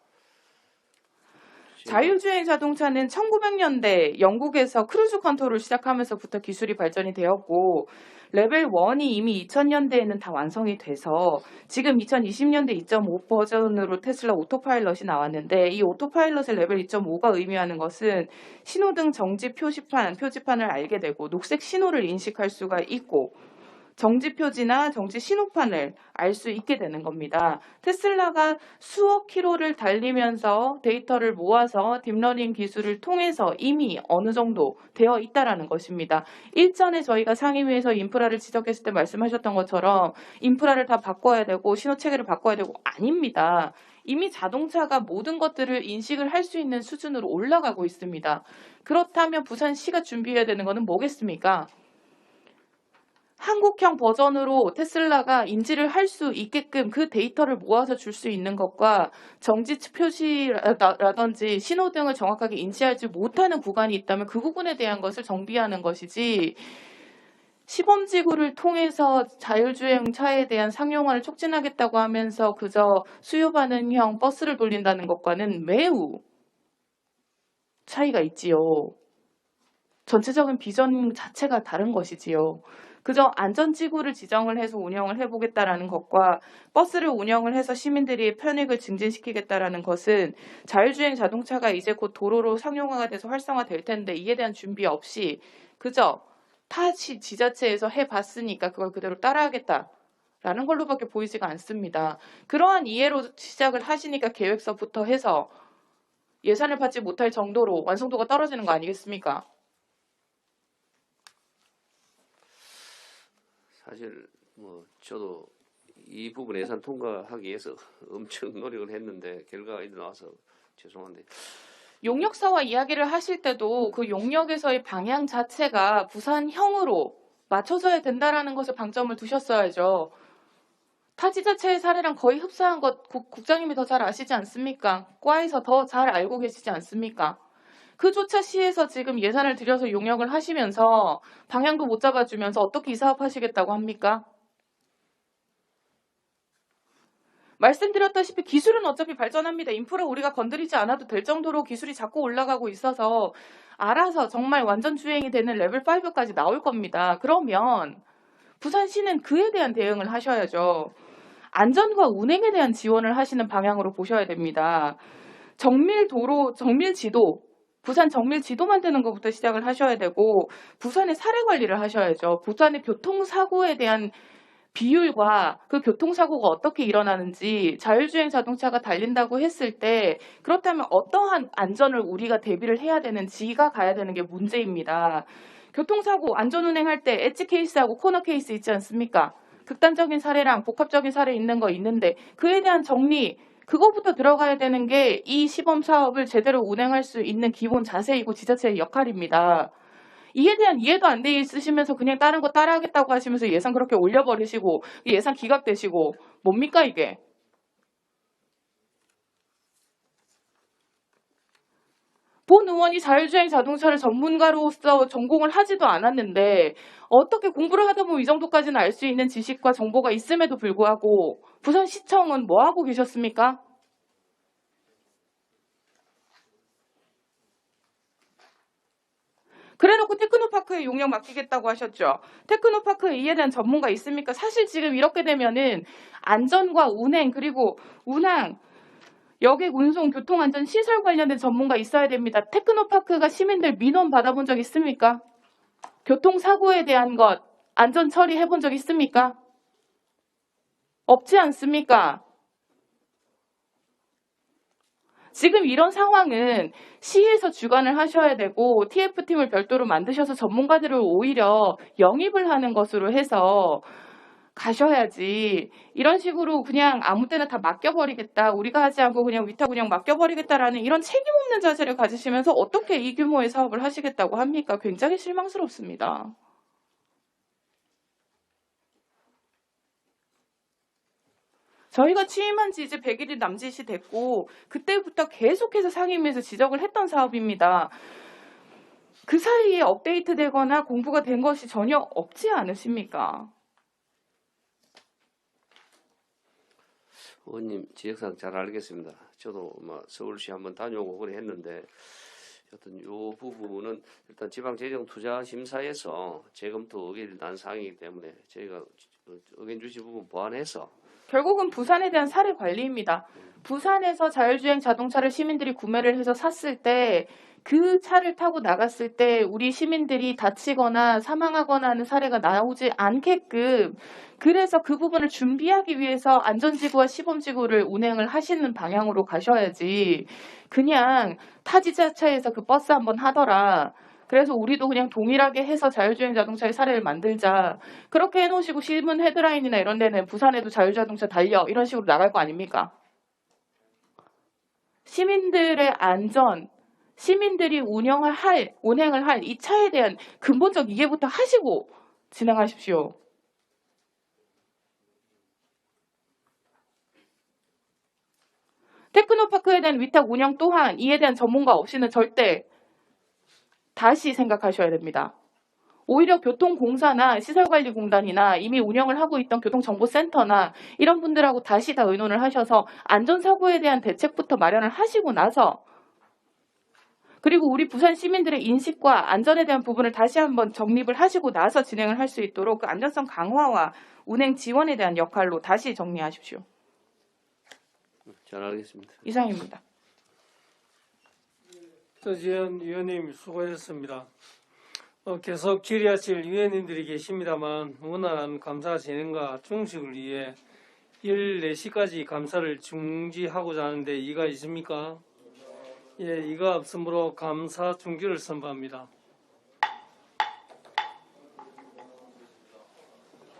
자율주행 자동차는 1900년대 영국에서 크루즈 컨트롤을 시작하면서부터 기술이 발전이 되었고 레벨 1이 이미 2000년대에는 다 완성이 돼서 지금 2020년대 2.5 버전으로 테슬라 오토파일럿이 나왔는데 이 오토파일럿의 레벨 2.5가 의미하는 것은 신호등 정지 표지판을 알게 되고 녹색 신호를 인식할 수가 있고 정지 표지나 정지 신호판을 알 수 있게 되는 겁니다. 테슬라가 수억 킬로를 달리면서 데이터를 모아서 딥러닝 기술을 통해서 이미 어느 정도 되어 있다라는 것입니다. 일전에 저희가 상임위에서 인프라를 지적했을 때 말씀하셨던 것처럼 인프라를 다 바꿔야 되고 신호 체계를 바꿔야 되고 아닙니다. 이미 자동차가 모든 것들을 인식을 할 수 있는 수준으로 올라가고 있습니다. 그렇다면 부산시가 준비해야 되는 것은 뭐겠습니까? 한국형 버전으로 테슬라가 인지를 할 수 있게끔 그 데이터를 모아서 줄 수 있는 것과 정지 표시라든지 신호등을 정확하게 인지하지 못하는 구간이 있다면 그 부분에 대한 것을 정비하는 것이지 시범지구를 통해서 자율주행 차에 대한 상용화를 촉진하겠다고 하면서 그저 수요 반응형 버스를 돌린다는 것과는 매우 차이가 있지요. 전체적인 비전 자체가 다른 것이지요. 그저 안전지구를 지정을 해서 운영을 해보겠다라는 것과 버스를 운영을 해서 시민들이 편익을 증진시키겠다라는 것은 자율주행 자동차가 이제 곧 도로로 상용화가 돼서 활성화될 텐데 이에 대한 준비 없이 그저 타 지자체에서 해봤으니까 그걸 그대로 따라하겠다라는 걸로밖에 보이지가 않습니다. 그러한 이해로 시작을 하시니까 계획서부터 해서 예산을 받지 못할 정도로 완성도가 떨어지는 거 아니겠습니까? 사실 뭐 저도 이 부분 예산 통과하기 위해서 엄청 노력을 했는데 결과가 이리 나와서 죄송한데 용역사와 이야기를 하실 때도 그 용역에서의 방향 자체가 부산형으로 맞춰져야 된다라는 것에 방점을 두셨어야죠. 타 지자체의 사례랑 거의 흡사한 것 국장님이 더 잘 아시지 않습니까? 과에서 더 잘 알고 계시지 않습니까? 그조차 시에서 지금 예산을 들여서 용역을 하시면서 방향도 못 잡아주면서 어떻게 이 사업 하시겠다고 합니까? 말씀드렸다시피 기술은 어차피 발전합니다. 인프라 우리가 건드리지 않아도 될 정도로 기술이 자꾸 올라가고 있어서 알아서 정말 완전 주행이 되는 레벨 5까지 나올 겁니다. 그러면 부산시는 그에 대한 대응을 하셔야죠. 안전과 운행에 대한 지원을 하시는 방향으로 보셔야 됩니다. 정밀도로, 정밀지도, 부산 정밀지도 만드는 것부터 시작을 하셔야 되고 부산의 사례 관리를 하셔야죠. 부산의 교통사고에 대한 비율과 그 교통사고가 어떻게 일어나는지 자율주행 자동차가 달린다고 했을 때 그렇다면 어떠한 안전을 우리가 대비를 해야 되는지가 가야 되는 게 문제입니다. 교통사고 안전운행할 때 엣지 케이스하고 코너 케이스 있지 않습니까? 극단적인 사례랑 복합적인 사례 있는 거 있는데 그에 대한 정리 그거부터 들어가야 되는 게 이 시범 사업을 제대로 운행할 수 있는 기본 자세이고 지자체의 역할입니다. 이에 대한 이해도 안 돼 있으시면서 그냥 다른 거 따라하겠다고 하시면서 예산 그렇게 올려버리시고 예산 기각되시고 뭡니까 이게? 본 의원이 자율주행 자동차를 전문가로서 전공을 하지도 않았는데 어떻게 공부를 하다 보면 이 정도까지는 알 수 있는 지식과 정보가 있음에도 불구하고 부산시청은 뭐 하고 계셨습니까? 그래놓고 테크노파크에 용역 맡기겠다고 하셨죠. 테크노파크에 이에 대한 전문가 있습니까? 사실 지금 이렇게 되면은 안전과 운행 그리고 운항 여객 운송 교통안전 시설 관련된 전문가 있어야 됩니다. 테크노파크가 시민들 민원 받아본 적 있습니까? 교통사고에 대한 것 안전 처리해본 적 있습니까? 없지 않습니까? 지금 이런 상황은 시에서 주관을 하셔야 되고 TF팀을 별도로 만드셔서 전문가들을 오히려 영입을 하는 것으로 해서 가셔야지 이런 식으로 그냥 아무 때나 다 맡겨버리겠다 우리가 하지 않고 그냥 위탁 운영 맡겨버리겠다라는 이런 책임없는 자세를 가지시면서 어떻게 이 규모의 사업을 하시겠다고 합니까? 굉장히 실망스럽습니다. 저희가 취임한 지 이제 100일이 남짓이 됐고 그때부터 계속해서 상임위에서 지적을 했던 사업입니다. 그 사이에 업데이트되거나 공부가 된 것이 전혀 없지 않으십니까? 의원님 지적사항 잘 알겠습니다. 저도 서울시 한번 다녀오고 그래 했는데 어떤 요 부분은 일단 지방재정투자심사에서 재검토 의견이 난 사항이기 때문에 저희가 의견 주신 부분 보완해서 결국은 부산에 대한 사례 관리입니다. 부산에서 자율주행 자동차를 시민들이 구매를 해서 샀을 때 그 차를 타고 나갔을 때 우리 시민들이 다치거나 사망하거나 하는 사례가 나오지 않게끔 그래서 그 부분을 준비하기 위해서 안전지구와 시범지구를 운행을 하시는 방향으로 가셔야지 그냥 타 지자체에서 그 버스 한번 하더라. 그래서 우리도 그냥 동일하게 해서 자율주행 자동차의 사례를 만들자. 그렇게 해놓으시고 신문 헤드라인이나 이런 데는 부산에도 자율자동차 달려 이런 식으로 나갈 거 아닙니까? 시민들의 안전, 시민들이 운행을 할 이 차에 대한 근본적 이해부터 하시고 진행하십시오. 테크노파크에 대한 위탁 운영 또한 이에 대한 전문가 없이는 절대 다시 생각하셔야 됩니다. 오히려 교통공사나 시설관리공단이나 이미 운영을 하고 있던 교통정보센터나 이런 분들하고 다시 다 의논을 하셔서 안전사고에 대한 대책부터 마련을 하시고 나서 그리고 우리 부산 시민들의 인식과 안전에 대한 부분을 다시 한번 정립을 하시고 나서 진행을 할 수 있도록 그 안전성 강화와 운행 지원에 대한 역할로 다시 정리하십시오. 잘 알겠습니다. 이상입니다. 서지현 위원님 수고하셨습니다. 계속 질의하실 위원님들이 계십니다만 원활한 감사 진행과 중식을 위해 14시까지 감사를 중지하고자 하는데 이의가 있습니까? 예, 이의가 없으므로 감사 중지를 선포합니다.